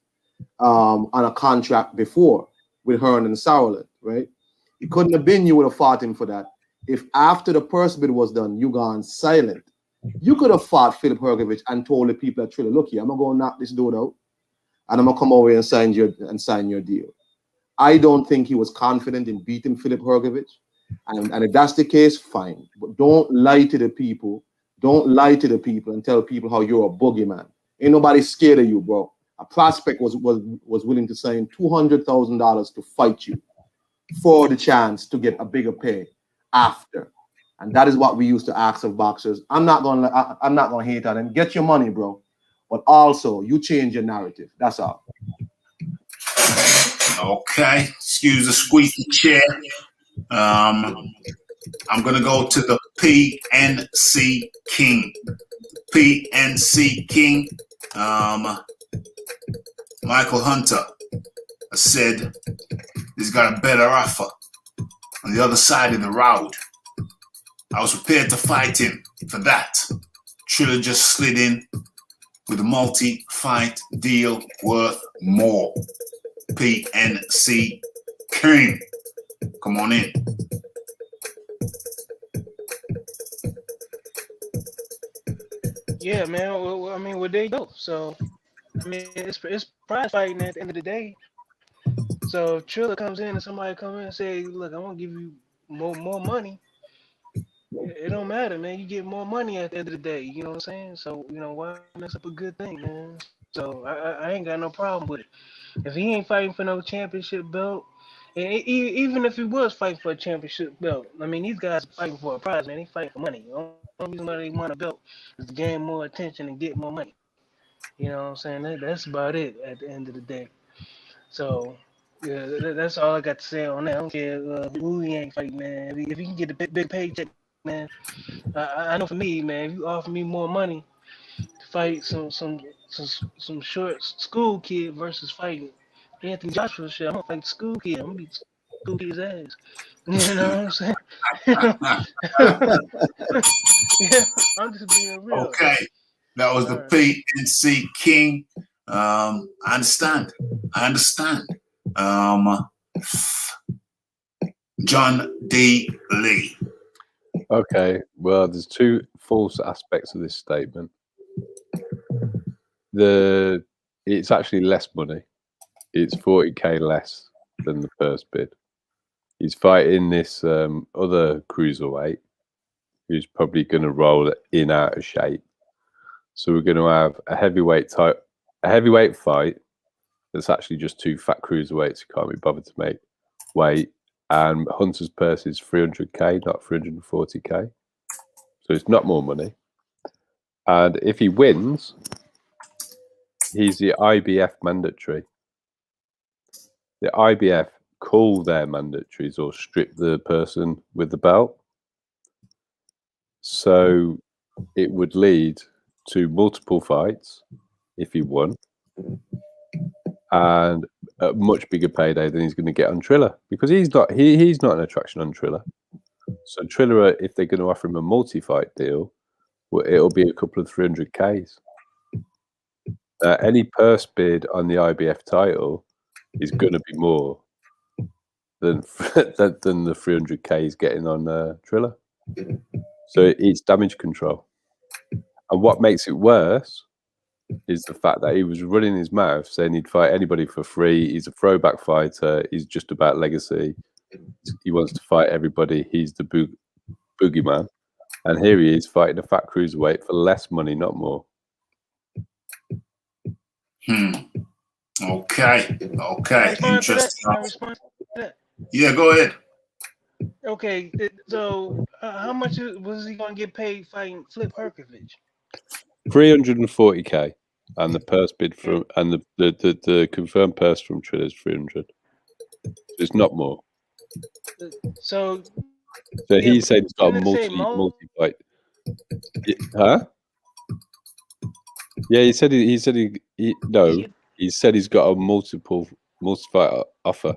[SPEAKER 8] on a contract before with Hearn and Sauerland, right? It couldn't have been you would have fought him for that if after the purse bid was done, you gone silent. You could have fought Filip Hrgović and told the people at Triller, look here, I'm going to go knock this dude out, and I'm going to come over here and sign your deal. I don't think he was confident in beating Filip Hrgović. And if that's the case, fine. But don't lie to the people. Don't lie to the people and tell people how you're a boogeyman. Ain't nobody scared of you, bro. A prospect was willing to sign $200,000 to fight you for the chance to get a bigger pay after. And that is what we used to ask of boxers. I'm not gonna hate on them. Get your money, bro. But also, you change your narrative. That's all.
[SPEAKER 1] Okay. Excuse the squeaky chair. I'm gonna go to the PNC King. PNC King. Michael Hunter said he's got a better offer on the other side of the road. I was prepared to fight him for that. Triller just slid in with a multi-fight deal worth more. PNC King. Come on in.
[SPEAKER 9] Yeah, man. Well, I mean, well, there you go. So, I mean, it's prize fighting at the end of the day. So if Triller comes in and somebody come in and say, look, I'm gonna give you more money. It don't matter, man. You get more money at the end of the day. You know what I'm saying? So, why mess up a good thing, man? So I ain't got no problem with it. If he ain't fighting for no championship belt, and even if he was fighting for a championship belt, I mean, these guys are fighting for a prize, man. They fighting for money. The only reason why they want a belt is to gain more attention and get more money. You know what I'm saying? That's about it at the end of the day. So, yeah, that's all I got to say on that. I don't care who he ain't fighting, man. If he can get a big paycheck, man, I know for me, man, if you offer me more money to fight some short school kid versus fighting Anthony Joshua, shit, I'm gonna fight the school kid. I'm gonna beat the school kid's ass. You know what I'm saying? Yeah, I'm just being real.
[SPEAKER 1] Okay, that was the PNC King. I understand. John D. Lee.
[SPEAKER 3] Okay, well, there's two false aspects of this statement. It's actually less money. It's 40k less than the first bid. He's fighting this other cruiserweight who's probably going to roll in out of shape. So we're going to have a heavyweight fight that's actually just two fat cruiserweights who can't be bothered to make weight. And Hunter's purse is 300k, not 340k. So it's not more money. And if he wins, he's the IBF mandatory. The IBF call their mandatories or strip the person with the belt. So it would lead to multiple fights if he won, and a much bigger payday than he's going to get on Triller, because he's not an attraction on Triller. So Triller, if they're going to offer him a multi-fight deal, well, it'll be a couple of 300Ks. Any purse bid on the IBF title is going to be more than the 300K he's getting on Triller. So it's damage control. And what makes it worse is the fact that he was running his mouth saying he'd fight anybody for free. He's a throwback fighter. He's just about legacy. He wants to fight everybody. He's the boogeyman. And here he is fighting a fat cruiserweight for less money, not more.
[SPEAKER 1] Okay. Interesting. Yeah, go ahead.
[SPEAKER 9] Okay, so how much was he going to get paid fighting Flip Herkovich?
[SPEAKER 3] 340K, and the purse bid from the confirmed purse from Triller is 300. It's not more.
[SPEAKER 9] So
[SPEAKER 3] he said he's got a multi-fight. Huh? Yeah, he said he said he's got a multi-fight offer.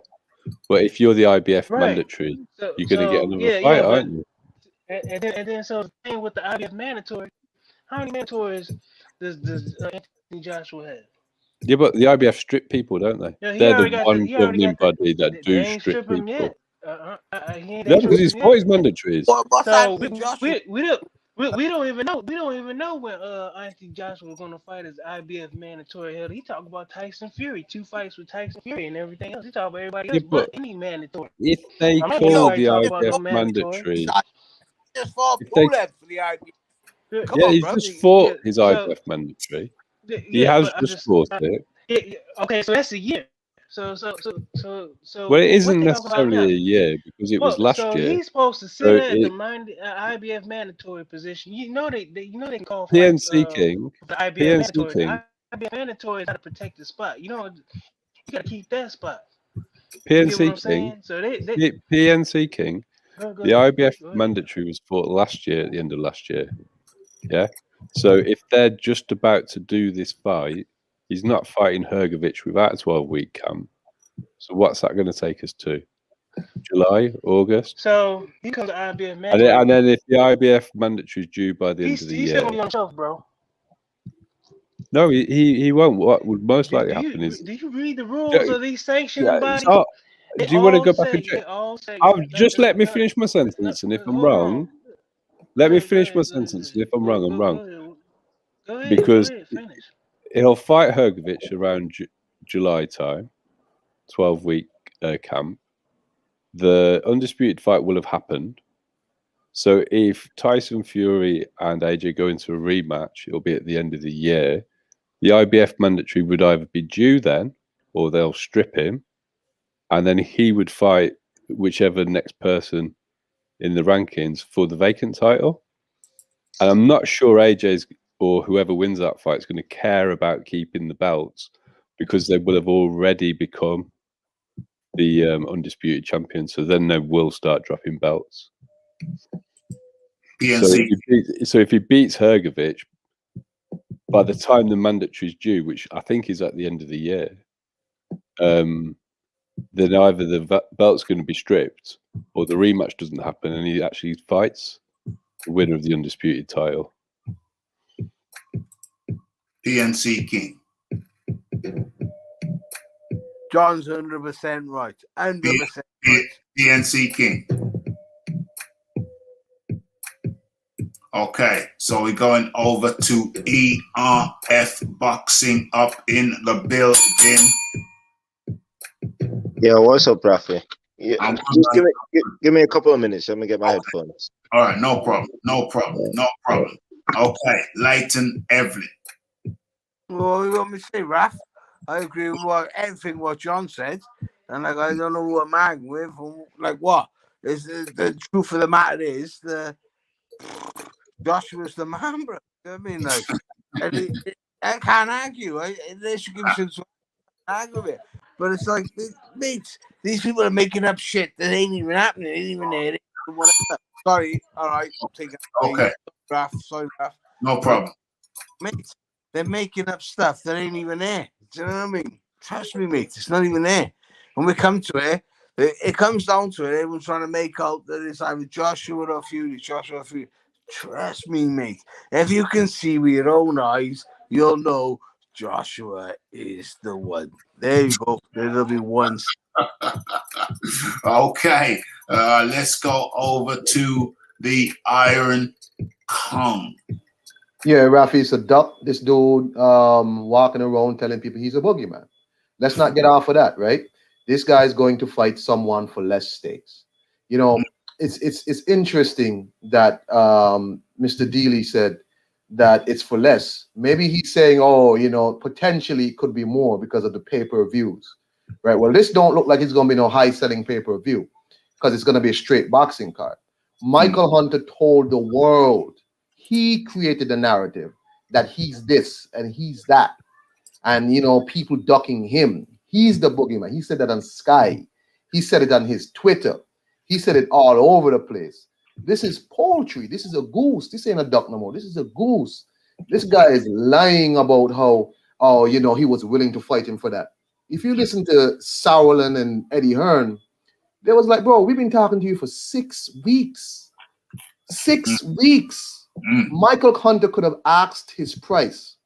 [SPEAKER 3] But if you're the IBF mandatory, you're going to get another fight, aren't you?
[SPEAKER 9] And then so the thing with the IBF mandatory, how many mandatories does Anthony Joshua have?
[SPEAKER 3] Yeah, but the IBF strip people, don't they?
[SPEAKER 9] Yeah,
[SPEAKER 3] they're the one governing body that do strip people.
[SPEAKER 9] Yet.
[SPEAKER 3] No, because he's fought his mandatories.
[SPEAKER 9] So we don't even know. We don't even know when Anthony Joshua was going to fight his IBF mandatory. Hell, he talked about Tyson Fury, 2 fights with Tyson Fury and everything else. He talked about everybody else, but any mandatory.
[SPEAKER 3] If they call the IBF mandatory,
[SPEAKER 2] just fought Pulev for the IBF.
[SPEAKER 3] He's just fought his IBF mandatory. He has just fought it.
[SPEAKER 9] Okay, so that's a year. So.
[SPEAKER 3] Well, it isn't necessarily a year because it was last year.
[SPEAKER 9] So he's supposed to sit at the IBF mandatory position. You know they can call
[SPEAKER 3] PNC King.
[SPEAKER 9] The IBF IBF mandatory is not a protected spot. You know, you got to keep that spot.
[SPEAKER 3] PNC King. So PNC King. The IBF mandatory was fought last year at the end of last year. Yeah. So if they're just about to do this fight, he's not fighting Hergovich without a 12-week camp. So what's that going to take us to? July, August?
[SPEAKER 9] So he comes to IBF mandatory.
[SPEAKER 3] And then if the IBF mandatory is due by the end of the year.
[SPEAKER 9] He's still going to be on the shelf, bro.
[SPEAKER 3] No, he won't. What would most likely happen is...
[SPEAKER 9] Do you read the rules of these sanctioning bodies?
[SPEAKER 3] Do you want to go back and check? Just let me finish my sentence, and if I'm wrong... Let me finish my sentence, and if I'm wrong, I'm wrong.
[SPEAKER 9] Go ahead,
[SPEAKER 3] because
[SPEAKER 9] finish.
[SPEAKER 3] He'll fight Hergovich around July time, 12-week camp. The undisputed fight will have happened. So if Tyson Fury and AJ go into a rematch, it'll be at the end of the year. The IBF mandatory would either be due then, or they'll strip him, and then he would fight whichever next person in the rankings for the vacant title. And I'm not sure AJ's or whoever wins that fight is going to care about keeping the belts, because they will have already become the undisputed champion. So then they will start dropping belts. So if he beats Hergovich, by the time the mandatory is due, which I think is at the end of the year, then either the belt's going to be stripped or the rematch doesn't happen and he actually fights the winner of the undisputed title.
[SPEAKER 1] PNC King.
[SPEAKER 2] John's 100% right. 100% right.
[SPEAKER 1] PNC King. Okay, so we're going over to ERF Boxing up in the building.
[SPEAKER 7] Yeah, what's up, Rafi? Yeah, just give me a couple of minutes. Let me get my headphones.
[SPEAKER 1] All right, no problem. Okay, Leighton Evelyn.
[SPEAKER 2] Well, you want me to say, Raf? I agree with everything what John said, and like I don't know who I'm arguing with. Like what? Is the truth of the matter is Joshua's the man, bro. You know what I mean, like I can't argue. They should give some argue with it. But it's like, mates, these people are making up shit that ain't even happening. It ain't even there. Whatever. Sorry. All right. I'll take it.
[SPEAKER 1] Okay.
[SPEAKER 2] Raf, sorry, Raf.
[SPEAKER 1] No problem.
[SPEAKER 2] Mate, they're making up stuff that ain't even there. Do you know what I mean? Trust me, mate, it's not even there. When we come to it, it comes down to it. Everyone's trying to make out that it's either Joshua or Fury, Joshua or Fury. Trust me, mate. If you can see with your own eyes, you'll know Joshua is the one. There you go. There'll be one.
[SPEAKER 1] Okay, let's go over to the Iron Kong.
[SPEAKER 8] Yeah, Rafi's a duck. This dude walking around telling people he's a boogeyman. Let's not get off of that, right? This guy is going to fight someone for less stakes. You know, it's interesting that Mr. Dealey said that it's for less. Maybe he's saying, oh, you know, potentially it could be more because of the pay-per-views, right? Well, this don't look like it's going to be no high-selling pay-per-view because it's going to be a straight boxing card. Michael Hunter told the world, he created the narrative that he's this and he's that. And, you know, people ducking him. He's the boogeyman. He said that on Sky. He said it on his Twitter. He said it all over the place. This is poultry. This is a goose. This ain't a duck no more. This is a goose. This guy is lying about how, oh, you know, he was willing to fight him for that. If you listen to Sauerland and Eddie Hearn, they was like, bro, we've been talking to you for 6 weeks. 6 weeks. Michael Hunter could have asked his price.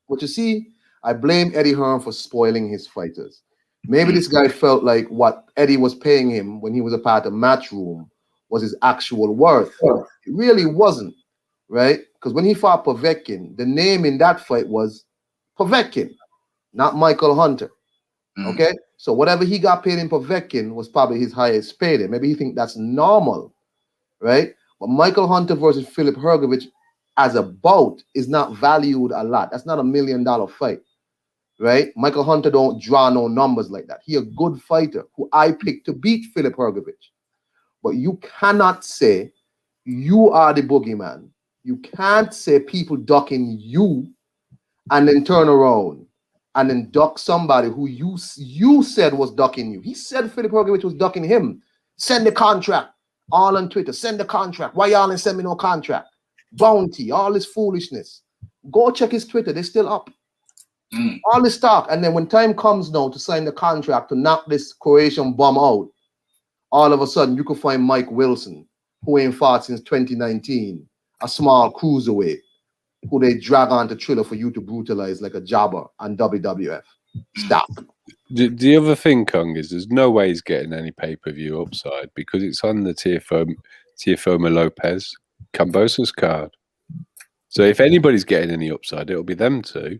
[SPEAKER 8] But you see, I blame Eddie Hearn for spoiling his fighters. Maybe this guy felt like what Eddie was paying him when he was a part of Matchroom was his actual worth. It really wasn't, right? Because when he fought Povetkin, the name in that fight was Povetkin, not Michael Hunter. Okay? So whatever he got paid in Povetkin was probably his highest payday. Maybe he think that's normal, right? But Michael Hunter versus Philip Hergovich as a bout is not valued a lot. That's not $1 million fight, right? Michael Hunter don't draw no numbers like that. He a good fighter who I picked to beat Philip Hergovich. But you cannot say you are the boogeyman. You can't say people ducking you and then turn around and then duck somebody who you said was ducking you. He said Philip Hergovich was ducking him. Send the contract. All on Twitter. Send the contract. Why y'all ain't send me no contract? Bounty. All this foolishness. Go check his Twitter. They're still up. All this talk. And then when time comes now to sign the contract to knock this Croatian bum out, all of a sudden you could find Mike Wilson, who ain't fought since 2019, a small cruiserweight, who they drag on to Triller for you to brutalize like a jobber on WWF. Stop.
[SPEAKER 3] The other thing, Kong, is there's no way he's getting any pay-per-view upside because it's on the Teofimo Lopez Cambosos card. So if anybody's getting any upside, it'll be them two.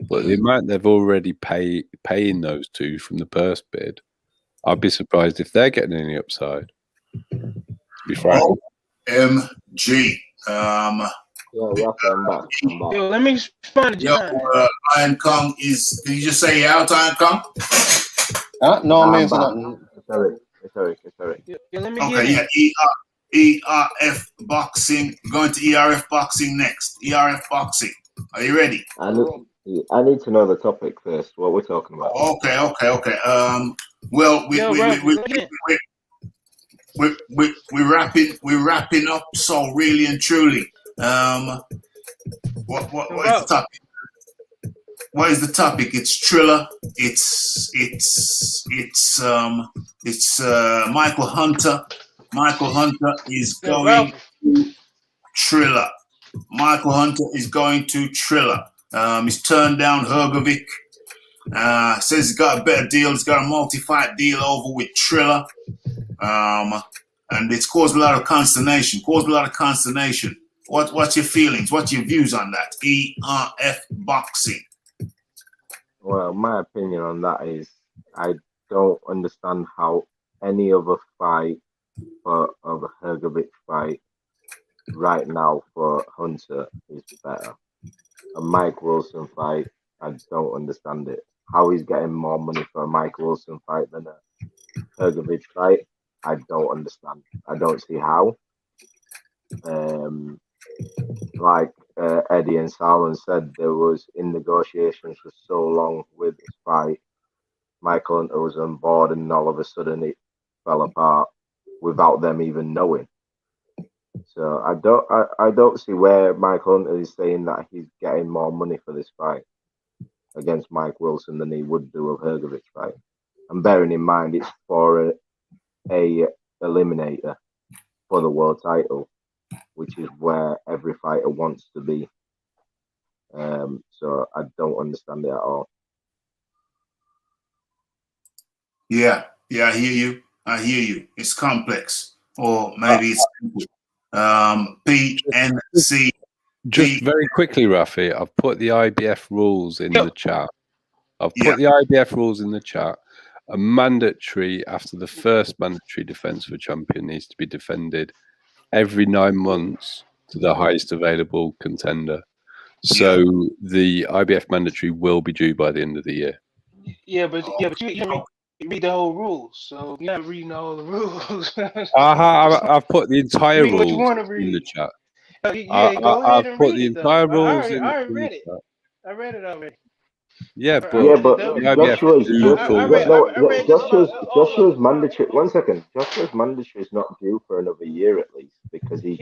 [SPEAKER 3] But the amount they've already paying those two from the purse bid, I'd be surprised if they're getting any upside. To be frank.
[SPEAKER 1] OMG.
[SPEAKER 6] Yo, let me respond.
[SPEAKER 1] Iron Kong is. Did you just say out, Iron Kong?
[SPEAKER 8] No, man. Sorry.
[SPEAKER 6] Let me
[SPEAKER 1] Okay, yeah. ERF Boxing. Going to ERF Boxing next. ERF Boxing. Are you ready?
[SPEAKER 6] I need to know the topic first. What we're talking about.
[SPEAKER 1] Okay. Well, we're wrapping up. So really and truly, what is the topic? What is the topic? It's Triller. It's Michael Hunter. Michael Hunter is going to Triller. Michael Hunter is going to Triller. He's turned down Hergovic. Says he's got a better deal. He's got a multi-fight deal over with Triller. And it's caused a lot of consternation. What's your feelings? What's your views on that? ERF Boxing.
[SPEAKER 6] Well, my opinion on that is I don't understand how any other fight of a Hergovic fight right now for Hunter is better. A Mike Wilson fight, I don't understand it. How he's getting more money for a Mike Wilson fight than a Hergovic fight, I don't understand. I don't see how. Like Eddie and Salmon said, there was in negotiations for so long with this fight. Michael Hunter was on board, and all of a sudden it fell apart without them even knowing. So So I don't see where Mike Hunter is saying that he's getting more money for this fight against Mike Wilson than he would do a Hrgovic fight. And bearing in mind it's for a eliminator for the world title, which is where every fighter wants to be. So I don't understand it at all.
[SPEAKER 1] Yeah, I hear you. It's complex, or maybe it's simple. PNC.
[SPEAKER 3] Just very quickly, Rafi, I've put the IBF rules in the chat. I've put the IBF rules in the chat. A mandatory after the first mandatory defense for champion needs to be defended every 9 months to the highest available contender. So the IBF mandatory will be due by the end of the year.
[SPEAKER 9] Yeah, but you read the whole rules, so you're not reading all the rules.
[SPEAKER 3] I've put the entire
[SPEAKER 9] Read what you
[SPEAKER 3] rules
[SPEAKER 9] want to read.
[SPEAKER 3] in the chat.
[SPEAKER 9] Yeah, go ahead and
[SPEAKER 3] put
[SPEAKER 9] read
[SPEAKER 3] the
[SPEAKER 9] it.
[SPEAKER 3] entire
[SPEAKER 9] Though.
[SPEAKER 3] rules
[SPEAKER 9] I already read
[SPEAKER 3] the
[SPEAKER 9] it.
[SPEAKER 3] chat.
[SPEAKER 9] I read it already.
[SPEAKER 3] Yeah, but
[SPEAKER 6] Joshua's mandatory. One second, Joshua's mandatory is not due for another year at least because he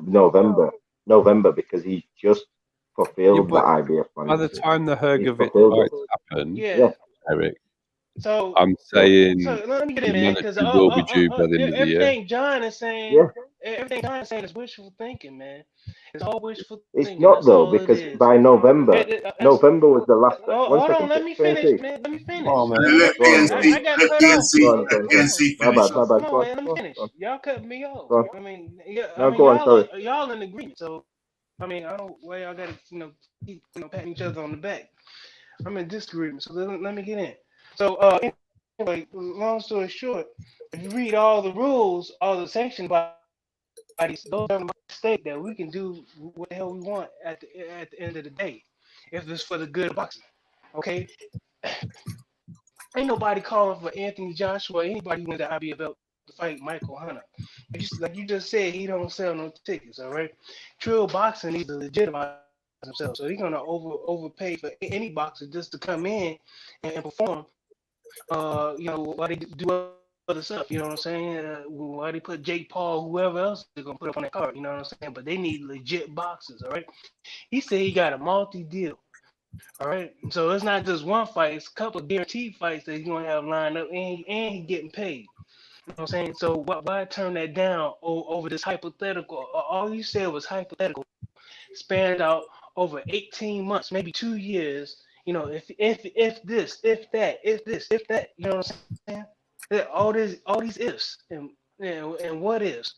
[SPEAKER 6] November because he's just fulfilled the IBF mandatory.
[SPEAKER 3] By the time the Hrgovic fights happen, Eric.
[SPEAKER 9] So
[SPEAKER 3] I'm saying
[SPEAKER 9] so let me get in
[SPEAKER 3] the
[SPEAKER 9] there because
[SPEAKER 3] mandatory will be due by the end of the year.
[SPEAKER 9] everything John is saying is wishful thinking, man. It's all wishful thinking.
[SPEAKER 6] It's not
[SPEAKER 9] That's
[SPEAKER 6] though
[SPEAKER 9] all
[SPEAKER 6] because
[SPEAKER 9] it is.
[SPEAKER 6] by November, November was the last.
[SPEAKER 9] Hold on, let me finish, man. Let me finish.
[SPEAKER 3] Oh man,
[SPEAKER 1] Let
[SPEAKER 9] I got cut off.
[SPEAKER 1] PNC
[SPEAKER 6] My bad.
[SPEAKER 9] Come on, man. Let me finish. Y'all cut me off. I mean, y'all in agreement. So, I mean, I don't why y'all gotta keep patting each other on the back. I'm in disagreement. So let me get in. So anyway, long story short, if you read all the rules, all the sanctioned bodies, those are mistakes that we can do what the hell we want at the end of the day, if it's for the good of boxing. Okay. Ain't nobody calling for Anthony Joshua or anybody who wins the IBF belt to fight Michael Hunter. Like you just said, he don't sell no tickets, all right? Trill Boxing needs to legitimize himself. So he's gonna overpay for any boxer just to come in and perform. While they do other stuff, you know what I'm saying? Why they put Jake Paul, whoever else they're gonna put up on that card, you know what I'm saying? But they need legit boxers, all right? He said he got a multi-deal. All right, so it's not just one fight; it's a couple of guaranteed fights that he's gonna have lined up, and he getting paid. You know what I'm saying? So why turn that down over this hypothetical? All you said was hypothetical, spanned out over 18 months, maybe 2 years. You know, if this, if that, if this, if that. You know what I'm saying? All these ifs and what ifs.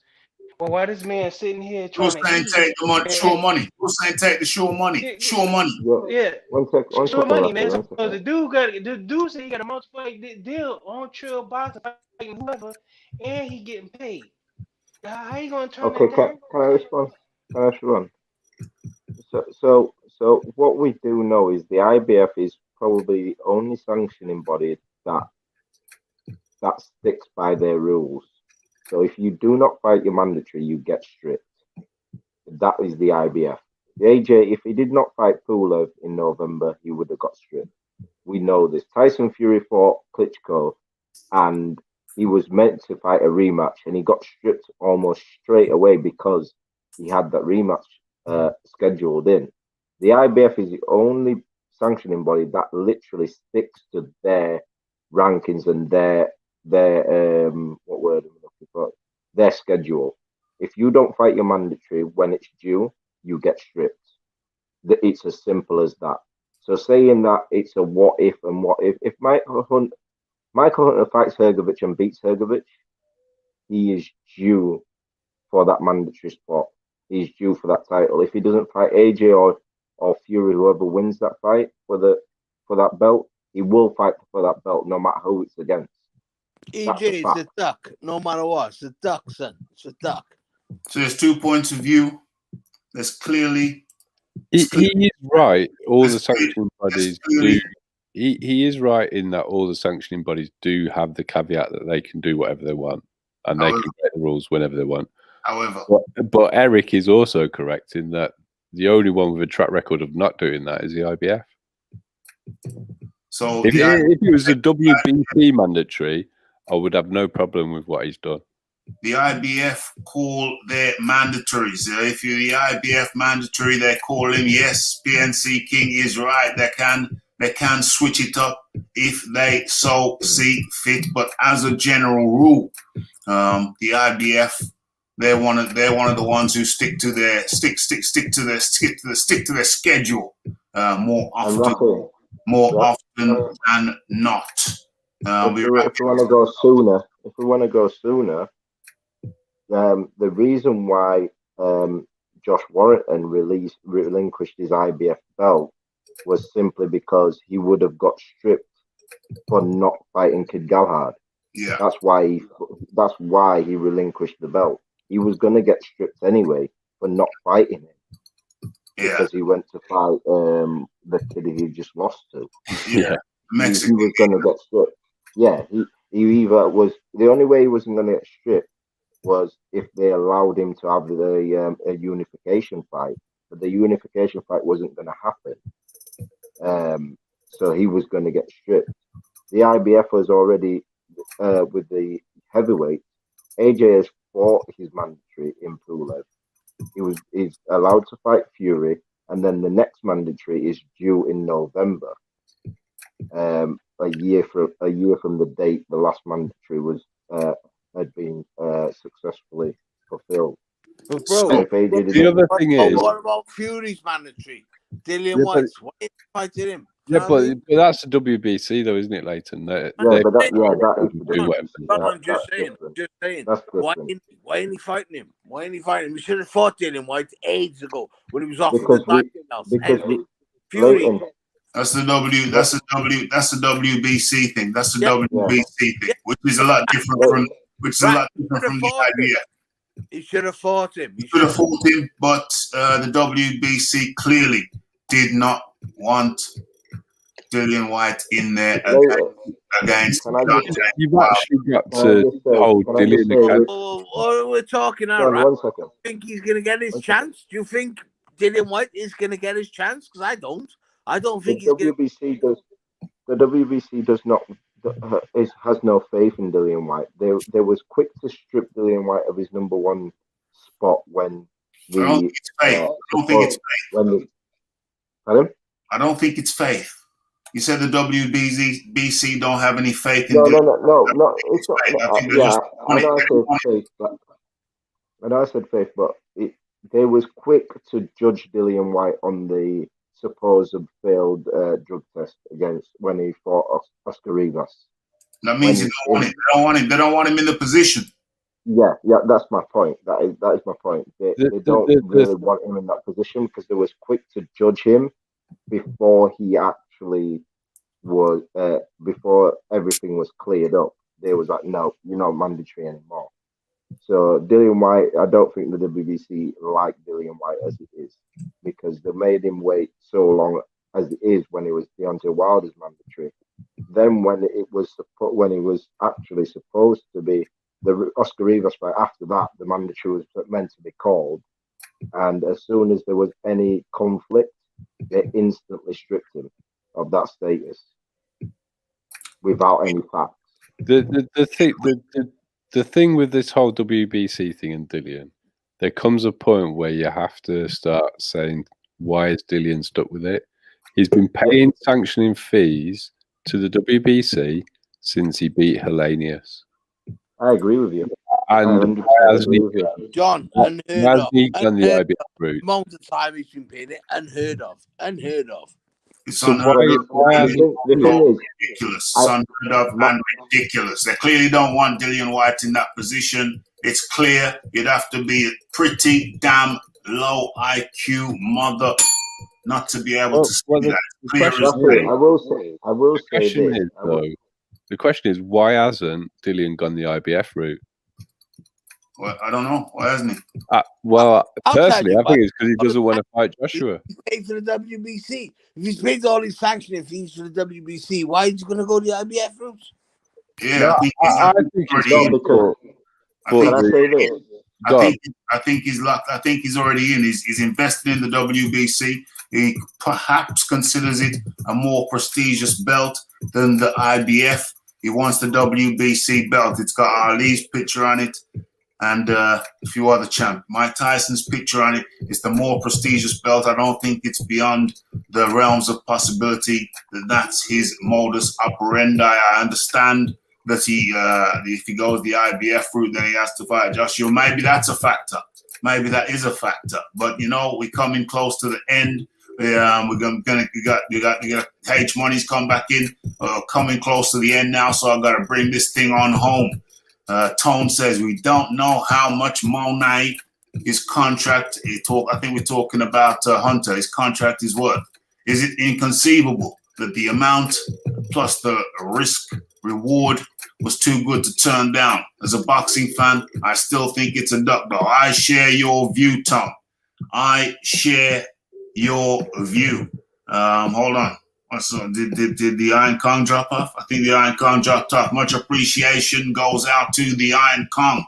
[SPEAKER 9] Well, why this man sitting here trying to
[SPEAKER 1] take the money, sure money. Who's saying take the sure money? Sure money.
[SPEAKER 9] Yeah.
[SPEAKER 6] One second,
[SPEAKER 9] money, man. So the dude said he got a multi-fight deal on Trill Boxing, fighting whoever, and he getting paid. How you gonna turn that down?
[SPEAKER 6] Can I respond? Can I respond? So what we do know is the IBF is probably the only sanctioning body that sticks by their rules. So if you do not fight your mandatory, you get stripped. That is the IBF. The AJ, if he did not fight Pulev in November, he would have got stripped. We know this. Tyson Fury fought Klitschko, and he was meant to fight a rematch, and he got stripped almost straight away because he had that rematch scheduled in. The IBF is the only sanctioning body that literally sticks to their rankings and their their schedule. If you don't fight your mandatory when it's due, you get stripped. It's as simple as that. So saying that it's a what if and what if Michael Hunter fights Hrgovic and beats Hrgovic, he is due for that mandatory spot. He's due for that title. If he doesn't fight AJ or Fury, whoever wins that fight for that belt, he will fight for that belt no matter who it's against.
[SPEAKER 2] EJ is the duck, no matter what. It's the duck, son. It's a duck.
[SPEAKER 1] So there's 2 points of view. There's clearly.
[SPEAKER 3] He is right. All the sanctioning bodies do. He is right in that all the sanctioning bodies do have the caveat that they can do whatever they want and they can break the rules whenever they want.
[SPEAKER 1] However,
[SPEAKER 3] but Eric is also correct in that the only one with a track record of not doing that is the IBF.
[SPEAKER 1] So
[SPEAKER 3] if it was a WBC mandatory, I would have no problem with what he's done.
[SPEAKER 1] the IBF call their mandatories. If you're the IBF mandatory, they call him. Yes, PNC King is right. They can switch it up if they so see fit. But as a general rule, the IBF, they're one of the ones who stick to their schedule more often than not.
[SPEAKER 6] If we want to go sooner, the reason why Josh Warrington relinquished his IBF belt was simply because he would have got stripped for not fighting Kid Galahad.
[SPEAKER 1] Yeah,
[SPEAKER 6] that's why he relinquished the belt. He was going to get stripped anyway for not fighting him because he went to fight the kid he just lost to.
[SPEAKER 3] Yeah,
[SPEAKER 6] he was going to get stripped. Yeah, he either was the only way he wasn't going to get stripped was if they allowed him to have a unification fight, but the unification fight wasn't going to happen. So he was going to get stripped. The IBF was already with the heavyweight. AJ has fought his mandatory in Pulev. He's allowed to fight Fury, and then the next mandatory is due in November. A year from the date the last mandatory was had been successfully fulfilled.
[SPEAKER 2] But bro,
[SPEAKER 3] the other thing is,
[SPEAKER 2] what about Fury's mandatory? Dillian White, why did you fight him?
[SPEAKER 3] Yeah, but that's the WBC though, isn't it, Leighton?
[SPEAKER 6] That is
[SPEAKER 3] do whatever.
[SPEAKER 2] I'm just saying. Why ain't he fighting him? Why ain't he fighting him? We should have fought Dillian White ages ago when he was off the Fury.
[SPEAKER 1] That's the WBC thing. That's the WBC thing, which is a lot different from the IBF.
[SPEAKER 2] He should have fought him.
[SPEAKER 1] He should have fought him, but the WBC clearly did not want Dillian White in there against.
[SPEAKER 3] You've actually got to hold Dillian accountable.
[SPEAKER 2] We're talking now, right? 1 second. Do you think he's going to get his chance? Do you think Dillian White is going to get his chance? Because I don't. I don't think
[SPEAKER 6] the WBC does not has no faith in Dillian White. They was quick to strip Dillian White of his number one spot when
[SPEAKER 1] I don't think it's faith. I don't think it's faith. You said the WBC don't have any faith in Dillian.
[SPEAKER 6] No. It's not. I know I said faith, but they was quick to judge Dillian White on the supposed failed drug test against when he fought Oscar Rivas.
[SPEAKER 1] That means they don't want him. They don't want him in the position.
[SPEAKER 6] Yeah, that's my point. That is my point. They don't really want him in that position because they was quick to judge him before he actually was before everything was cleared up. They was like, no, you're not mandatory anymore. So Dillian White, I don't think the WBC like Dillian White as it is because they made him wait so long as it is when it was Deontay Wilder's mandatory. Then when he was actually supposed to be the Oscar Rivas fight, after that the mandatory was meant to be called, and as soon as there was any conflict, they instantly stripped him of that status without any facts.
[SPEAKER 3] The thing with this whole WBC thing and Dillian, there comes a point where you have to start saying, why is Dillian stuck with it? He's been paying sanctioning fees to the WBC since he beat Hellenius.
[SPEAKER 6] I agree with you.
[SPEAKER 3] And
[SPEAKER 2] John, unheard of.
[SPEAKER 3] The IBF route.
[SPEAKER 2] The amount of time he's been paying it, unheard of.
[SPEAKER 1] It's
[SPEAKER 3] So
[SPEAKER 1] ridiculous.
[SPEAKER 6] I-
[SPEAKER 1] Unheard of and ridiculous. They clearly don't want Dillian White in that position. It's clear you'd have to be a pretty damn low IQ mother not to be able to see that.
[SPEAKER 6] I will say this.
[SPEAKER 3] The question is, why hasn't Dillian gone the IBF route?
[SPEAKER 1] Well, I don't know. Why hasn't he?
[SPEAKER 3] Personally, I think it's because he doesn't want to fight Joshua.
[SPEAKER 2] He's paid for the WBC. If he's paid all his sanctioning fees for the WBC, why is he going to go the IBF route?
[SPEAKER 1] Yeah,
[SPEAKER 3] I think
[SPEAKER 1] he's already in. He's invested in the WBC. He perhaps considers it a more prestigious belt than the IBF. He wants the WBC belt. It's got Ali's picture on it. and a few other champs. Mike Tyson's picture on it is the more prestigious belt. I don't think it's beyond the realms of possibility that that's his modus operandi. I understand that if he goes the IBF route, then he has to fight Joshua. Maybe that's a factor. Maybe that is a factor. But we're coming close to the end. You got H Money's come back in, coming close to the end now. So I got to bring this thing on home. Tone says we don't know how much Monet his contract. I think we're talking about Hunter. His contract is worth. Is it inconceivable that the amount plus the risk reward was too good to turn down? As a boxing fan, I still think it's a duck, though. I share your view, Tom. I share your view. Hold on. So did the Iron Kong drop off? I think the Iron Kong dropped off. Much appreciation goes out to the Iron Kong.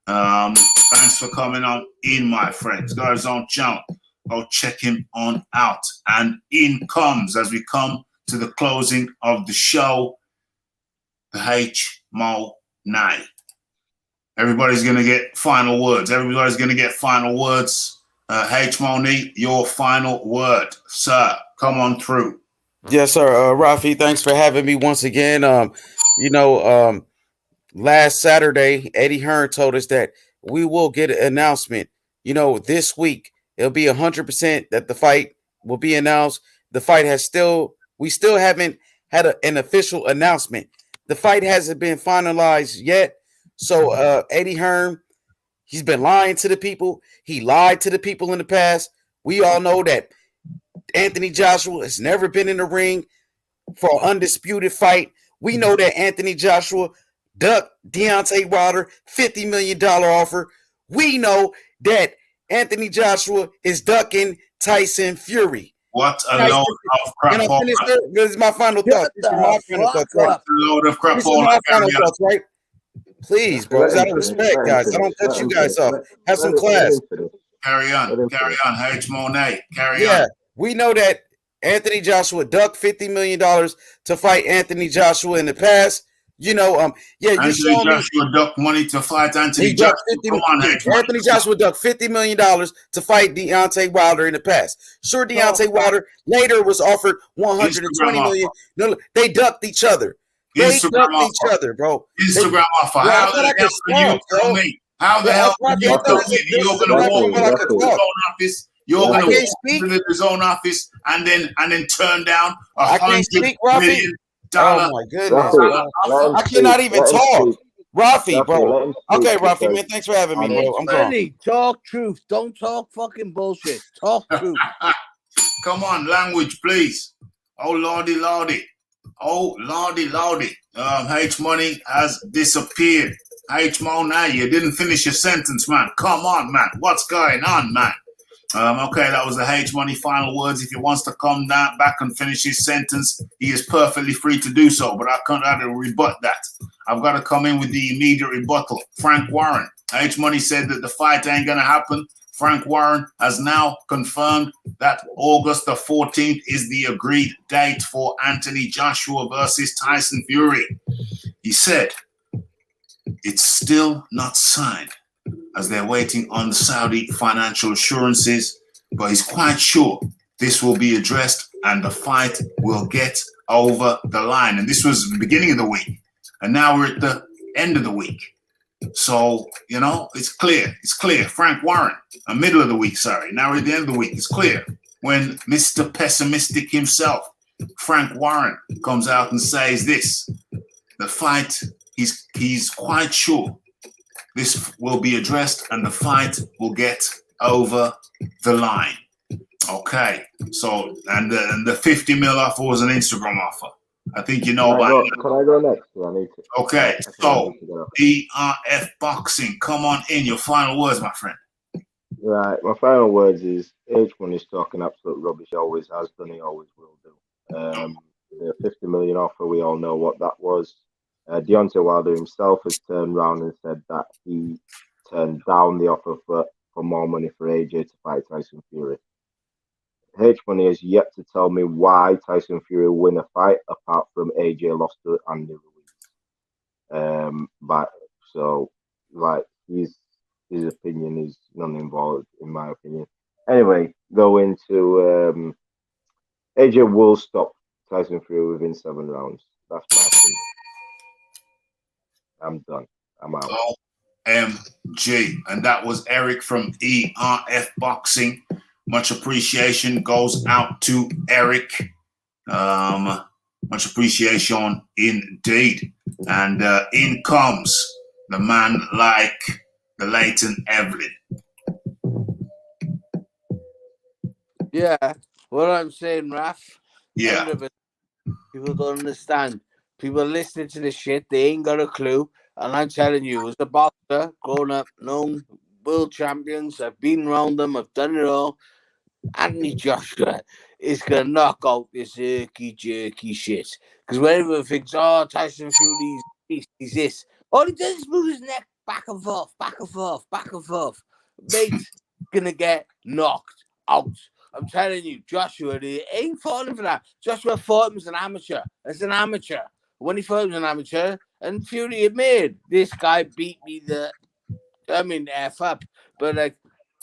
[SPEAKER 1] Thanks for coming on in, my friends. Got his own channel. Go check him on out. And in comes, as we come to the closing of the show, the H-Mo Nye. Everybody's going to get final words. H-Mo Nye, your final word. Sir, come on through.
[SPEAKER 4] Yes, sir. Rafi, thanks for having me once again. Last Saturday, Eddie Hearn told us that we will get an announcement. This week it'll be 100% that the fight will be announced. The fight we still haven't had an official announcement. The fight hasn't been finalized yet. So Eddie Hearn, he's been lying to the people. He lied to the people in the past. We all know that Anthony Joshua has never been in the ring for an undisputed fight. We know that Anthony Joshua ducked Deontay Wilder $50 million offer. We know that Anthony Joshua is ducking Tyson Fury.
[SPEAKER 1] What a load of crap.
[SPEAKER 4] This is my final thought. This is my final thoughts, right?
[SPEAKER 1] Load of crap.
[SPEAKER 4] This is my final thoughts, right? Please, bro. Out of respect, guys. I don't cut you guys off. Have some class.
[SPEAKER 1] Carry on. H-Mo Nye. Carry on.
[SPEAKER 4] Yeah, we know that Anthony Joshua ducked $50 million to fight Anthony Joshua in the past.
[SPEAKER 1] Anthony Joshua ducked money to fight Anthony Joshua.
[SPEAKER 4] Anthony Joshua ducked $50 million to fight Deontay Wilder in the past. Sure, Deontay Wilder later was offered $120 million. No, they ducked each other. Instagram offer.
[SPEAKER 1] How the hell can you tell me? How the hell can you tell me that you're going to walk into his own office? You're going to walk into his own office and then turn down $100 million.
[SPEAKER 4] Oh my goodness! I cannot even talk. Rafi, bro. Okay, Rafi, man. Thanks for having me, bro. I'm going.
[SPEAKER 2] Talk truth. Don't talk fucking bullshit. Talk truth.
[SPEAKER 1] Come on, language, please. Oh lordy. Oh lordy. H-Money has disappeared. H-Mo Nye, you didn't finish your sentence, man. Come on, man. What's going on, man? Okay, that was the H-Money final words. If he wants to come back and finish his sentence, he is perfectly free to do so, but I can't rebut that. I've got to come in with the immediate rebuttal. Frank Warren. H-Money said that the fight ain't going to happen. Frank Warren has now confirmed that August the 14th is the agreed date for Anthony Joshua versus Tyson Fury. He said it's still not signed, as they're waiting on the Saudi financial assurances, but he's quite sure this will be addressed and the fight will get over the line. And this was the beginning of the week, and now we're at the end of the week. So, it's clear. It's clear. Frank Warren, middle of the week, sorry. Now we're at the end of the week. It's clear. When Mr. Pessimistic himself, Frank Warren, comes out and says this, the fight, he's quite sure this will be addressed and the fight will get over the line. Okay. So, and the 50 mil offer was an Instagram offer. I think
[SPEAKER 6] Can I go next? I need to.
[SPEAKER 1] Okay. So, DRF Boxing, come on in. Your final words, my friend.
[SPEAKER 6] Right. My final words is H1 is talking absolute rubbish. He always has done. He always will do. The 50 million offer, we all know what that was. Deontay Wilder himself has turned around and said that he turned down the offer for more money for AJ to fight Tyson Fury. H-Money has yet to tell me why Tyson Fury win a fight apart from AJ lost to Andy Ruiz. He's his opinion is none involved, in my opinion. Anyway, go into AJ will stop Tyson Fury within 7 rounds. That's my opinion. I'm done. I'm out.
[SPEAKER 1] OMG. And that was Eric from ERF Boxing. Much appreciation goes out to Eric. Much appreciation indeed. And in comes the man like the Leighton Evelyn.
[SPEAKER 2] Yeah, what I'm saying, Raf.
[SPEAKER 1] Yeah.
[SPEAKER 2] People don't understand. People listening to this shit, they ain't got a clue. And I'm telling you, as a boxer, grown up, known world champions, I've been around them, I've done it all. Anthony Joshua is going to knock out this jerky shit. Because when everyone thinks, oh, Tyson Fury's he's this. All he does is move his neck back and forth, back and forth, back and forth. Mate's going to get knocked out. I'm telling you, Joshua, he ain't falling for that. Joshua fought him as an amateur. When he fought him as an amateur, and Fury admitted, this guy beat me F up. But, like,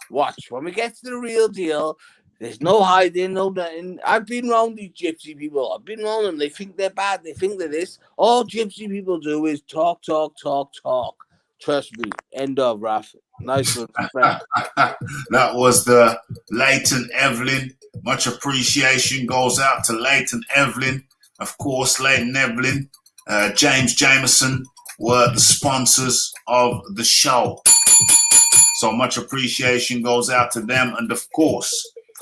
[SPEAKER 2] watch, when we get to the real deal, there's no hiding, no nothing. I've been around these gypsy people. I've been around them. They think they're bad. They think they're this. All gypsy people do is talk. Trust me. End of, Raf. Nice one, friend.
[SPEAKER 1] That was the Leighton Evelyn. Much appreciation goes out to Leighton Evelyn. Of course, Leighton Evelyn, James Jameson were the sponsors of the show. So much appreciation goes out to them. And of course,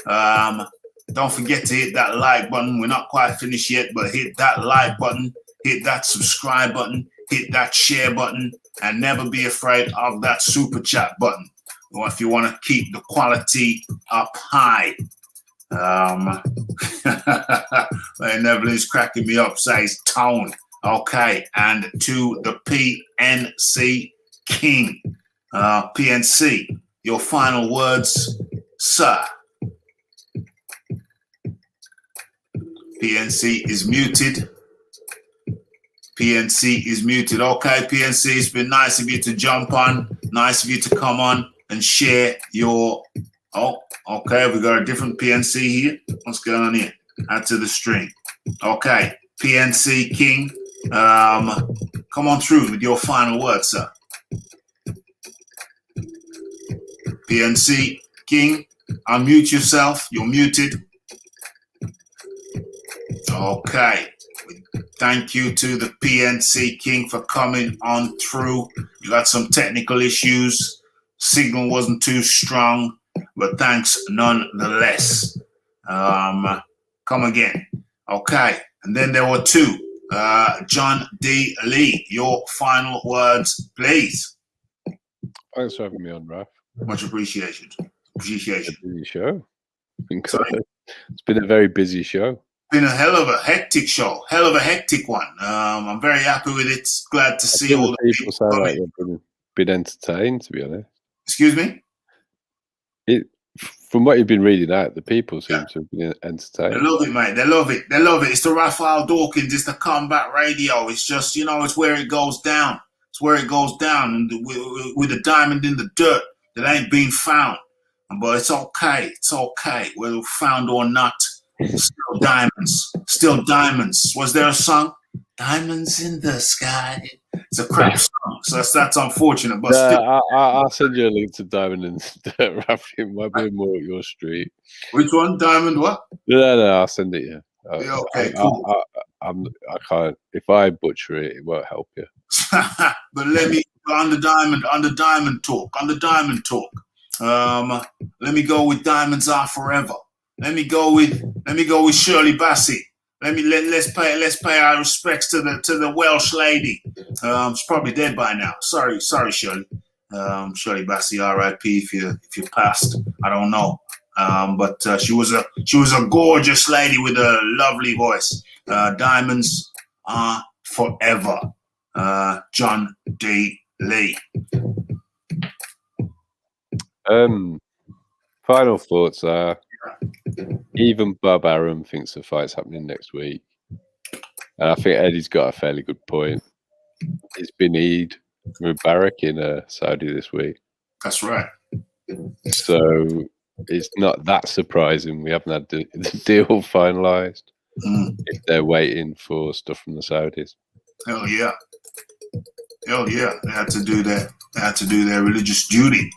[SPEAKER 1] don't forget to hit that like button. We're not quite finished yet, but hit that like button, hit that subscribe button, hit that share button, and never be afraid of that super chat button. Or if you want to keep the quality up high. Evelyn's cracking me up, says Tone. Okay, and to the PNC King. PNC, your final words, sir. PNC is muted. PNC is muted. Okay, PNC, it's been nice of you to jump on. Nice of you to come on and share your... Oh, okay, we got a different PNC here. What's going on here? Add to the stream. Okay, PNC King, come on through with your final words, sir. PNC King, unmute yourself. You're muted. Okay. Thank you to the PNC King for coming on through. You got some technical issues. Signal wasn't too strong, but thanks nonetheless. Come again. Okay. And then there were two. John D. Lee, your final words, please.
[SPEAKER 3] Thanks for having me on, Raf.
[SPEAKER 1] Much appreciation. Appreciation.
[SPEAKER 3] A busy show. It's been a very busy show.
[SPEAKER 1] Been a hell of a hectic show, hell of a hectic one. I'm very happy with it. Glad to see all the people
[SPEAKER 3] sound like they've been entertained, to be honest.
[SPEAKER 1] Excuse me?
[SPEAKER 3] From what you've been reading out, the people seem to have been entertained.
[SPEAKER 1] They love it, mate. They love it. They love it. It's the Raphael Dawkins. It's the combat radio. It's just, it's where it goes down. It's where it goes down. And with a diamond in the dirt that ain't been found. But it's okay. It's okay. Whether found or not. Still diamonds. Still diamonds. Was there a song? Diamonds in the sky. It's a crap song. So that's unfortunate. But
[SPEAKER 3] I'll send you a link to Diamond and Raph. It might be more at your street.
[SPEAKER 1] Which one? Diamond what?
[SPEAKER 3] No, I'll send it you.
[SPEAKER 1] Yeah, okay, cool.
[SPEAKER 3] I can't. If I butcher it, it won't help you.
[SPEAKER 1] But let me on the diamond talk. Let me go with Diamonds Are Forever. Let me go with Shirley Bassey. Let's pay our respects to the Welsh lady. She's probably dead by now. Sorry, Shirley. Shirley Bassey, R.I.P. if you passed. I don't know. But she was a gorgeous lady with a lovely voice. Diamonds Are Forever. John D. Lee.
[SPEAKER 3] Final thoughts are, even Bob Arum thinks the fight's happening next week. And I think Eddie's got a fairly good point. It's been Eid Mubarak in Saudi this week.
[SPEAKER 1] That's right.
[SPEAKER 3] So it's not that surprising we haven't had the deal finalised if they're waiting for stuff from the Saudis.
[SPEAKER 1] Hell yeah. Hell yeah. They had to do that. They had to do their religious duty.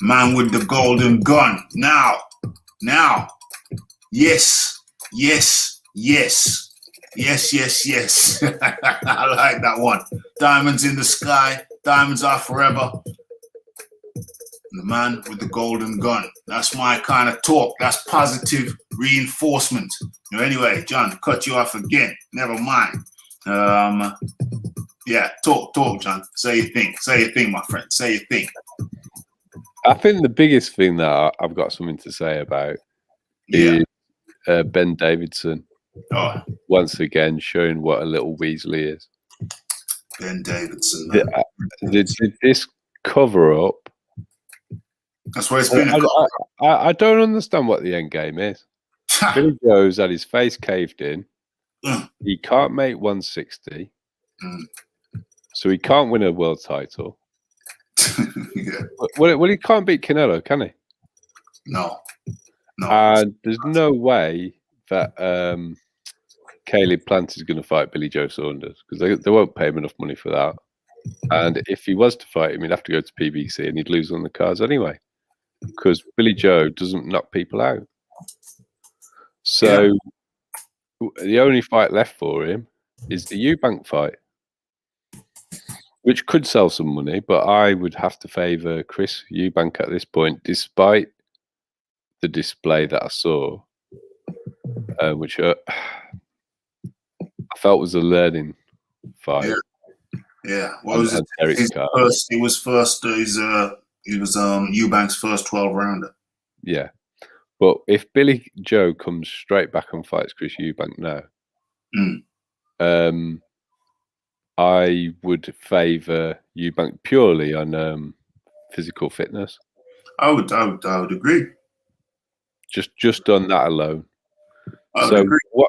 [SPEAKER 1] Man with the golden gun. Now. Yes. Yes. Yes. Yes, yes, yes. I like that one. Diamonds in the sky. Diamonds are forever. The man with the golden gun. That's my kind of talk. That's positive reinforcement. Anyway, John, cut you off again. Never mind. Yeah, talk, John. Say your thing. Say your thing, my friend. Say your thing.
[SPEAKER 3] I think the biggest thing that I've got something to say about is Ben Davidson.
[SPEAKER 1] Oh.
[SPEAKER 3] Once again, showing what a little Weasley is.
[SPEAKER 1] Ben Davidson.
[SPEAKER 3] This cover up.
[SPEAKER 1] That's why it's been.
[SPEAKER 3] I don't understand what the end game is. Billy Joe's had his face caved in. He can't make 160, so he can't win a world title.
[SPEAKER 1] Yeah.
[SPEAKER 3] Well, he can't beat Canelo, can he?
[SPEAKER 1] No.
[SPEAKER 3] And there's no way that Caleb Plant is going to fight Billy Joe Saunders because they won't pay him enough money for that. And if he was to fight him, he'd have to go to PBC and he'd lose on the cards anyway because Billy Joe doesn't knock people out. So the only fight left for him is the Eubank fight, which could sell some money, but I would have to favour Chris Eubank at this point, despite the display that I saw, which I felt was a learning fight.
[SPEAKER 1] Yeah. What was it? He was Eubank's first 12 rounder.
[SPEAKER 3] Yeah. But if Billy Joe comes straight back and fights Chris Eubank now, I would favour Eubank purely on physical fitness.
[SPEAKER 1] I would agree.
[SPEAKER 3] Just on that alone. So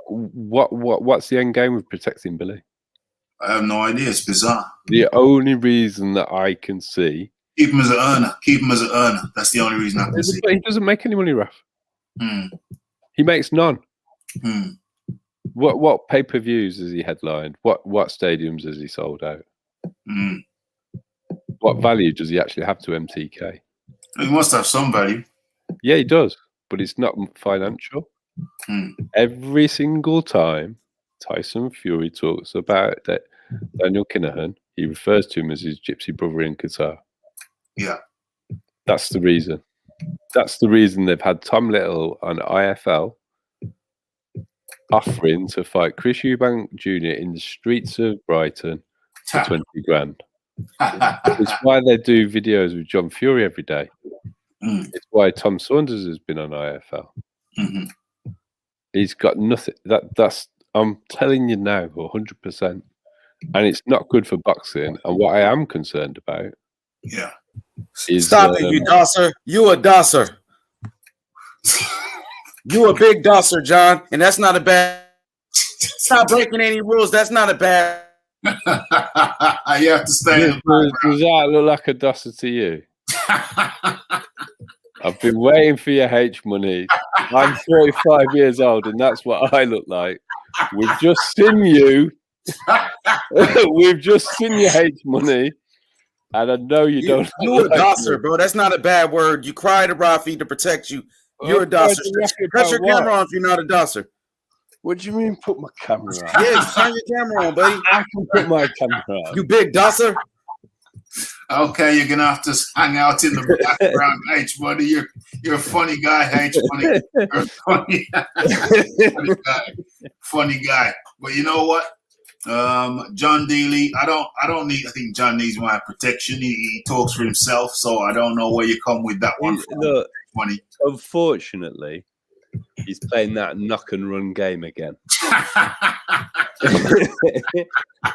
[SPEAKER 3] what's the end game with protecting Billy?
[SPEAKER 1] I have no idea. It's bizarre.
[SPEAKER 3] The only reason that I can see,
[SPEAKER 1] keep him as an earner. Keep him as an earner. That's the only reason I can see.
[SPEAKER 3] But he doesn't make any money, Raf. He makes none. What pay-per-views has he headlined? What stadiums has he sold out? What value does he actually have to MTK?
[SPEAKER 1] He must have some value.
[SPEAKER 3] Yeah, he does, but it's not financial. Every single time Tyson Fury talks about that Daniel Kinahan, he refers to him as his gypsy brother in Qatar.
[SPEAKER 1] Yeah.
[SPEAKER 3] That's the reason. That's the reason they've had Tom Little on IFL offering to fight Chris Eubank Jr. in the streets of Brighton for 20 grand. It's why they do videos with John Fury every day. It's why Tom Saunders has been on IFL. He's got nothing. That's I'm telling you now, 100%. And it's not good for boxing. And what I am concerned about, is
[SPEAKER 4] stop it, you dosser. You a dosser. You a big dosser, John, and that's not a bad. Stop breaking any rules. That's not a bad.
[SPEAKER 1] You have to stay.
[SPEAKER 3] Does that look like a dosser to you? I've been waiting for your H money. I'm 45 years old, and that's what I look like. We've just seen you. We've just seen your H money, and I know you don't.
[SPEAKER 4] You're a dosser, bro. That's not a bad word. You cry to Rafi to protect you. You're a dosser. Press your camera on if you're not a dosser.
[SPEAKER 3] What do you mean put my camera on?
[SPEAKER 4] Yeah, turn your camera on, buddy.
[SPEAKER 3] I can put my camera on.
[SPEAKER 4] You big dosser.
[SPEAKER 1] Okay, you're gonna have to hang out in the background, H Money. You're a funny guy, H Money. You're a funny guy. Funny guy. But you know what? John Dealey, I think John needs my protection. He talks for himself, so I don't know where you come with that one.
[SPEAKER 3] Look,
[SPEAKER 1] Money.
[SPEAKER 3] Unfortunately, he's playing that knock and run game again.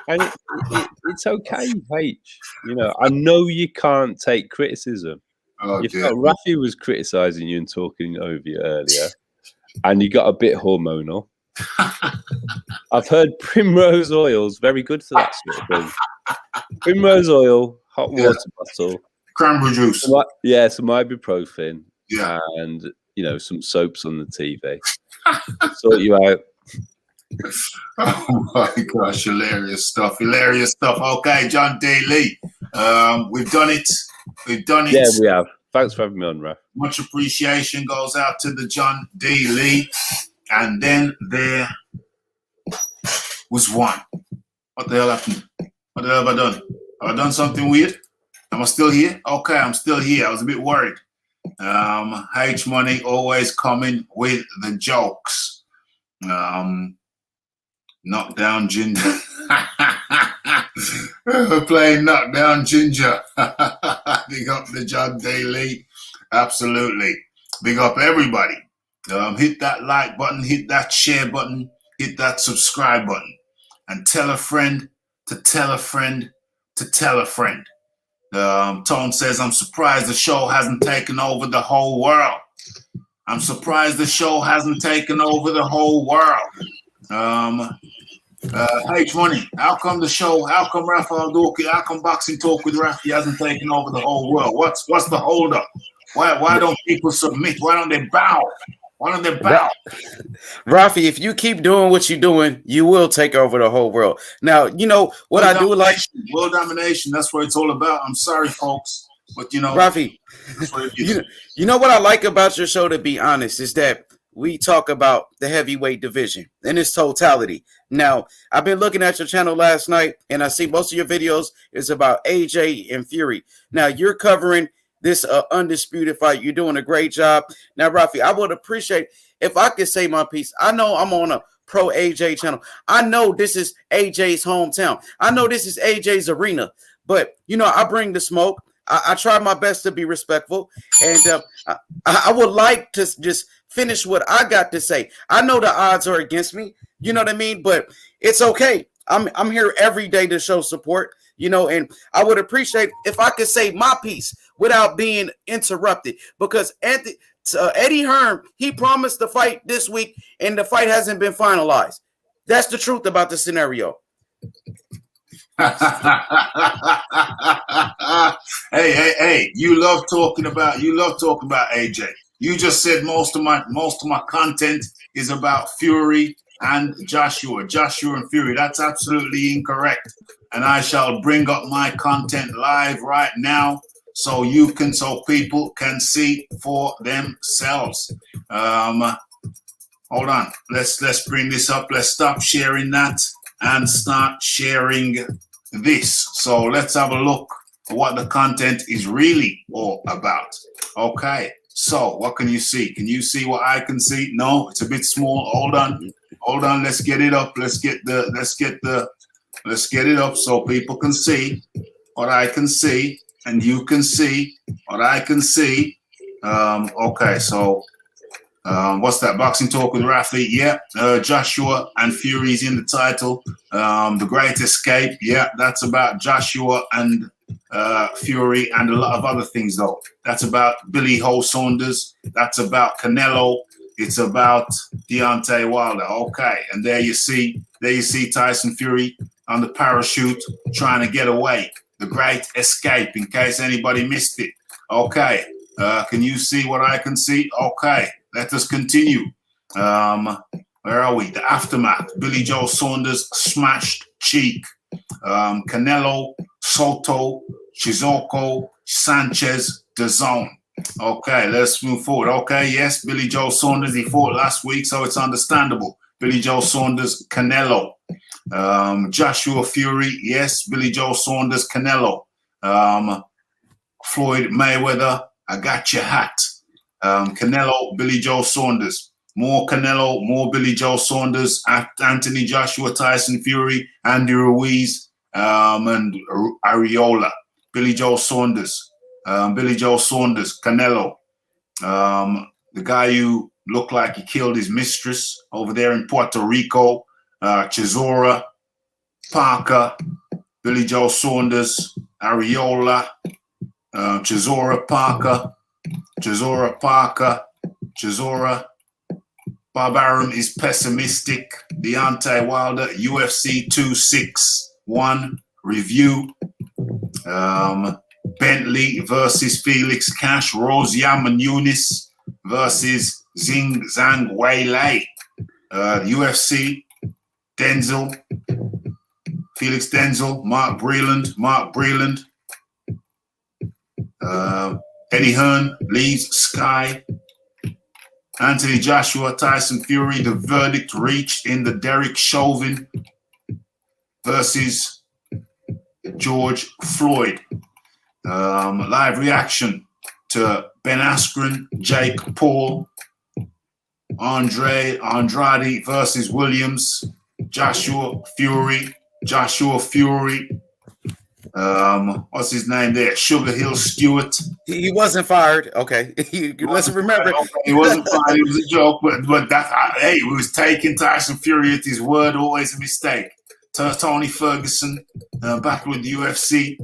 [SPEAKER 3] And it's okay, H. You know, I know you can't take criticism. You felt Rafi was criticizing you and talking over you earlier, and you got a bit hormonal. I've heard Primrose Oil's very good for that sort of thing. Primrose Oil, hot water bottle,
[SPEAKER 1] cranberry juice.
[SPEAKER 3] some ibuprofen, and some soaps on the TV. Sort you out.
[SPEAKER 1] Oh my gosh, hilarious stuff. Okay, John Daly. We've done it.
[SPEAKER 3] Yeah, we have. Thanks for having me on, Raf.
[SPEAKER 1] Much appreciation goes out to the John Daly. And then there was one. What the hell happened? What the hell have I done? Have I done something weird? Am I still here? Okay, I'm still here. I was a bit worried. H Money always coming with the jokes. Knockdown Ginger. We're playing Knockdown Ginger. Big up the John Daly. Absolutely. Big up everybody. Hit that like button, hit that share button, hit that subscribe button, and tell a friend to tell a friend to tell a friend. Tone says, I'm surprised the show hasn't taken over the whole world. I'm surprised the show hasn't taken over the whole world. H Money, how come Raphael Dorky, how come Boxing Talk with Rafi hasn't taken over the whole world? What's the holdup? Why don't people submit? Why don't they bow?
[SPEAKER 4] Rafi, if you keep doing what you're doing, you will take over the whole world. Now, you know what I do like?
[SPEAKER 1] World domination, that's what it's all about. I'm sorry, folks, but
[SPEAKER 4] Rafi,
[SPEAKER 1] that's what it is.
[SPEAKER 4] You know what I like about your show, to be honest, is that we talk about the heavyweight division in its totality. Now, I've been looking at your channel last night, and I see most of your videos is about AJ and Fury. Now, you're covering this undisputed fight. You're doing a great job. Now, Rafi, I would appreciate if I could say my piece. I know I'm on a pro AJ channel. I know this is AJ's hometown. I know this is AJ's arena. But, I bring the smoke. I try my best to be respectful. And I would like to just finish what I got to say. I know the odds are against me. You know what I mean? But it's okay. I'm here every day to show support. And I would appreciate if I could say my piece without being interrupted, because Eddie Hearn, he promised the fight this week and the fight hasn't been finalized. That's the truth about the scenario.
[SPEAKER 1] Hey, you love talking about AJ. You just said most of my content is about Fury and Joshua and Fury. That's absolutely incorrect. And I shall bring up my content live right now so people can see for themselves. Hold on. Let's bring this up. Let's stop sharing that and start sharing this. So let's have a look at what the content is really all about. Okay. So what can you see? Can you see what I can see? No, it's a bit small. Hold on. Let's get it up. Let's get it up so people can see what I can see and you can see what I can see. Okay, so what's that? Boxing Talk with Rafi. Yeah, Joshua and Fury's in the title. The Great Escape. Yeah, that's about Joshua and Fury and a lot of other things though. That's about Billy Ho Saunders. That's about Canelo. It's about Deontay Wilder. Okay, and there you see Tyson Fury on the parachute trying to get away. The Great Escape, in case anybody missed it. Okay, can you see what I can see? Okay, let us continue. Where are we? The aftermath. Billy Joe Saunders smashed cheek. Canelo, Soto, Chizoko, Sanchez, DAZN. Okay, let's move forward. Okay, yes, Billy Joe Saunders, he fought last week, so it's understandable. Billy Joe Saunders, Canelo. Joshua Fury, yes, Billy Joe Saunders, Canelo. Floyd Mayweather, I got your hat. Canelo, Billy Joe Saunders. More Canelo, more Billy Joe Saunders, Anthony Joshua, Tyson Fury, Andy Ruiz, and Ariola. Billy Joe Saunders. Canelo. The guy who looked like he killed his mistress over there in Puerto Rico. Chisora, Parker, Billy Joe Saunders, Ariola, Chisora, Parker, Bob Arum is pessimistic. Deontay Wilder, UFC 261 review. Bentley versus Felix Cash. Rose Yamanunis versus Zing Zhang Weilei. UFC, Denzel, Felix Denzel, Mark Breland. Eddie Hearn leaves Sky. Anthony Joshua, Tyson Fury. The verdict reached in the Derek Chauvin versus George Floyd. Live reaction to Ben Askren, Jake Paul, Andrade versus Williams, Joshua Fury. What's his name there? Sugar Hill Stewart.
[SPEAKER 4] He wasn't fired. Okay. Let's remember.
[SPEAKER 1] He wasn't fired. It was a joke, but hey, we was taking Tyson Fury at his word. Always a mistake. Tony Ferguson back with the UFC.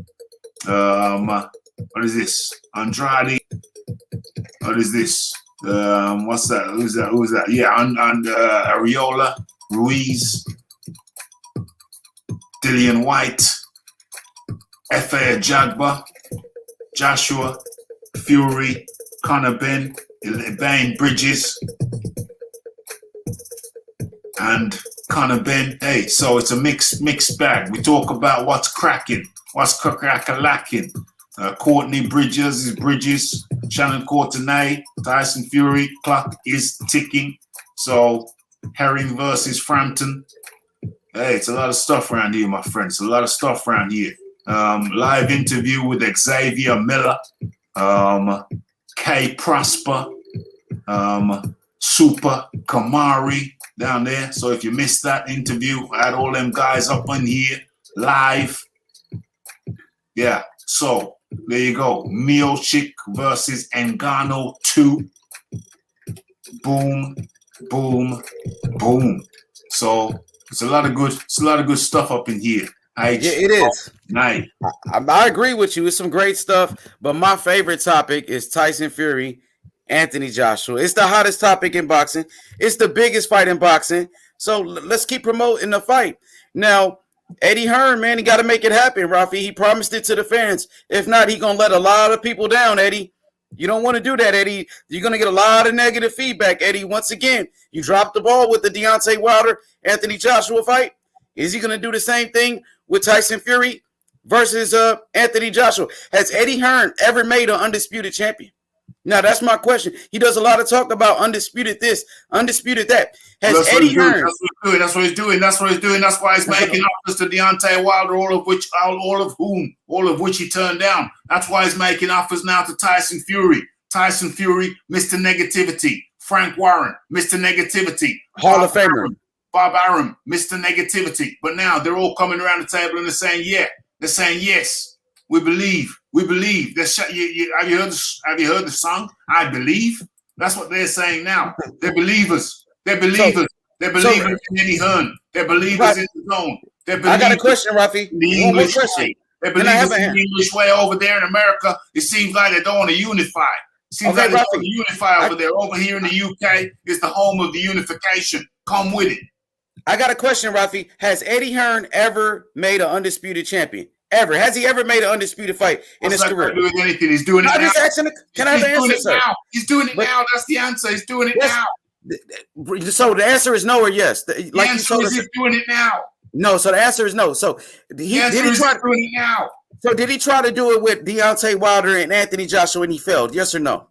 [SPEAKER 1] What is this? Andrade. What is this? What's that? Who's that? Yeah, Ariola, Ruiz, Dillian White, Efe Jagba, Joshua, Fury, Conor Benn, Bridges, and Conor Benn. Hey, so it's a mixed bag. We talk about what's cracking, what's crack-a-lacking. Courtney Bridges is Bridges, Shannon Courtenay, Tyson Fury, clock is ticking. So Herring versus Frampton. Hey, it's a lot of stuff around here, my friends. A lot of stuff around here. Live interview with Xavier Miller, Kay Prosper, Super Kamari down there. So if you missed that interview, I had all them guys up on here live. Yeah, so there you go. Miocic versus Ngannou 2. Boom, boom, boom. So it's a lot of good stuff up in here.
[SPEAKER 4] Yeah, it is.
[SPEAKER 1] Night.
[SPEAKER 4] I agree with you. It's some great stuff, but my favorite topic is Tyson Fury, Anthony Joshua. It's the hottest topic in boxing. It's the biggest fight in boxing. So let's keep promoting the fight. Now, Eddie Hearn, man, he got to make it happen, Rafi. He promised it to the fans. If not, he going to let a lot of people down, Eddie. You don't want to do that, Eddie. You're going to get a lot of negative feedback, Eddie. Once again, you dropped the ball with the Deontay Wilder, Anthony Joshua fight. Is he going to do the same thing with Tyson Fury versus Anthony Joshua? Has Eddie Hearn ever made an undisputed champion? Now, that's my question. He does a lot of talk about undisputed this, undisputed that. Has Eddie Hearn?
[SPEAKER 1] That's what he's doing. That's why he's making offers to Deontay Wilder, all of which he turned down. That's why he's making offers now to Tyson Fury. Tyson Fury, Mr. Negativity. Frank Warren, Mr. Negativity.
[SPEAKER 4] Hall of Famer.
[SPEAKER 1] Bob Arum, Mr. Negativity. But now they're all coming around the table and they're saying, yeah. They're saying, yes, we believe. We believe. Have you heard the song, I Believe? That's what they're saying now. They're believers. They're believers. They're believers in Eddie Hearn. They're believers in the zone.
[SPEAKER 4] I got a question, Rafi.
[SPEAKER 1] The English way. They're believers in the English way over there in America. It seems like they don't want to unify. It seems like they don't want to unify over there. Over here in the UK, it's the home of the unification. Come with it.
[SPEAKER 4] I got a question, Rafi. Has Eddie Hearn ever made an undisputed champion? Ever? Has he ever made an undisputed fight in his career?
[SPEAKER 1] Doing anything. He's doing it now.
[SPEAKER 4] Can I have the answer, sir?
[SPEAKER 1] He's doing it now. That's the answer. He's doing it now.
[SPEAKER 4] So the answer is no or yes.
[SPEAKER 1] The answer is he's doing it now.
[SPEAKER 4] No, so the answer is no. So did he try
[SPEAKER 1] doing it now?
[SPEAKER 4] So did he try to do it with Deontay Wilder and Anthony Joshua and he failed? Yes or no?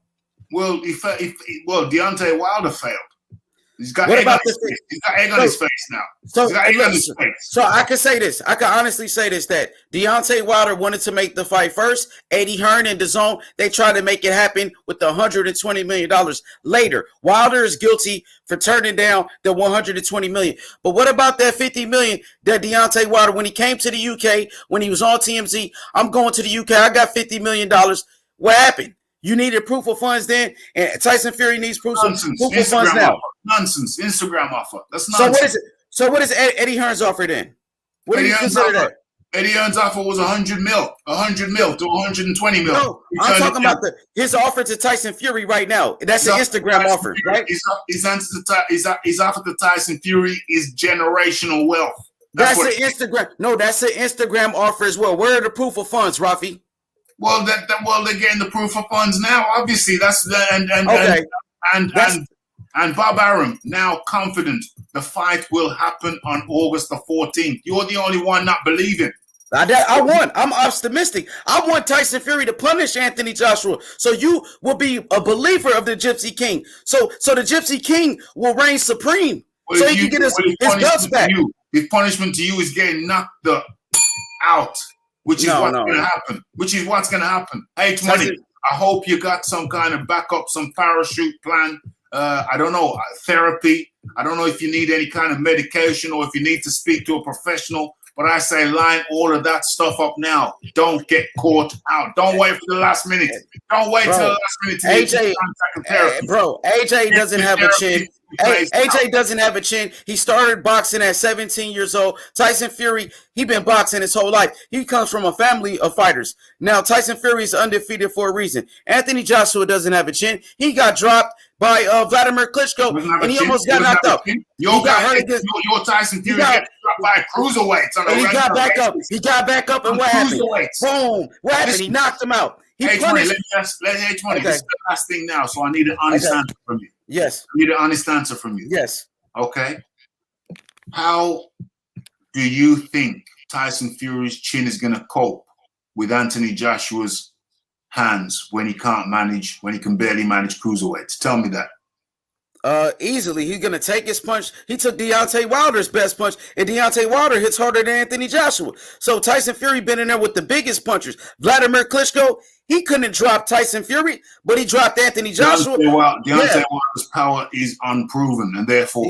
[SPEAKER 1] Well, Deontay Wilder failed. He's got
[SPEAKER 4] what
[SPEAKER 1] egg
[SPEAKER 4] about
[SPEAKER 1] on his face. He's got egg on his face now. He's got egg on his face.
[SPEAKER 4] So I can say this. I can honestly say this, that Deontay Wilder wanted to make the fight first. Eddie Hearn and DAZN, they tried to make it happen with the $120 million later. Wilder is guilty for turning down the $120 million. But what about that $50 million that Deontay Wilder, when he came to the UK, when he was on TMZ, I'm going to the UK, I got $50 million. What happened? You needed proof of funds then, and Tyson Fury needs proof of funds now.
[SPEAKER 1] Nonsense. Instagram offer. That's nonsense.
[SPEAKER 4] So what is it? So what is Eddie Hearn's offer then? What do you consider that?
[SPEAKER 1] Eddie Hearn's offer was $100 mil to $120 mil. No,
[SPEAKER 4] I'm talking about his offer to Tyson Fury right now. That's an Instagram offer, right?
[SPEAKER 1] His offer to Tyson Fury is generational wealth.
[SPEAKER 4] That's an Instagram. No, that's an Instagram offer as well. Where are the proof of funds, Rafi?
[SPEAKER 1] Well, they're getting the proof of funds now. Obviously, that's
[SPEAKER 4] Okay.
[SPEAKER 1] and Bob Arum now confident the fight will happen on August the 14th. You're the only one not believing.
[SPEAKER 4] I'm optimistic. I want Tyson Fury to punish Anthony Joshua, so you will be a believer of the Gypsy King. So the Gypsy King will reign supreme, so he can get his belts back.
[SPEAKER 1] His punishment to you is getting knocked out, which is what's going to happen. Which is what's going to happen. H Money, I hope you got some kind of backup, some parachute plan. I don't know, therapy. I don't know if you need any kind of medication or if you need to speak to a professional. But I say line all of that stuff up now. Don't get caught out. Don't wait for the last minute. Don't wait till the last minute to
[SPEAKER 4] AJ, AJ doesn't have a chin. AJ doesn't have a chin. He started boxing at 17 years old. Tyson Fury, he been boxing his whole life. He comes from a family of fighters. Now, Tyson Fury is undefeated for a reason. Anthony Joshua doesn't have a chin. He got dropped by Vladimir Klitschko, and he almost got knocked out.
[SPEAKER 1] Your Tyson Fury got dropped by cruiserweights.
[SPEAKER 4] And he got back up. He got back up, and what happened? Boom. What happened? He knocked him out.
[SPEAKER 1] H-Money, this is the last thing now, so I need an honest answer from you.
[SPEAKER 4] Yes.
[SPEAKER 1] I need an honest answer from you.
[SPEAKER 4] Yes.
[SPEAKER 1] Okay. How do you think Tyson Fury's chin is going to cope with Anthony Joshua's hands when he can barely manage cruiserweights? Tell me that.
[SPEAKER 4] Easily. He's going to take his punch. He took Deontay Wilder's best punch, and Deontay Wilder hits harder than Anthony Joshua. So Tyson Fury been in there with the biggest punchers. Vladimir Klitschko, he couldn't drop Tyson Fury, but he dropped Anthony Joshua.
[SPEAKER 1] Deontay Wilder's power is unproven, and therefore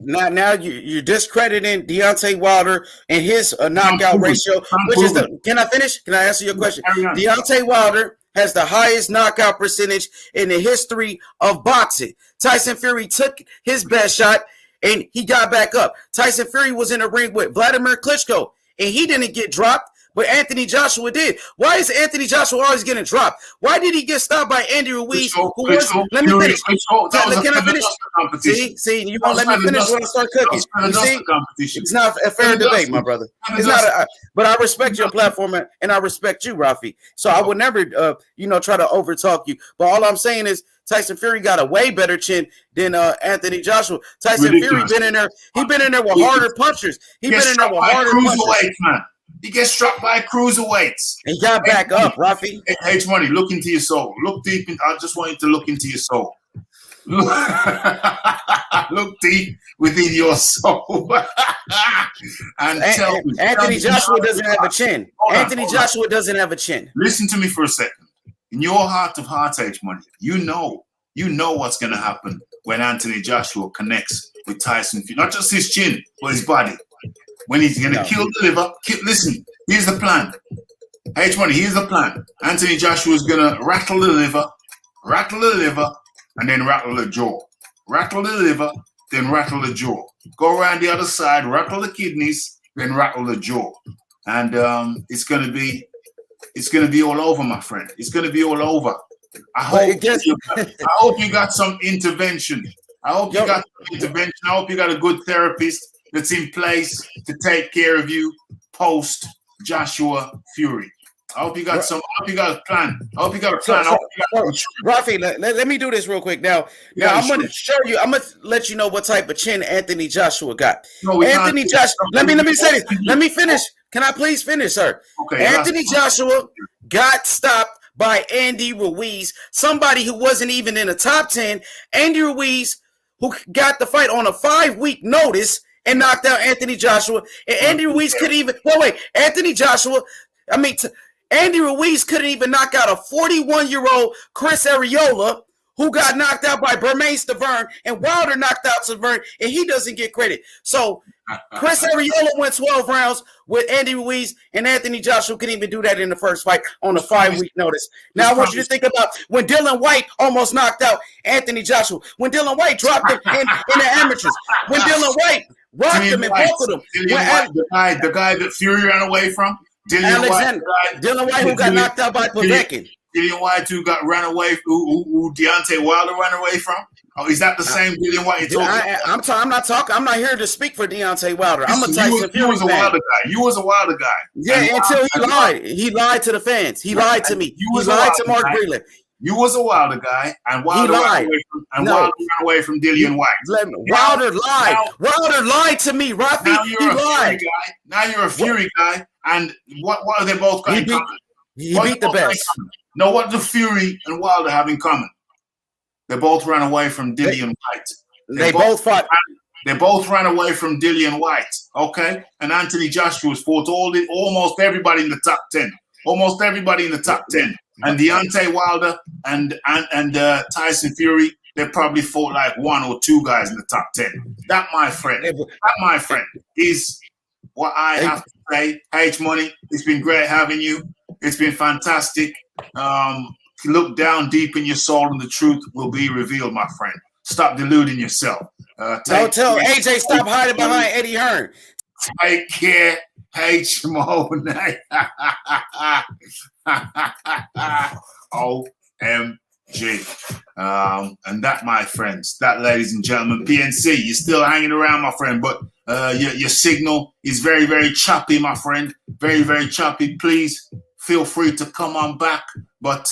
[SPEAKER 4] now you're discrediting Deontay Wilder and his knockout ratio, which is can I finish? Can I answer your question? Deontay Wilder has the highest knockout percentage in the history of boxing. Tyson Fury took his best shot and he got back up. Tyson Fury was in the ring with Vladimir Klitschko and he didn't get dropped, but Anthony Joshua did. Why is Anthony Joshua always getting dropped? Why did he get stopped by Andy Ruiz? Let me finish. Can I finish? See, you won't let me finish when I start cooking. You see, it's not a fair debate, my brother. It's not. But I respect your platform and I respect you, Rafi. So I would never, try to overtalk you. But all I'm saying is Tyson Fury got a way better chin than Anthony Joshua. Tyson Fury been in there. He been in there with harder punchers. He been in there with harder punchers.
[SPEAKER 1] Man. He gets struck by cruiserweights.
[SPEAKER 4] He got back up, Rafi.
[SPEAKER 1] H-Money, look into your soul. Look deep. I just want you to look into your soul. Look deep within your soul. and tell me.
[SPEAKER 4] Anthony Joshua doesn't have a chin. Anthony Joshua doesn't have a chin.
[SPEAKER 1] Listen to me for a second. In your heart of hearts, H-Money, you know what's going to happen when Anthony Joshua connects with Tyson Fury. Not just his chin, but his body. When he's going to kill the liver. Listen, here's the plan. H-Money, here's the plan. Anthony Joshua is going to rattle the liver, and then rattle the jaw. Rattle the liver, then rattle the jaw. Go around the other side, rattle the kidneys, then rattle the jaw. And it's going to be all over, my friend. It's going to be all over. I hope you got some intervention. I hope you got a good therapist that's in place to take care of you post Joshua Fury. I hope you got a plan.
[SPEAKER 4] Rafi, let me do this real quick. Now I'm going to show you. I'm going to let you know what type of chin Anthony Joshua got. Anthony Joshua. Let me say this. Let me finish. Can I please finish, sir? Okay. Anthony Joshua got stopped by Andy Ruiz, somebody who wasn't even in the top 10. Andy Ruiz, who got the fight on a 5-week notice and knocked out Anthony Joshua. And Andy Ruiz couldn't even Andy Ruiz couldn't even knock out a 41-year-old Chris Arreola, who got knocked out by Bermane Stiverne, and Wilder knocked out Stiverne, and he doesn't get credit. So Chris Arreola went 12 rounds with Andy Ruiz, and Anthony Joshua couldn't even do that in the first fight on a 5-week notice. Now I want you to think about when Dylan White almost knocked out Anthony Joshua, when Dylan White dropped him in the amateurs, when Dylan White rocked him and buckled him.
[SPEAKER 1] The guy that Fury ran away from?
[SPEAKER 4] Dylan White, who got knocked out by Povetkin.
[SPEAKER 1] Dillian White who got ran away, who Deontay Wilder ran away from? Oh, is that the same Dillian White you're talking about?
[SPEAKER 4] I'm not talking. I'm not here to speak for Deontay Wilder. I'm a
[SPEAKER 1] Listen,
[SPEAKER 4] Tyson
[SPEAKER 1] you was
[SPEAKER 4] Fury
[SPEAKER 1] a
[SPEAKER 4] fan.
[SPEAKER 1] Wilder guy. You was a Wilder guy.
[SPEAKER 4] Yeah,
[SPEAKER 1] And
[SPEAKER 4] until he
[SPEAKER 1] Wilder-
[SPEAKER 4] lied. He lied to the fans. He lied to me.
[SPEAKER 1] You
[SPEAKER 4] He
[SPEAKER 1] was a
[SPEAKER 4] lied to
[SPEAKER 1] Wilder
[SPEAKER 4] Mark
[SPEAKER 1] guy.
[SPEAKER 4] Breland.
[SPEAKER 1] You was a Wilder guy, and Wilder
[SPEAKER 4] lied.
[SPEAKER 1] Wilder ran away from Dillian White.
[SPEAKER 4] Wilder lied. Wilder lied to me, Rafi.
[SPEAKER 1] Now
[SPEAKER 4] He
[SPEAKER 1] you're a Fury
[SPEAKER 4] lied.
[SPEAKER 1] guy. Now you're a Fury guy, and what are they both got
[SPEAKER 4] He
[SPEAKER 1] in
[SPEAKER 4] beat-
[SPEAKER 1] common?
[SPEAKER 4] He
[SPEAKER 1] What
[SPEAKER 4] beat
[SPEAKER 1] do
[SPEAKER 4] the
[SPEAKER 1] both got in
[SPEAKER 4] best.
[SPEAKER 1] common? No, what do Fury and Wilder have in common? They both ran away from Dillian White.
[SPEAKER 4] They both fought.
[SPEAKER 1] They both ran away from Dillian White, okay? And Anthony Joshua's fought almost everybody in the top 10. Almost everybody in the top 10. And Deontay Wilder and Tyson Fury, they probably fought like one or two guys in the top 10. That, my friend, is what I have to say. H Money, it's been great having you. It's been fantastic. Look down deep in your soul and the truth will be revealed, my friend. Stop deluding yourself.
[SPEAKER 4] Don't tell AJ stop hiding behind Eddie Hearn.
[SPEAKER 1] Take care, H Mo. OMG. And that, my friends, that, ladies and gentlemen, PNC, you're still hanging around, my friend, but your signal is very, very choppy, my friend. Very, very choppy. Please feel free to come on back, but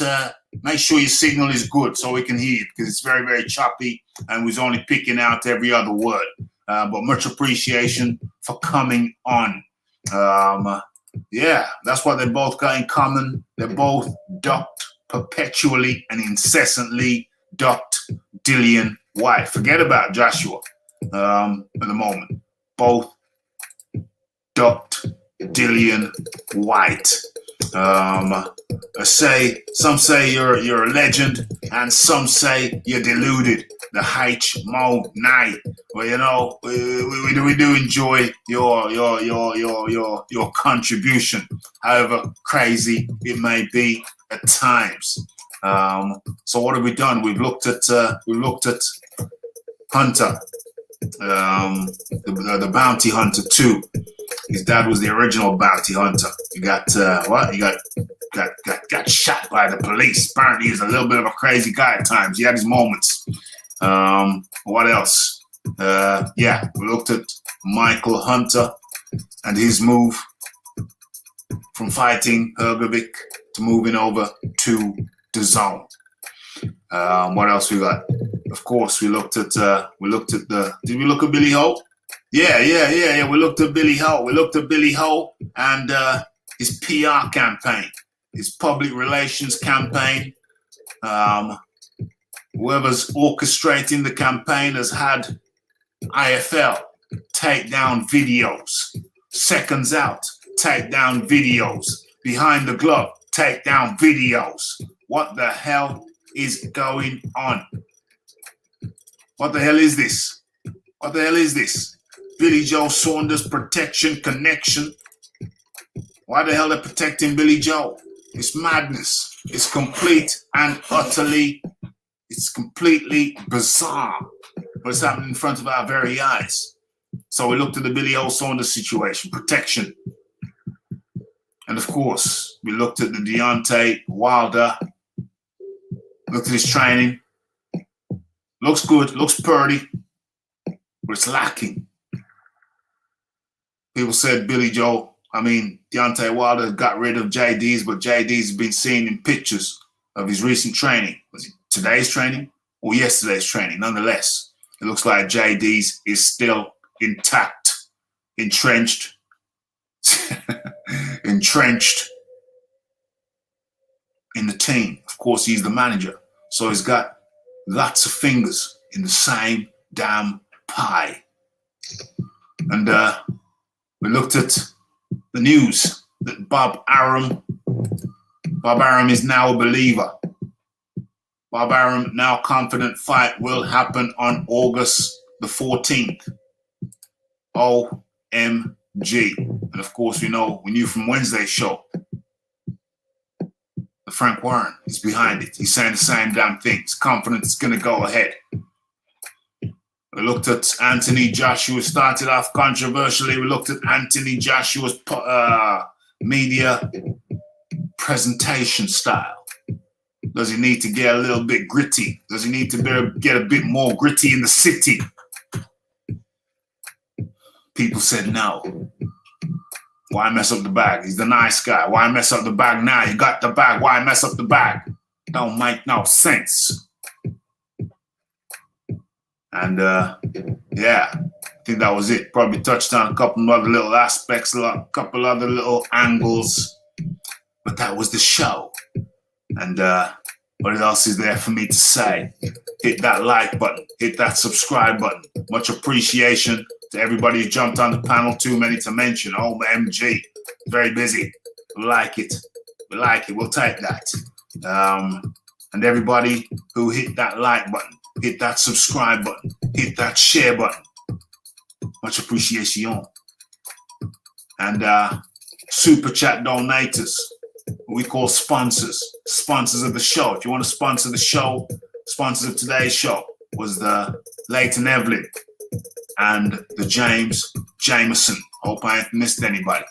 [SPEAKER 1] make sure your signal is good so we can hear it, because it's very, very choppy and we're only picking out every other word. But much appreciation for coming on. Yeah, that's what they both got in common. They both ducked perpetually and incessantly ducked Dillian White. Forget about Joshua at the moment. Both ducked Dillian White. Some say you're a legend, and some say you're deluded. The H Mo night. Well, you know, we do enjoy your contribution, however crazy it may be at times. So what have we done? We've looked at Hunter, the Bounty Hunter 2. His dad was the original bounty hunter. He got He got shot by the police. Apparently, he's a little bit of a crazy guy at times. He had his moments. What else? Yeah, we looked at Michael Hunter and his move from fighting Hrgovic to moving over to the zone. What else we got? Of course, we looked at did we look at Billy Ho? Yeah. We looked at Billy Ho. And his PR campaign, his public relations campaign. Whoever's orchestrating the campaign has had IFL take down videos. Seconds out, take down videos. Behind the glove, take down videos. What the hell is going on? What the hell is this? What the hell is this? Billy Joe Saunders protection connection. Why the hell they're protecting Billy Joe? It's madness. It's complete and utterly, it's completely bizarre. But it's happening in front of our very eyes. So we looked at the Billy Joe Saunders situation, protection. And of course, we looked at the Deontay Wilder, looked at his training. Looks good, looks pretty, but it's lacking. People said Deontay Wilder got rid of JD's, but JD's been seen in pictures of his recent training. Was it today's training or yesterday's training? Nonetheless, it looks like JD's is still intact, entrenched in the team. Of course, he's the manager, so he's got lots of fingers in the same damn pie. And we looked at the news that Bob Arum is now a believer. Bob Arum now confident fight will happen on August the 14th. OMG. And of course, we knew from Wednesday's show that Frank Warren is behind it. He's saying the same damn thing. He's confident it's going to go ahead. We looked at Anthony Joshua, started off controversially. We looked at Anthony Joshua's media presentation style. Does he need to get a little bit gritty? Does he need to get a bit more gritty in the city? People said no. Why mess up the bag? He's the nice guy. Why mess up the bag now? You got the bag. Why mess up the bag? Don't make no sense. And yeah, I think that was it. Probably touched on a couple other little aspects, a couple other little angles. But that was the show. And what else is there for me to say? Hit that like button. Hit that subscribe button. Much appreciation to everybody who jumped on the panel. Too many to mention. OMG. Very busy. We like it. We like it. We'll take that. And everybody who hit that like button, hit that subscribe button, hit that share button. Much appreciation. And super chat donators, we call sponsors of the show. If you want to sponsor the show, sponsors of today's show was the Leighton Evelyn and the James Jameson. Hope I ain't missed anybody.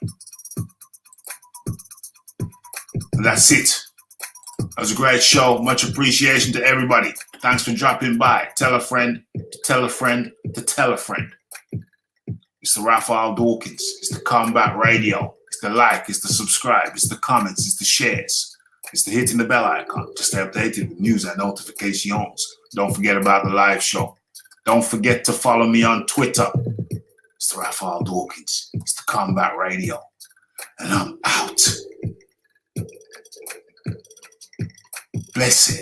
[SPEAKER 1] And that's it. That was a great show. Much appreciation to everybody. Thanks for dropping by. Tell a friend, to tell a friend, to tell a friend. It's the Raphael Dawkins. It's the Combat Radio. It's the like. It's the subscribe. It's the comments. It's the shares. It's the hitting the bell icon to stay updated with news and notifications. Don't forget about the live show. Don't forget to follow me on Twitter. It's the Raphael Dawkins. It's the Combat Radio. And I'm out. Blessed.